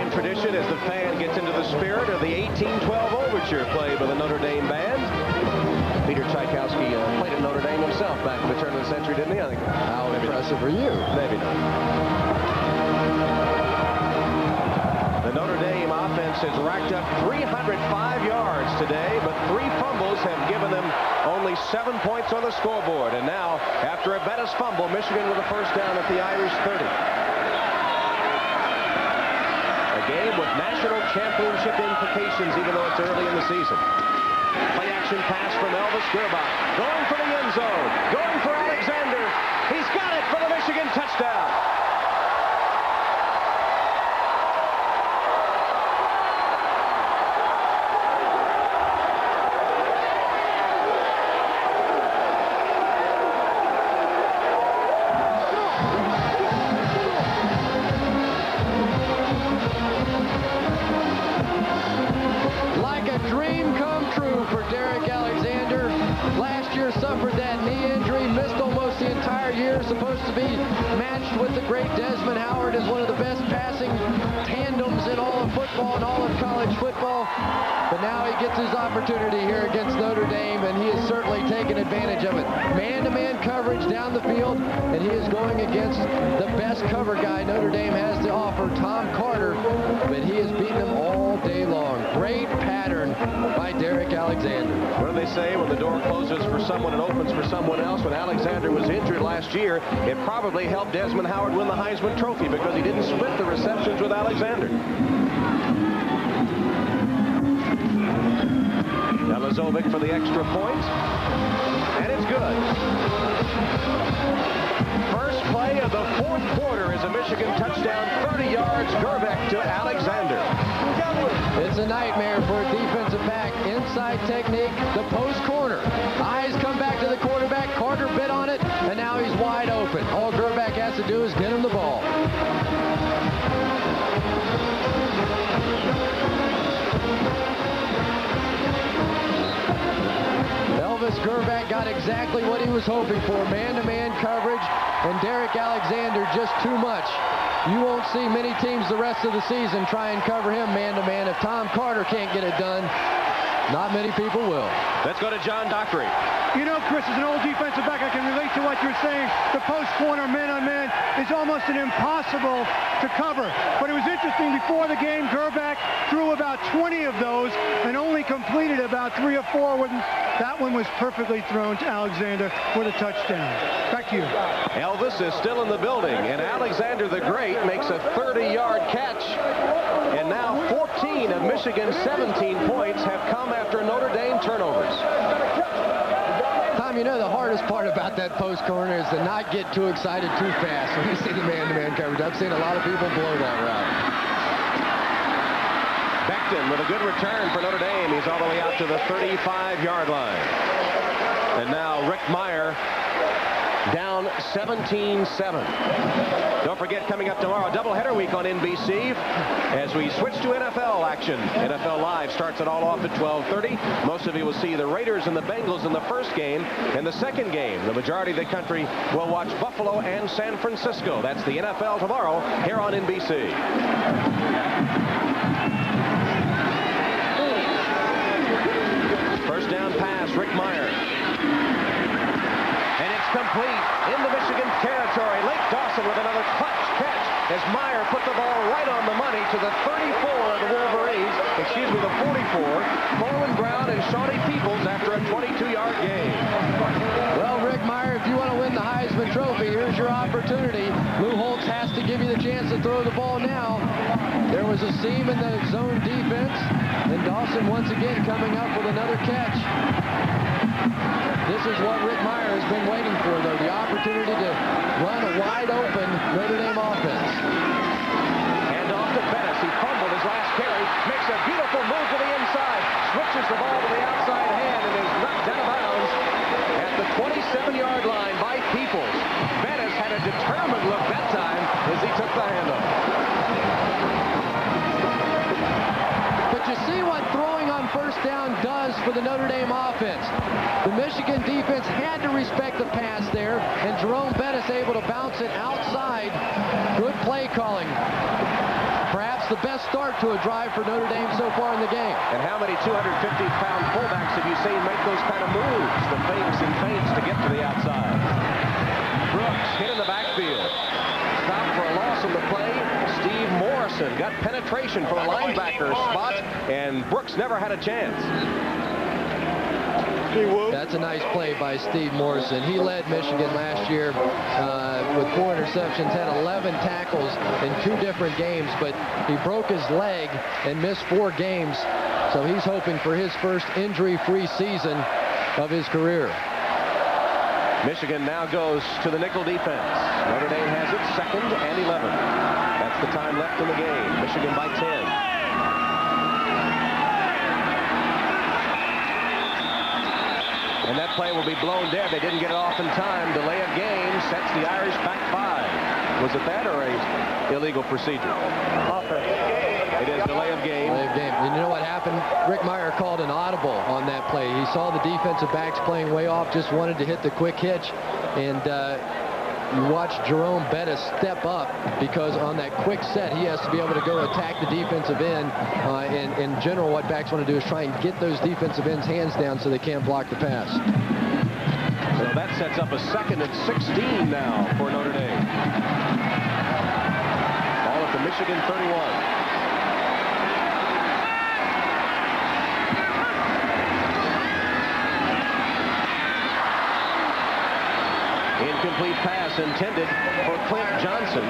In tradition as the fan gets into the spirit of the 1812 overture played by the Notre Dame band. Peter Tchaikovsky played at Notre Dame himself back in the turn of the century, didn't he? I think. How impressive for you. Maybe not. The Notre Dame offense has racked up 305 yards today, but 3 fumbles have given them only 7 points on the scoreboard. And now, after a Bettis fumble, Michigan with a first down at the Irish 30. A game with national championship implications, even though it's early in the season. Play action pass from Elvis Gerbach. Going for the end zone. Going for Alexander. He's got it for the Michigan touchdown. year suffered that knee injury, missed almost the entire year, supposed to be matched with the great Desmond Howard as one of the best passing tandems in all of football and all of college football. But now he gets his opportunity here against Notre Dame, and he is certainly taking advantage of it. Man-to-man coverage down the field, and he is going against the best cover guy Notre Dame has to offer, Tom Carter, but he has beaten him all day long. Great pattern by Derek Alexander. What do they say? When the door closes for someone and opens for someone else. When Alexander was injured last year, it probably helped Desmond Howard win the Heisman Trophy because he didn't split the receptions with Alexander. Elazovic for the extra point, and it's good. First play of the fourth quarter is a Michigan touchdown, 30 yards, Gerbeck to Alexander. It's a nightmare for a defensive back. Inside technique, the post corner. Eyes come back to the quarterback. Carter bit on it, and now he's wide open. All Gerbeck has to do is get him the ball. Elvis Gerbeck got exactly what he was hoping for. Man-to-man coverage, and Derek Alexander just too much. You won't see many teams the rest of the season try and cover him man-to-man. If Tom Carter can't get it done, not many people will. Let's go to John Dockery. You know, Chris, as an old defensive back, I can relate to what you're saying. The post corner man-on-man is almost an impossible to cover. But it was interesting, before the game, Gerbeck threw about 20 of those and only completed about 3 or 4 when that one was perfectly thrown to Alexander with a touchdown. Back to you. Elvis is still in the building, and Alexander the Great makes a 30-yard catch. And now 14 of Michigan's 17 points have come after Notre Dame turnovers. Tom, you know the hardest part about that post corner is to not get too excited too fast when you see the man-to-man coverage. I've seen a lot of people blow that route. Becton with a good return for Notre Dame. He's all the way out to the 35-yard line. And now Rick Meyer down 17-7. Don't forget, coming up tomorrow, doubleheader week on NBC as we switch to NFL action. NFL Live starts it all off at 12:30. Most of you will see the Raiders and the Bengals in the first game. In the second game, the majority of the country will watch Buffalo and San Francisco. That's the NFL tomorrow here on NBC. First down pass, Rick Meyer. And it's complete into Michigan territory. Lake Dawson with another clutch catch as Meyer put the ball right on the money to the 34 of the Wolverines. Excuse me, the 44. Corwin Brown and Shawnee Peoples after a 22-yard gain. Well, Rick Meyer, if you want to win the Heisman Trophy, here's your opportunity. Lou Holtz has to give you the chance to throw the ball now. There was a seam in the zone defense, and Dawson once again coming up with another catch. This is what Rick Meyer has been waiting for, though, the opportunity to run a wide-open Notre Dame offense. Hand off to Bettis. He fumbled his last carry, makes a beautiful move to the inside, switches the ball to the outside hand, and is knocked out of bounds at the 27-yard line by Peoples. Bettis had a determined look that time as he took the handoff. But you see what throwing on first down does for the Notre Dame offense. The Michigan defense had to respect the pass there, and Jerome Bettis able to bounce it outside. Good play calling. Perhaps the best start to a drive for Notre Dame so far in the game. And how many 250-pound fullbacks have you seen make those kind of moves? The fakes and feints to get to the outside. Brooks hit in the backfield. Stopped for a loss in the play. Steve Morrison got penetration for a linebacker spot, and Brooks never had a chance. That's a nice play by Steve Morrison. He led Michigan last year with 4 interceptions, had 11 tackles in 2 different games, but he broke his leg and missed 4 games, so he's hoping for his first injury-free season of his career. Michigan now goes to the nickel defense. Notre Dame has it 2nd and 11. That's the time left in the game. Michigan by 10. And that play will be blown dead. They didn't get it off in time. Delay of game sets the Irish back 5. Was it that or a illegal procedure? It is delay of game. Delay of game. And you know what happened? Rick Meyer called an audible on that play. He saw the defensive backs playing way off, just wanted to hit the quick hitch. And you watch Jerome Bettis step up because on that quick set, he has to be able to go attack the defensive end. In general, what backs want to do is try and get those defensive ends hands down so they can't block the pass. So that sets up a 2nd and 16 now for Notre Dame. Ball at the Michigan 31. Incomplete pass intended for Clint Johnson.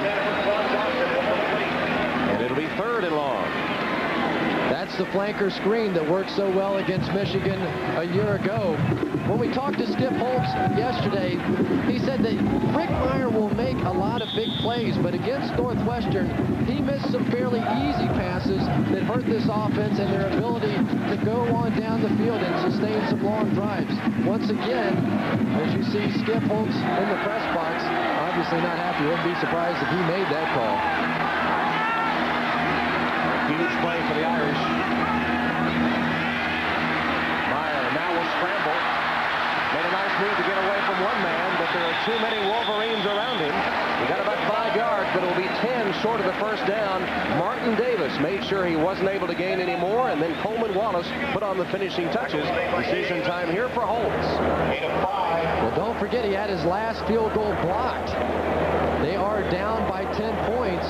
And it'll be 3rd and long. That's the flanker screen that worked so well against Michigan a year ago. When we talked to Skip Holtz yesterday, he said that Rick Meyer will make a lot of big plays, but against Northwestern, he missed some fairly easy passes that hurt this offense and their ability to go on down the field and sustain some long drives. Once again, as you see Skip Holtz in the press box, obviously not happy. Wouldn't be surprised if he made that call. Huge play for the Irish. Meyer now will scramble. Made a nice move to get away from one man, but there are too many Wolverines around him. He got about 5 yards, but it'll be 10 short of the first down. Martin Davis made sure he wasn't able to gain any more, and then Coleman Wallace put on the finishing touches. Decision time here for Holtz. Well, don't forget he had his last field goal blocked. They are down by 10 points.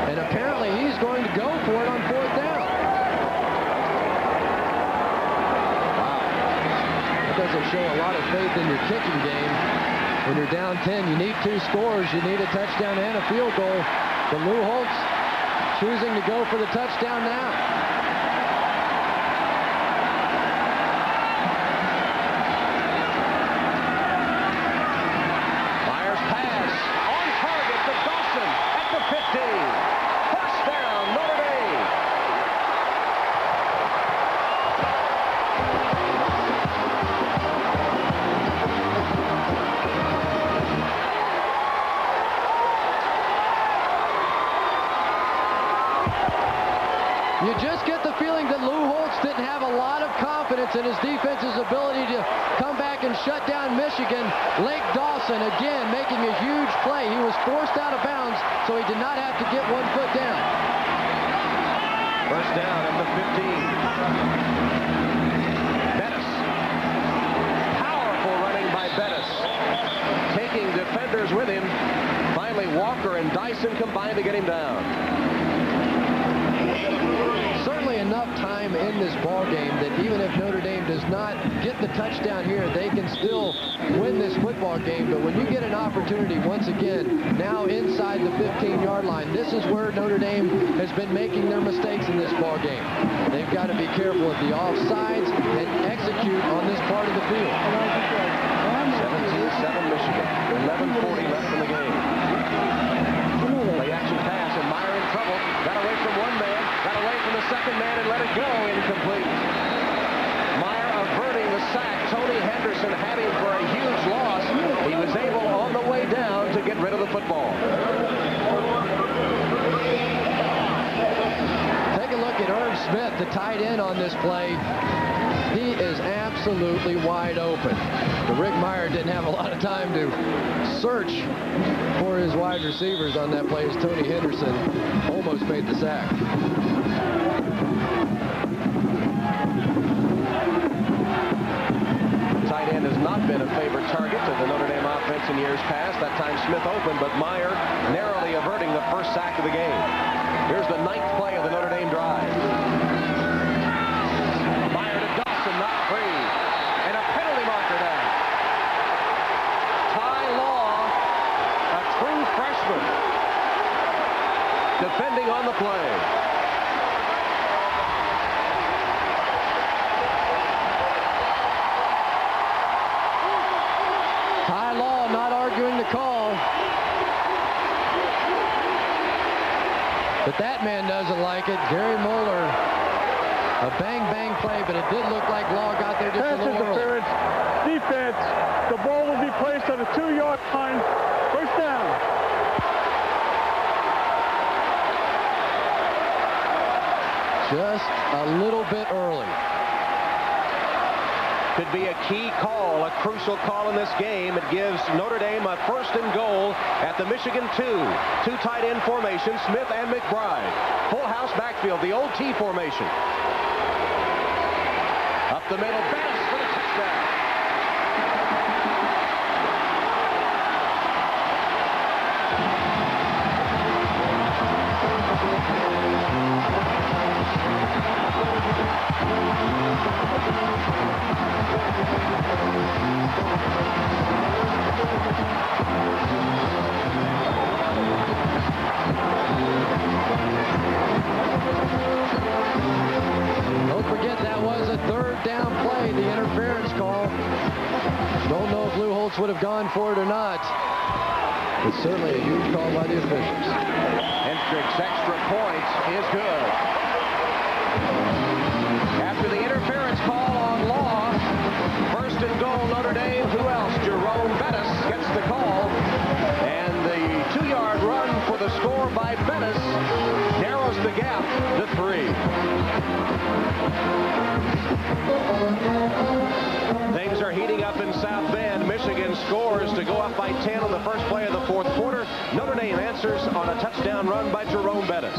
And apparently he's going to go for it on 4th down. Wow. That doesn't show a lot of faith in your kicking game. When you're down 10, you need 2 scores. You need a touchdown and a field goal. But Lou Holtz choosing to go for the touchdown now. Myers pass on target to Dawson at the 15. Notre Dame. You just get the feeling that Lou Holtz didn't have a lot of confidence in his defense's ability to come back and shut down Michigan. Lake Dawson again making a huge play. He was forced out of bounds, so he did not have to get 1 foot down. First down at the 15. Bettis. Powerful running by Bettis. Taking defenders with him. Finally, Walker and Dyson combined to get him down. Certainly enough time in this ball game that even if Notre Dame does not get the touchdown here, they can still win this football game. But when you get an opportunity, once again, now inside the 15-yard line, this is where Notre Dame has been making their mistakes in this ball game. They've got to be careful of the offsides and execute on this part of the field. 17-7 Michigan. 11:40 left in the game. Play action pass, and Meyer in trouble. Got away from one man, got away from the second man, and let it go. Incomplete. Meyer averting the sack. Tony Henderson had him for a huge loss. He was able on the way down to get rid of the football. Take a look at Irv Smith, the tight end on this play. He is absolutely wide open. But Rick Meyer didn't have a lot of time to search for his wide receivers on that play as Tony Henderson almost made the sack. Tight end has not been a favorite target to the Notre Dame offense in years past. That time Smith open, but Meyer narrowly averting the first sack of the game. Here's the 9th play of the Notre Dame drive. Meyer to Dawson, not free. And a penalty marker down. Ty Law, a true freshman, defending on the play. Ty Law not arguing the call. But that man doesn't like it. Gary Moeller, a bang-bang play, but it did look like Law got there just a little early. Defense. The ball will be placed on the 2-yard line. First down. Just a little bit early. Could be a key call, a crucial call in this game. It gives Notre Dame a 1st and goal at the Michigan 2. Two tight end formation, Smith and McBride. Full house backfield, the old T formation. Up the middle, Bettis for the touchdown. Don't forget that was a 3rd down play, the interference call. Don't know if Lou Holtz would have gone for it or not. It's certainly a huge call by the officials. Hendrick's extra point is good. After the interference call on Law, 1st and goal Notre Dame. Who else? Jerome Bettis gets the call. And the 2-yard run for the score by Bettis narrows the gap to 3. Things are heating up in South Bend. Michigan scores to go up by 10 on the first play of the 4th quarter. Notre Dame answers on a touchdown run by Jerome Bettis.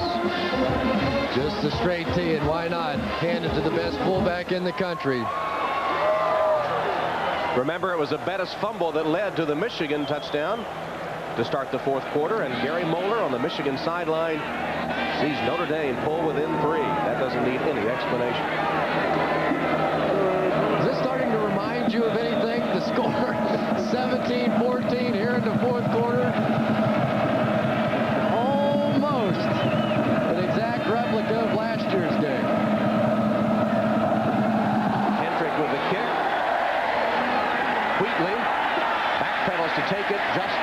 Just a straight T, and why not? Hand it to the best fullback in the country. Remember, it was a Bettis fumble that led to the Michigan touchdown to start the 4th quarter, and Gary Moeller on the Michigan sideline sees Notre Dame pull within 3. That doesn't need any explanation. Is this starting to remind you of anything? The score 17-14 here in the 4th quarter. Almost an exact replica of last year's game. Hendrick with the kick. Wheatley backpedals to take it just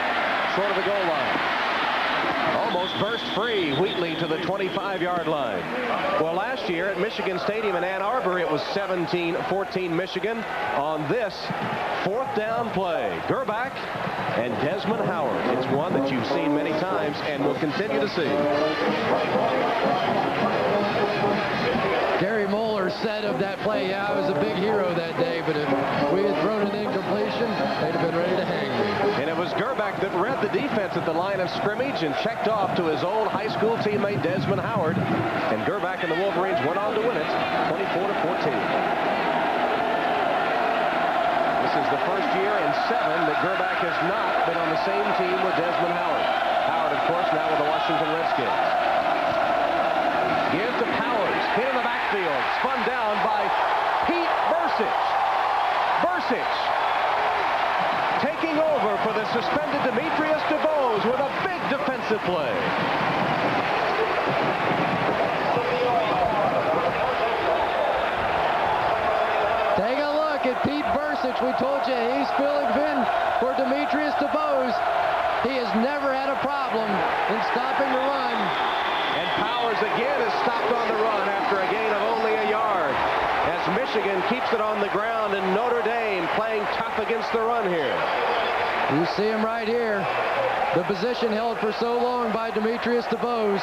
short of the goal line. Almost burst free. Wheatley to the 25-yard line. Well, last year at Michigan Stadium in Ann Arbor, it was 17-14 Michigan. On this 4th down play, Gerbach and Desmond Howard. It's one that you've seen many times and will continue to see. Gary Moeller said of that play, yeah, I was a big hero that day, but if we had thrown an incompletion, they'd have been ready to hang me. And it was Gerbach that read the defense at the line of scrimmage and checked off to his old high school teammate Desmond Howard. And Gerbach and the Wolverines went on to win it 24-14. This is the first year in 7 that Gerbach has not been on the same team with Desmond Howard. Howard, of course, now with the Washington Redskins. Give to Powers, hit in the backfield, spun down by Pete Bursich. Bursich taking over for the suspended Demetrius DeVos with a big defensive play. Take a look at Pete Bursich. We told you he's filling in for Demetrius DeVos. He has never had a problem in stopping the run. And Powers again is stopped on the run after a gain of only a yard. As Michigan keeps it on the ground and Notre Dame playing tough against the run here. You see him right here. The position held for so long by Demetrius DeVos.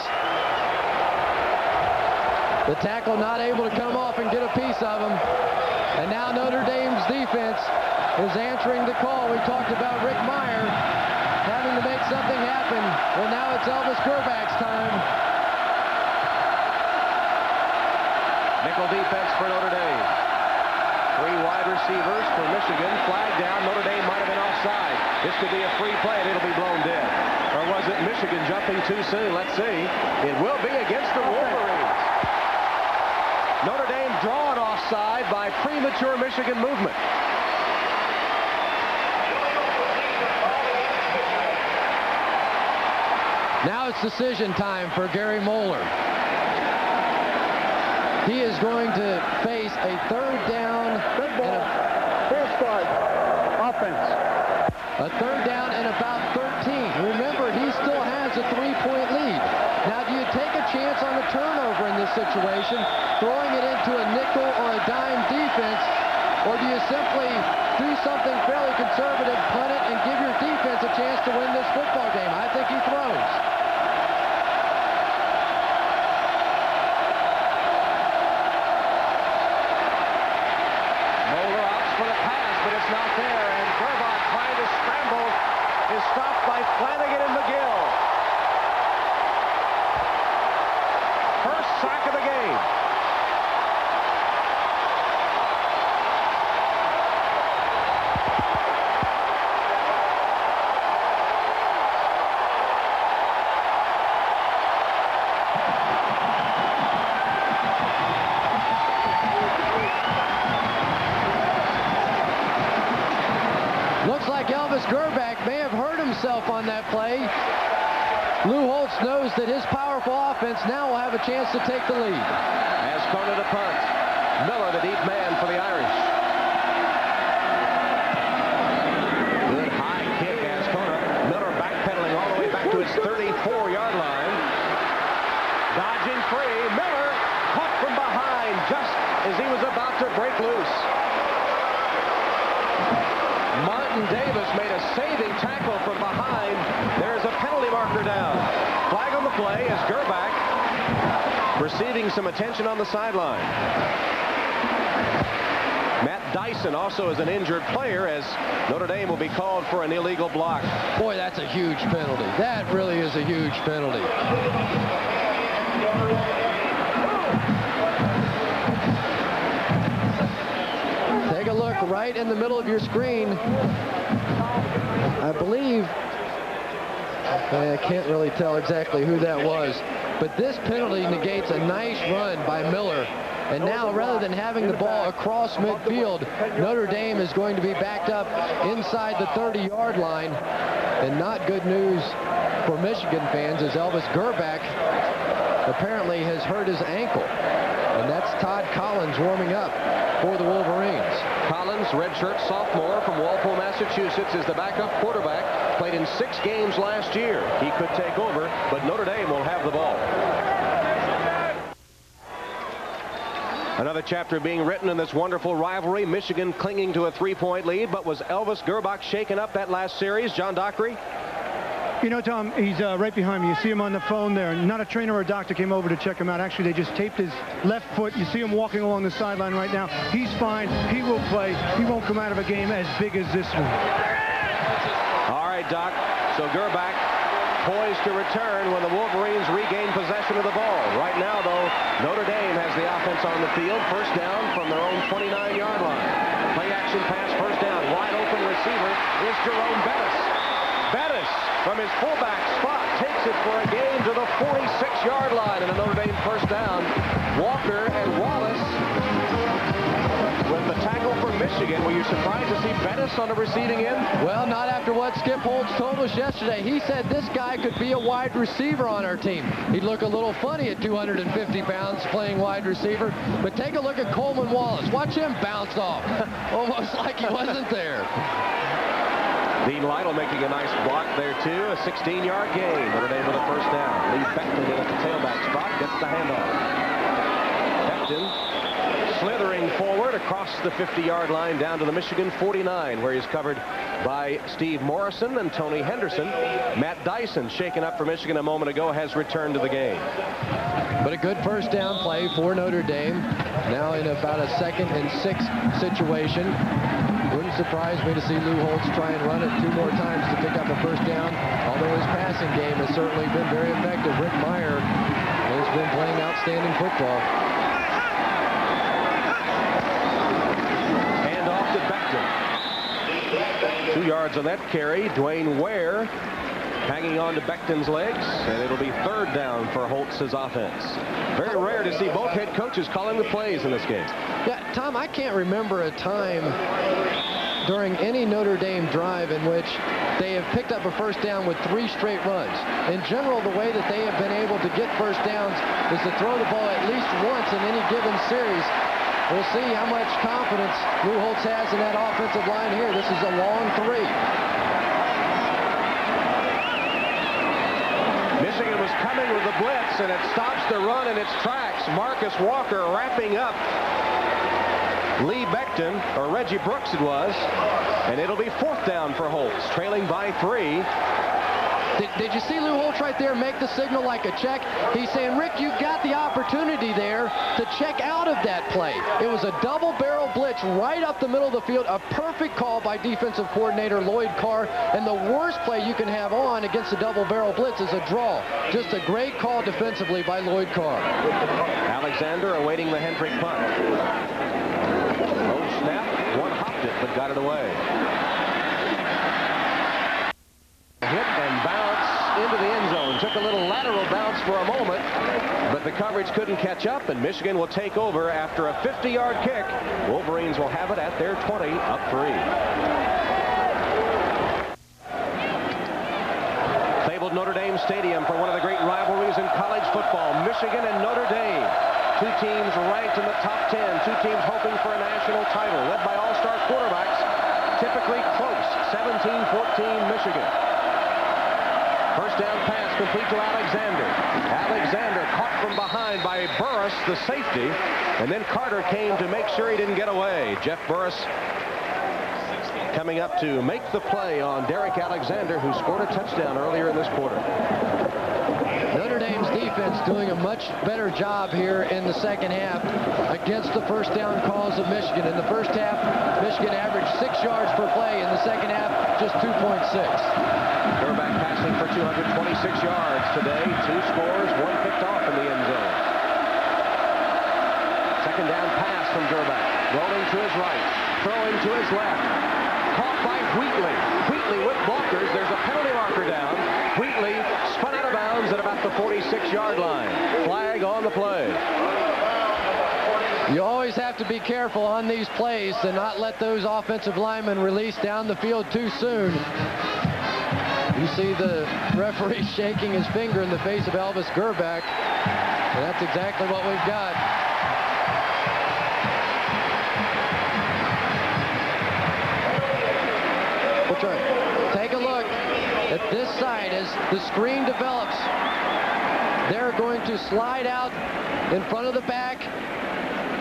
The tackle not able to come off and get a piece of him. And now Notre Dame's defense is answering the call. We talked about Rick Meyer having to make something happen. Well, now it's Elvis Gerbach's time. Nickel defense for Notre Dame. 3 wide receivers for Michigan. Flag down. Notre Dame might have been offside. This could be a free play and it'll be blown dead. Or was it Michigan jumping too soon? Let's see. It will be against the Wolverines. Notre Dame drawn offside by premature Michigan movement. Now it's decision time for Gary Moeller. He is going to face a 3rd down and a First start, offense. A 3rd down and about 13. Remember, he still has a 3-point lead. Now, do you take a chance on a turnover in this situation, throwing it into a nickel or a dime defense, or do you simply do something fairly conservative, punt it, and give your defense a chance to win this football game? I think he throws. himself on that play. Lou Holtz knows that his powerful offense now will have a chance to take the lead. Ascona to punt. Miller, the deep man for the Irish. Good high kick, Ascona. Miller backpedaling all the way back to his 34-yard line. Dodging free. Miller caught from behind just as he was about to break loose. Martin Davis made a saving tackle from behind. There's a penalty marker down. Flag on the play as Gerback receiving some attention on the sideline. Matt Dyson also is an injured player as Notre Dame will be called for an illegal block. Boy, that's a huge penalty. That really is a huge penalty. Take a look right in the middle of your screen. I believe, I can't really tell exactly who that was, but this penalty negates a nice run by Miller. And now, rather than having the ball across midfield, Notre Dame is going to be backed up inside the 30-yard line. And not good news for Michigan fans as Elvis Gerback apparently has hurt his ankle. And that's Todd Collins warming up for the Wolverines. Collins, redshirt sophomore from Walpole, Massachusetts, is the backup quarterback. Played in 6 games last year. He could take over, but Notre Dame will have the ball. Another chapter being written in this wonderful rivalry. Michigan clinging to a 3-point lead, but was Elvis Gerback shaken up that last series? John Dockery? You know, Tom, he's right behind me. You see him on the phone there. Not a trainer or a doctor came over to check him out. Actually, they just taped his left foot. You see him walking along the sideline right now. He's fine. He will play. He won't come out of a game as big as this one. All right, Doc. So Gerback poised to return when the Wolverines regain possession of the ball. Right now, though, Notre Dame has the offense on the field. First down from their own 29-yard line. Play action pass, first down. Wide open receiver is Jerome Bettis. Bettis, from his fullback spot, takes it for a gain to the 46-yard line and a Notre Dame first down. Walker and Wallace with the tackle for Michigan. Were you surprised to see Bettis on the receiving end? Well, not after what Skip Holtz told us yesterday. He said this guy could be a wide receiver on our team. He'd look a little funny at 250 pounds playing wide receiver. But take a look at Coleman Wallace. Watch him bounce off. Almost like he wasn't there. Dean Lytle making a nice block there, too. A 16-yard gain. Notre Dame with a first down. Lee Beckton in at the tailback spot. Gets the handoff. Beckton slithering forward across the 50-yard line down to the Michigan 49, where he's covered by Steve Morrison and Tony Henderson. Matt Dyson, shaken up for Michigan a moment ago, has returned to the game. But a good first down play for Notre Dame. Now in about a 2nd and 6 situation. Wouldn't surprise me to see Lou Holtz try and run it 2 more times to pick up a first down, although his passing game has certainly been very effective. Rick Meyer has been playing outstanding football. And off to Beckton. 2 yards on that carry. Dwayne Ware hanging on to Beckton's legs, and it'll be 3rd down for Holtz's offense. Very rare to see both head coaches calling the plays in this game. Yeah, Tom, I can't remember a time during any Notre Dame drive in which they have picked up a first down with 3 straight runs. In general, the way that they have been able to get first downs is to throw the ball at least once in any given series. We'll see how much confidence Lou Holtz has in that offensive line here. This is a long 3. Michigan was coming with the blitz, and it stops the run in its tracks. Marcus Walker wrapping up Lee Beckton, or Reggie Brooks it was, and it'll be 4th down for Holtz, trailing by 3. Did you see Lou Holtz right there make the signal like a check? He's saying, Rick, you got the opportunity there to check out of that play. It was a double-barrel blitz right up the middle of the field. A perfect call by defensive coordinator Lloyd Carr. And the worst play you can have on against a double-barrel blitz is a draw. Just a great call defensively by Lloyd Carr. Alexander awaiting the Hendrick punt. Low snap. One hopped it, but got it away. Hit and bounce into the end zone. Took a little lateral bounce for a moment, but the coverage couldn't catch up, and Michigan will take over after a 50-yard kick. Wolverines will have it at their 20, up 3. labeled Notre Dame Stadium for one of the great rivalries in college football, Michigan and Notre Dame. Two teams ranked in the top 10, two teams hoping for a national title, led by all-star quarterbacks, typically close, 17-14 Michigan. First down pass complete to Alexander. Alexander caught from behind by Burris, the safety, and then Carter came to make sure he didn't get away. Jeff Burris coming up to make the play on Derek Alexander, who scored a touchdown earlier in this quarter. Notre Dame's defense doing a much better job here in the second half against the first down calls of Michigan. In the first half, Michigan averaged 6 yards per play. In the second half, just 2.6. Gerback passing for 226 yards today. 2 scores, 1 picked off in the end zone. Second down pass from Gerback. Rolling to his right, throwing to his left. Caught by Wheatley. Wheatley with blockers. There's a penalty marker down. Wheatley spun out of bounds at about the 46-yard line. Flag on the play. You always have to be careful on these plays to not let those offensive linemen release down the field too soon. You see the referee shaking his finger in the face of Elvis Gerback, and that's exactly what we've got. Take a look at this side as the screen develops. They're going to slide out in front of the back,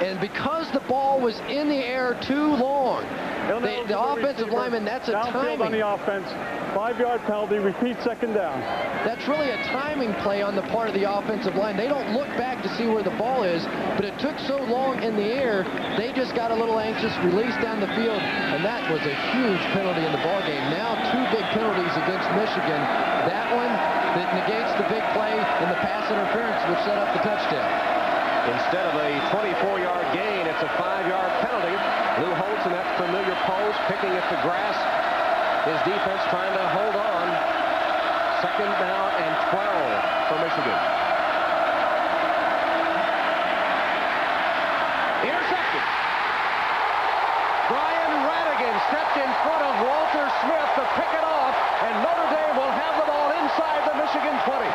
and because the ball was in the air too long, the offensive lineman, that's a timing. On the offense, 5-yard penalty, repeat second down. That's really a timing play on the part of the offensive line. They don't look back to see where the ball is, but it took so long in the air, they just got a little anxious, released down the field, and that was a huge penalty in the ball game. Now 2 big penalties against Michigan. That one that negates the big play in the pass interference, which set up the touchdown. Instead of a 24-yard gain, it's a 5-yard penalty. Lou Holtz in that familiar pose, picking at the grass. His defense trying to hold on. Second down and 12 for Michigan. Intercepted. Brian Radigan stepped in front of Walter Smith to pick it off, and Notre Dame will have the ball inside the Michigan 20.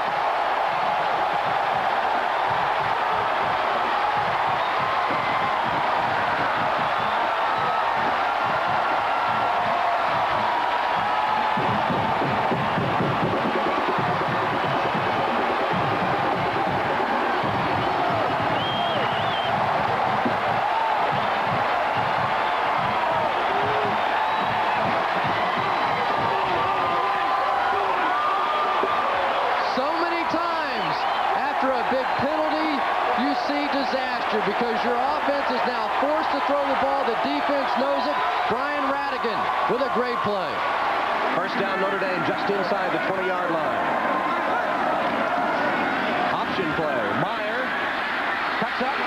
Because your offense is now forced to throw the ball. The defense knows it. Brian Radigan with a great play. First down, Notre Dame just inside the 20-yard line. Option play. Meyer cuts up.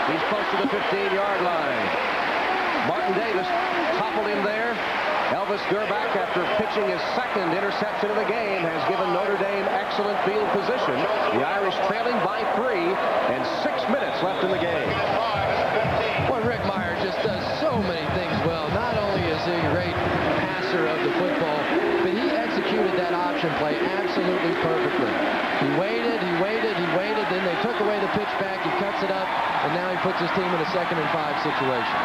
He's close to the 15-yard line. Martin Davis toppled him there. Elvis Gerback, after pitching his second interception of the game, has given Notre Dame excellent field position. The Irish trailing by 3 and 6 minutes left in the game. Well, Rick Meyer just does so many things well. Not only is he a great passer of the football, but he executed that option play absolutely perfectly. He waited, then they took away the pitch back, he cuts it up, and now he puts his team in a 2nd and 5 situation.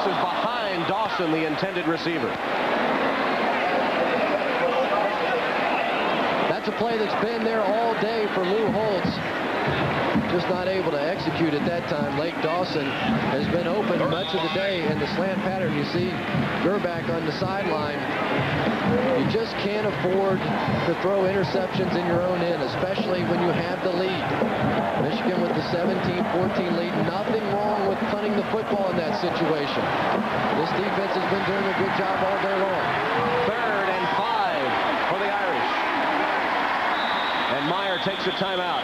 Behind Dawson, the intended receiver. That's a play that's been there all day for Lou Holtz. Just not able to execute at that time. Lake Dawson has been open much of the day in the slant pattern. You see Gerback on the sideline. You just can't afford to throw interceptions in your own end, especially when you have the lead. Michigan with the 17-14 lead. Nothing wrong with punting the football in that situation. This defense has been doing a good job all day long. 3rd and 5 for the Irish. And Meyer takes a timeout.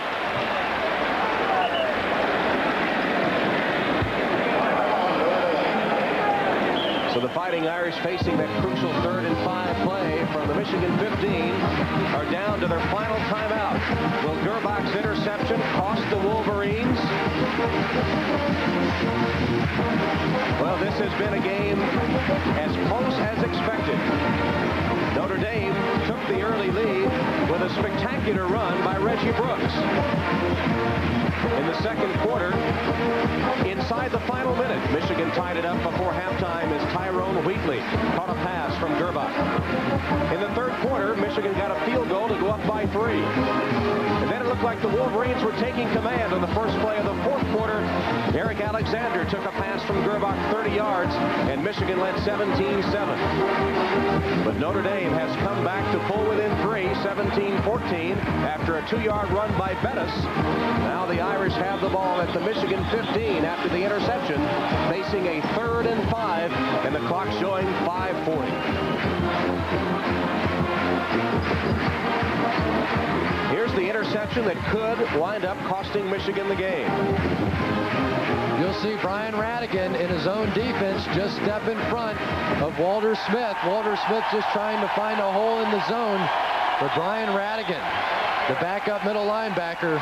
So the Fighting Irish, facing that crucial 3rd and 5 play from the Michigan 15, are down to their final timeout. Will Gerbach's interception cost the Wolverines? Well, this has been a game as close as expected. Notre Dame took the early lead with a spectacular run by Reggie Brooks. In the second quarter, inside the final minute, Michigan tied it up before halftime as Tyrone Wheatley caught a pass from Gerbach. In the third quarter, Michigan got a field goal to go up by 3. And then it looked like the Wolverines were taking command on the first play of the fourth quarter. Eric Alexander took a pass from Gerbach 30 yards, and Michigan led 17-7. But Notre Dame has come back to pull within 3, 17-14, after a 2-yard run by Bettis. Now the Irish have the ball at the Michigan 15 after the interception, facing a 3rd and 5, and the clock showing 5:40. Here's the interception that could wind up costing Michigan the game. You'll see Brian Radigan in his own defense just step in front of Walter Smith. Walter Smith just trying to find a hole in the zone for Brian Radigan, the backup middle linebacker,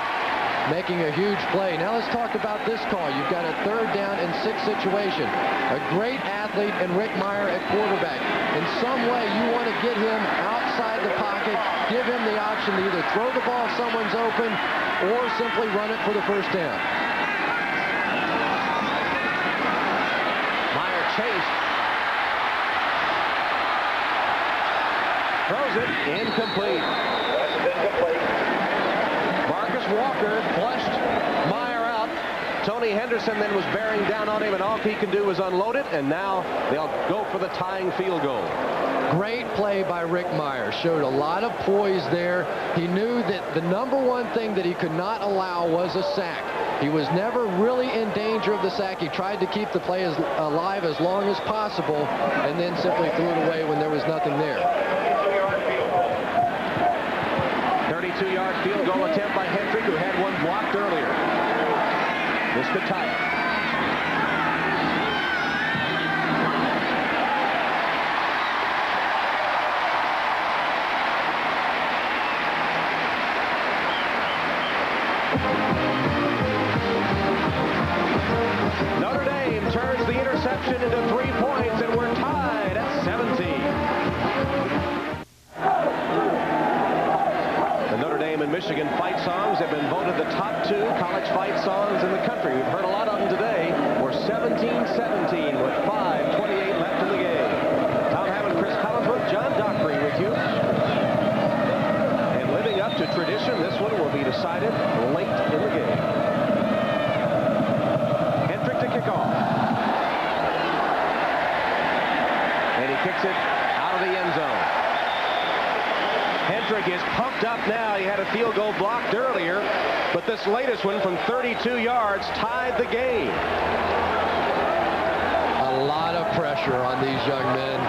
making a huge play. Now let's talk about this call. You've got a 3rd down and 6 situation. A great athlete in Rick Meyer at quarterback. In some way, you want to get him outside the pocket, give him the option to either throw the ball if someone's open or simply run it for the first down. Meyer chased. Throws it. Incomplete. Marcus Walker flushed Meyer out. Tony Henderson then was bearing down on him, and all he could do was unload it, and now they'll go for the tying field goal. Great play by Rick Meyer. Showed a lot of poise there. He knew that the number one thing that he could not allow was a sack. He was never really in danger of the sack. He tried to keep the play alive as long as possible, and then simply threw it away when there was nothing there. 32-yard field goal attempt by Hendrick, who had one blocked earlier. This could tie it. Notre Dame turns the interception into 3 points, and we're tied at 17. The Notre Dame and Michigan fight songs have been voted the top 2 college fight songs in the country. We've heard a lot of them today. We're 17-17 with 5:28 left in the game. Tom Hammond, Chris Collinsworth, John Dockery with you. And living up to tradition, this one will be decided late in the game. Hendrick to kick off. And he kicks it out of the end zone. Hendrick is pumped up now. He had a field goal blocked earlier, but this latest one from 32 yards tied the game. A lot of pressure on these young men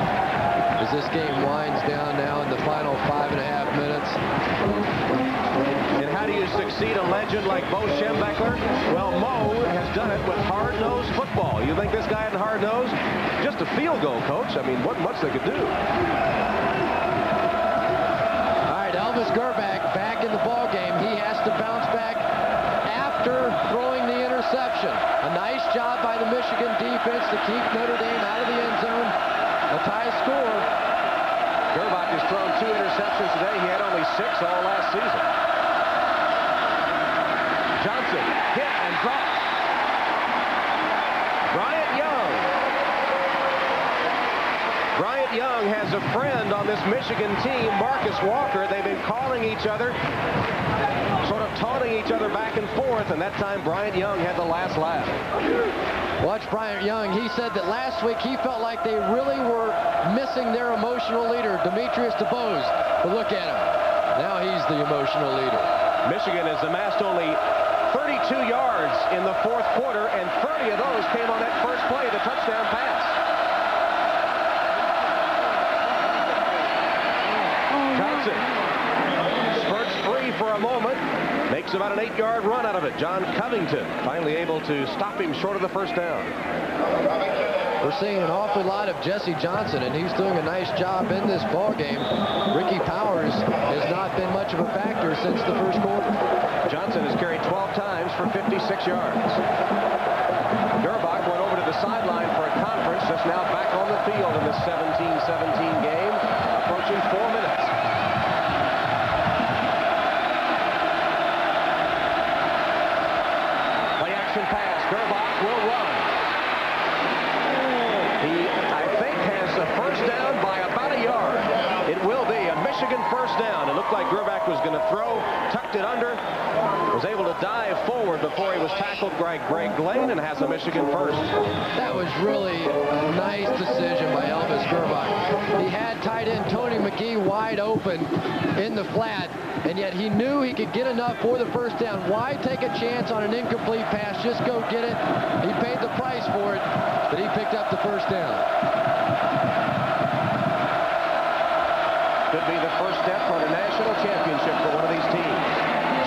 as this game winds down now in the final 5.5 minutes. And how do you succeed a legend like Bo Schembechler? Well, Mo has done it with hard-nosed football. You think this guy had hard-nosed? Just a field goal, coach. I mean, what much they could do. Elvis Gerbach back in the ball game. He has to bounce back after throwing the interception. A nice job by the Michigan defense to keep Notre Dame out of the end zone. A tie score. Gerbach has thrown 2 interceptions today. He had only 6 all last season. Johnson hit and dropped. Bryant Young. Bryant Young has a friend on this Michigan team, Marcus Walker. They've been calling each other, sort of taunting each other back and forth, and that time Bryant Young had the last laugh. Watch Bryant Young. He said that last week he felt like they really were missing their emotional leader, Demetrius DeBose. But look at him. Now he's the emotional leader. Michigan has amassed only 32 yards in the fourth quarter, and 30 of those came on that first play, the touchdown pass. Johnson spurts free for a moment, makes about an 8-yard run out of it. John Covington finally able to stop him short of the first down. We're seeing an awful lot of Jesse Johnson, and he's doing a nice job in this ball game. Ricky Powers has not been much of a factor since the first quarter. Johnson has carried 12 times for 56 yards. Gerbach went over to the sideline for a conference, just now back on the field in this 17-17 game, approaching 4 minutes. Play action pass. Gerbach will run. He, I think, has a first down by about a yard. It will be a Michigan first down. It looked like Gerbach was going to throw, tucked it under, was able to dive forward before he was tackled by Greg Glane, and has a Michigan first. That was really a nice decision by Elvis Gerbach. He had tight end Tony McGee wide open in the flat, and yet he knew he could get enough for the first down. Why take a chance on an incomplete pass? Just go get it. He paid the price for it, but he picked up the first down. Could be the first step on a national championship for one of these teams.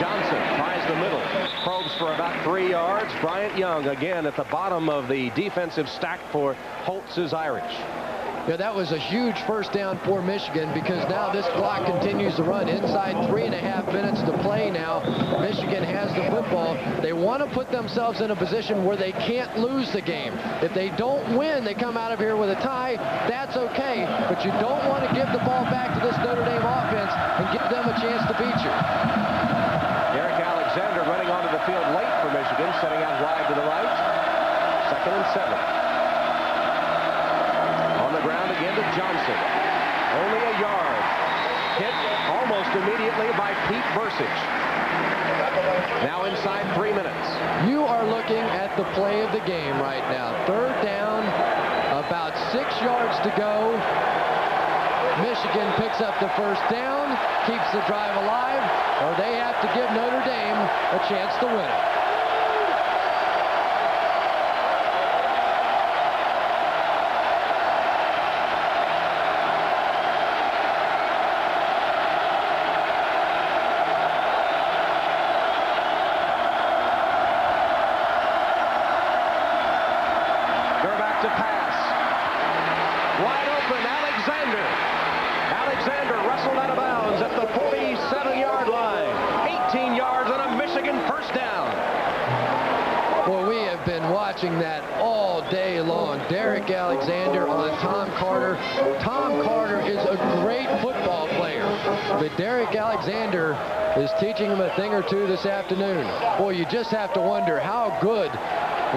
Johnson tries the middle, probes for about 3 yards. Bryant Young again at the bottom of the defensive stack for Holtz's Irish. Yeah, that was a huge first down for Michigan, because now this clock continues to run. Inside 3.5 minutes to play now. Michigan has the football. They want to put themselves in a position where they can't lose the game. If they don't win, they come out of here with a tie. That's okay, but you don't want to give the ball back to this Notre Dame offense and give them a chance to beat you. Derek Alexander running onto the field late for Michigan, setting out wide to the right. 2nd and 7. Ground again to Johnson. Only a yard. Hit almost immediately by Pete Bursich. Now inside 3 minutes. You are looking at the play of the game right now. 3rd down, about 6 yards to go. Michigan picks up the first down, keeps the drive alive, or they have to give Notre Dame a chance to win it. That all day long. Derek Alexander on Tom Carter. Tom Carter is a great football player, but Derek Alexander is teaching him a thing or two this afternoon. Boy, you just have to wonder how good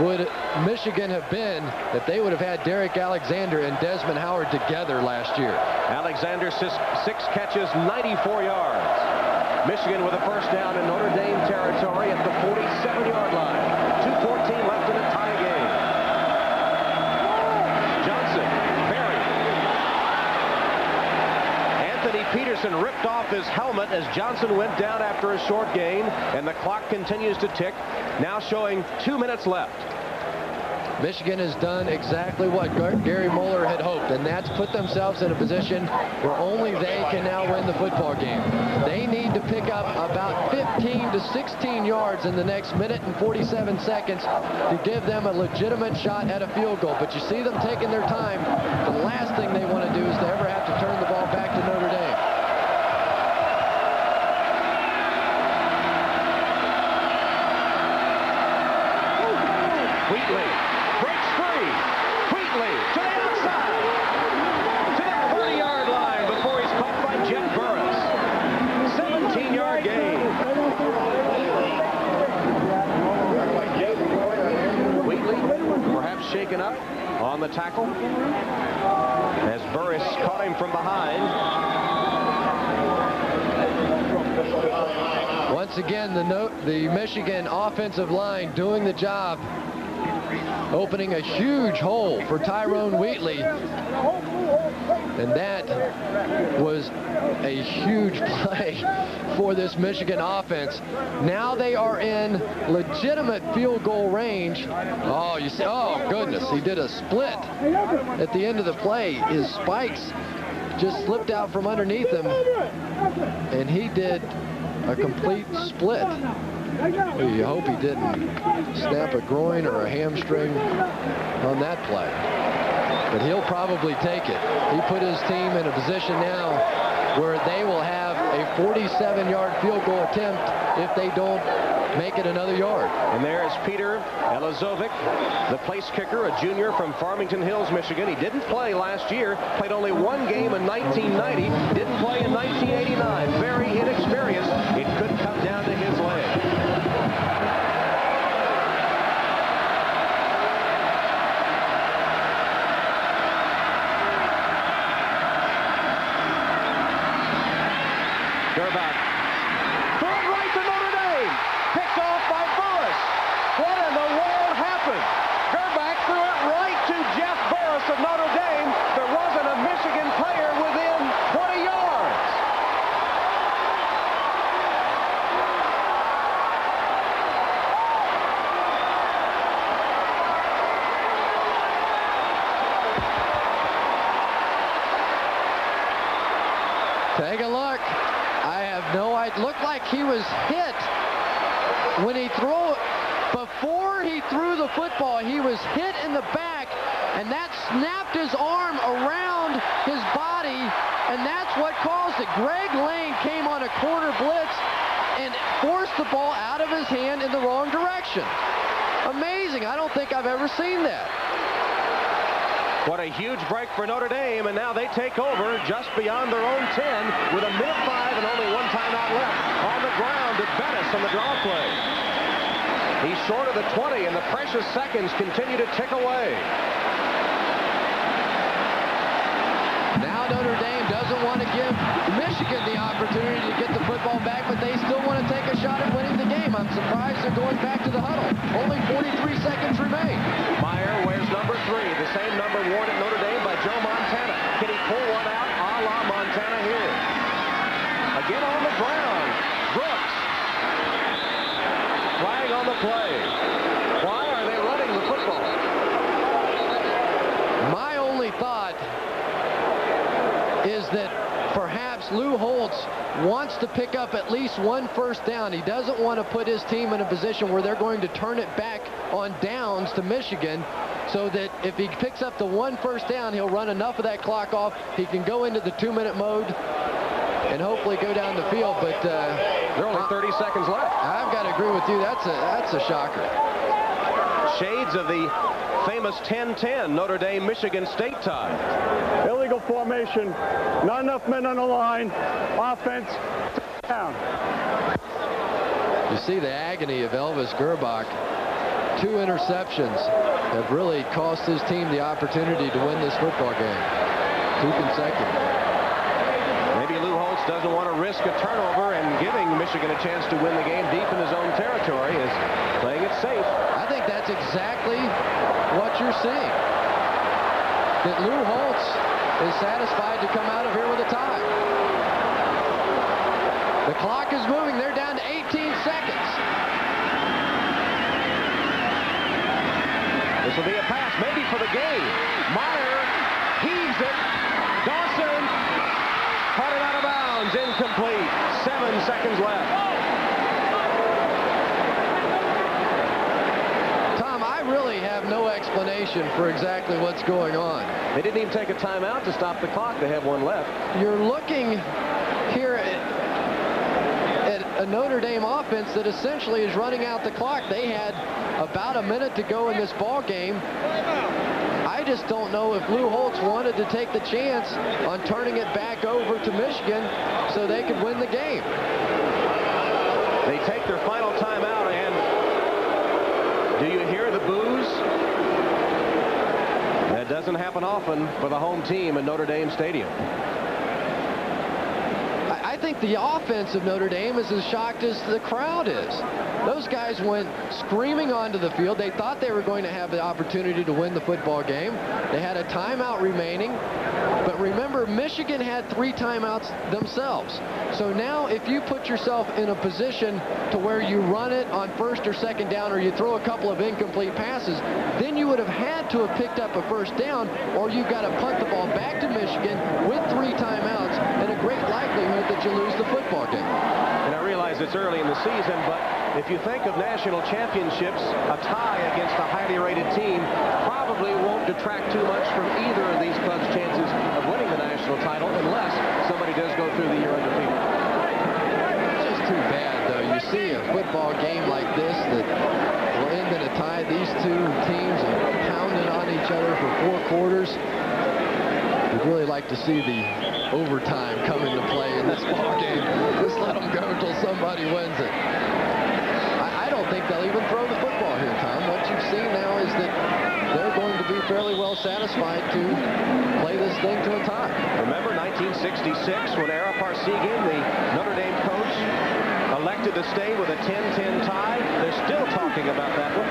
would Michigan have been if they would have had Derek Alexander and Desmond Howard together last year. Alexander, 6 catches, 94 yards. Michigan with a first down in Notre Dame territory at the 47-yard line. 2:14 left in a tie game. Johnson buried. Anthony Peterson ripped off his helmet as Johnson went down after a short gain, and the clock continues to tick, now showing 2 minutes left. Michigan has done exactly what Gary Moeller had hoped, and that's put themselves in a position where only they can now win the football game. They need to pick up about 15 to 16 yards in the next minute and 47 seconds to give them a legitimate shot at a field goal. But you see them taking their time. The last thing they want to do is to ever have to turn the ball back to Notre Dame. Wheatley breaks free. Wheatley to the outside. To the 30-yard line before he's caught by Jeff Burris. 17-yard gain. Wheatley perhaps shaken up on the tackle as Burris caught him from behind. Once again, the Michigan offensive line doing the job, opening a huge hole for Tyrone Wheatley. And that was a huge play for this Michigan offense. Now they are in legitimate field goal range. Oh, you see, oh goodness, he did a split at the end of the play. His spikes just slipped out from underneath him, and he did a complete split. Well, you hope he didn't snap a groin or a hamstring on that play. But he'll probably take it. He put his team in a position now where they will have a 47-yard field goal attempt if they don't make it another yard. And there is Peter Elizovic, the place kicker, a junior from Farmington Hills, Michigan. He didn't play last year, played only one game in 1990, didn't play in 1989. Very inexperienced. It could come down to his leg. Gerbach. Throw it right to Notre Dame. Picked off by Burris. What in the world happened? Gerbach threw it right to Jeff Burris of Notre Dame. There wasn't a Michigan player within 20 yards. Take a look. I have no idea. Looked like he was hit when he threw it. Before he threw the football, he was hit in the back, and that snapped his arm around his body, and that's what caused it. Greg Lane came on a corner blitz and forced the ball out of his hand in the wrong direction. Amazing. I don't think I've ever seen that. What a huge break for Notre Dame, and now they take over just beyond their own 10 with a minute 5 and only one timeout left. On the ground to Bettis on the draw play. He's short of the 20, and the precious seconds continue to tick away. Now Notre Dame doesn't want to give Michigan the opportunity to get the football back, but they still want to take a shot at winning the game. I'm surprised they're going back to the huddle. Only 43 seconds remain. Meyer wears number 3, the same number worn at Notre Dame by Joe Montana. Can he pull one out a la Montana here? Again on the ground. Brooks. Flag on the play. Why are they running the football? My only thought is that perhaps Lou Holtz wants to pick up at least one first down. He doesn't want to put his team in a position where they're going to turn it back on downs to Michigan, so that if he picks up the one first down, he'll run enough of that clock off. He can go into the 2-minute mode and hopefully go down the field. But there are only 30 seconds left. I've got to agree with you. That's a shocker. Shades of the famous 10-10 Notre Dame Michigan State tie. Illegal formation. Not enough men on the line. Offense down. You see the agony of Elvis Gerbach. 2 interceptions have really cost his team the opportunity to win this football game. 2 consecutive. Maybe Lou Holtz doesn't want to risk a turnover, and giving Michigan a chance to win the game deep in his own territory is playing it safe. I think that's exactly what you're seeing. That Lou Holtz is satisfied to come out of here with a tie. The clock is moving. They're down to 18 seconds. This will be a pass, maybe for the game. Meyer heaves it. Dawson caught it out of bounds. Incomplete. 7 seconds left. Tom, I really have no explanation for exactly what's going on. They didn't even take a timeout to stop the clock. They have one left. You're looking here at a Notre Dame offense that essentially is running out the clock. They had about a minute to go in this ball game. I just don't know if Lou Holtz wanted to take the chance on turning it back over to Michigan so they could win the game. They take their final timeout, and do you hear the boos? That doesn't happen often for the home team in Notre Dame Stadium. I think the offense of Notre Dame is as shocked as the crowd is. Those guys went screaming onto the field. They thought they were going to have the opportunity to win the football game. They had a timeout remaining. But remember, Michigan had 3 timeouts themselves. So now if you put yourself in a position to where you run it on first or second down, or you throw a couple of incomplete passes, then you would have had to have picked up a first down, or you've got to punt the ball back to Michigan with 3 timeouts and a great likelihood that you lose the football game. And I realize it's early in the season, but if you think of national championships, a tie against a highly rated team probably won't detract too much from either of these clubs' chances of winning the national title unless somebody does go through the year undefeated. It's just too bad, though. You see a football game like this that will end in a tie. These two teams are pounding on each other for 4 quarters. We'd really like to see the overtime come into play in this ball game. Just let them go until somebody wins it. I don't think they'll even throw the football here, Tom. What you've seen now is that they're going to be fairly well satisfied to play this thing to a tie. Remember 1966 when Ara Parsegian, the Notre Dame coach, elected to stay with a 10-10 tie? They're still talking about that one.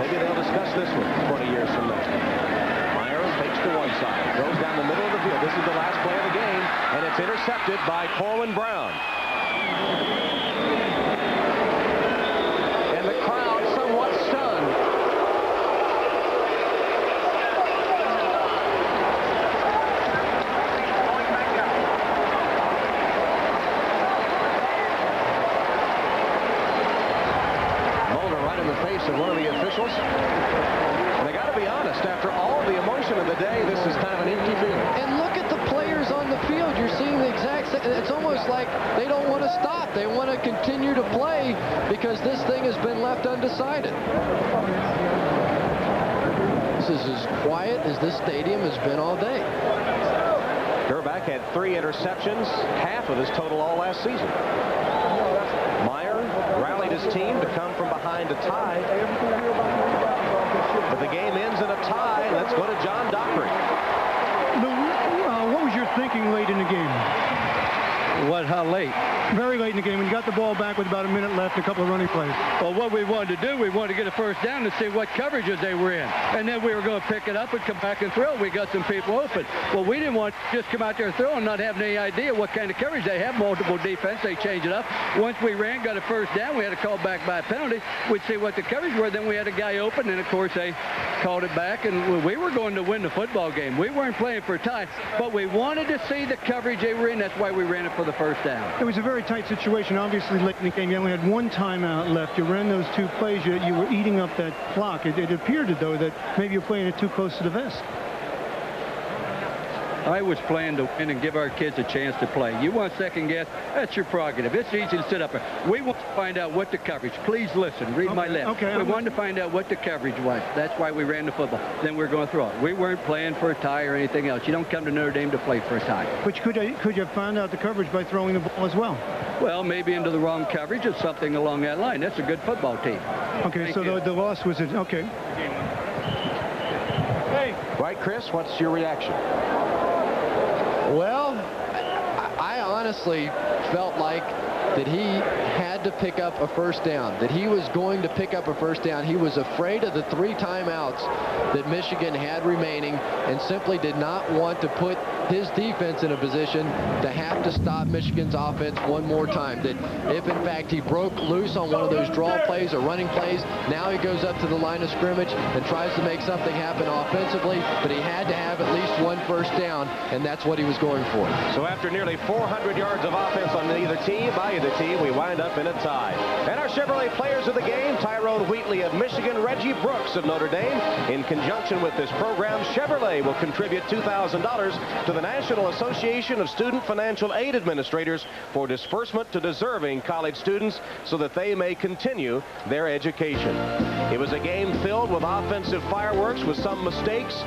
Maybe they'll discuss this one 20 years from now. Takes to one side, goes down the middle of the field. This is the last play of the game, and it's intercepted by Corwin Brown. And the crowd somewhat stunned. Mulder right in the face of one of the officials. And I got to be honest, after all the emotion of the day, this is kind of an empty field. And look at the players on the field. You're seeing the exact same. It's almost like they don't want to stop. They want to continue to play because this thing has been left undecided. This is as quiet as this stadium has been all day. Gerback had 3 interceptions, half of his total all last season. Meyer rallied his team to come from behind a tie. But the game ends in a tie. Let's go to John Dockery. What was your thinking late in the game? How late? Very late in the game. When you got the ball back with about a minute left, a couple of running plays. Well, what we wanted to do, we wanted to get a first down to see what coverages they were in. And then we were going to pick it up and come back and throw. We got some people open. Well, we didn't want to just come out there and throw and not having any idea what kind of coverage they have. Multiple defense. They change it up. Once we ran, got a first down, we had to call back by a penalty. We'd see what the coverage were. Then we had a guy open, and, of course, they called it back. And we were going to win the football game. We weren't playing for a tie, but we wanted to see the coverage they were in. That's why we ran it for the first down. It was a very tight situation. Obviously, late in the game, you only had 1 timeout left. You ran those 2 plays. You were eating up that clock. It appeared, though, that maybe you're playing it too close to the vest. I was playing to win and give our kids a chance to play. You want second guess? That's your prerogative. It's easy to sit up there. We want to find out what the coverage. Please listen. Read my lips. Okay, we wanted to find out what the coverage was. That's why we ran the football. Then we're going to throw it. We weren't playing for a tie or anything else. You don't come to Notre Dame to play for a tie. But could you have found out the coverage by throwing the ball as well? Well, maybe into the wrong coverage or something along that line. That's a good football team. Okay, so the loss was it? Okay. Hey. Right, Chris, what's your reaction? Well, I honestly felt like that he had to pick up a first down, that he was going to pick up a first down. He was afraid of the 3 timeouts that Michigan had remaining and simply did not want to put his defense in a position to have to stop Michigan's offense one more time. That if, in fact, he broke loose on one of those draw plays or running plays, now he goes up to the line of scrimmage and tries to make something happen offensively, but he had to have at least 1 first down, and that's what he was going for. So after nearly 400 yards of offense on either team, by either team, we wind up in a tie. And our Chevrolet players of the game, Tyrone Wheatley of Michigan, Reggie Brooks of Notre Dame. In conjunction with this program, Chevrolet will contribute $2,000 to the National Association of Student Financial Aid Administrators for disbursement to deserving college students so that they may continue their education. It was a game filled with offensive fireworks with some mistakes.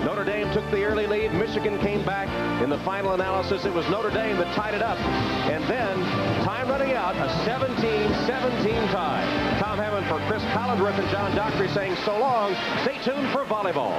Notre Dame took the early lead. Michigan came back. In the final analysis, it was Notre Dame that tied it up. And then, time running out, a 17-17 tie. Tom Hammond for Chris Collindworth and John Dockery saying so long. Stay tuned for volleyball.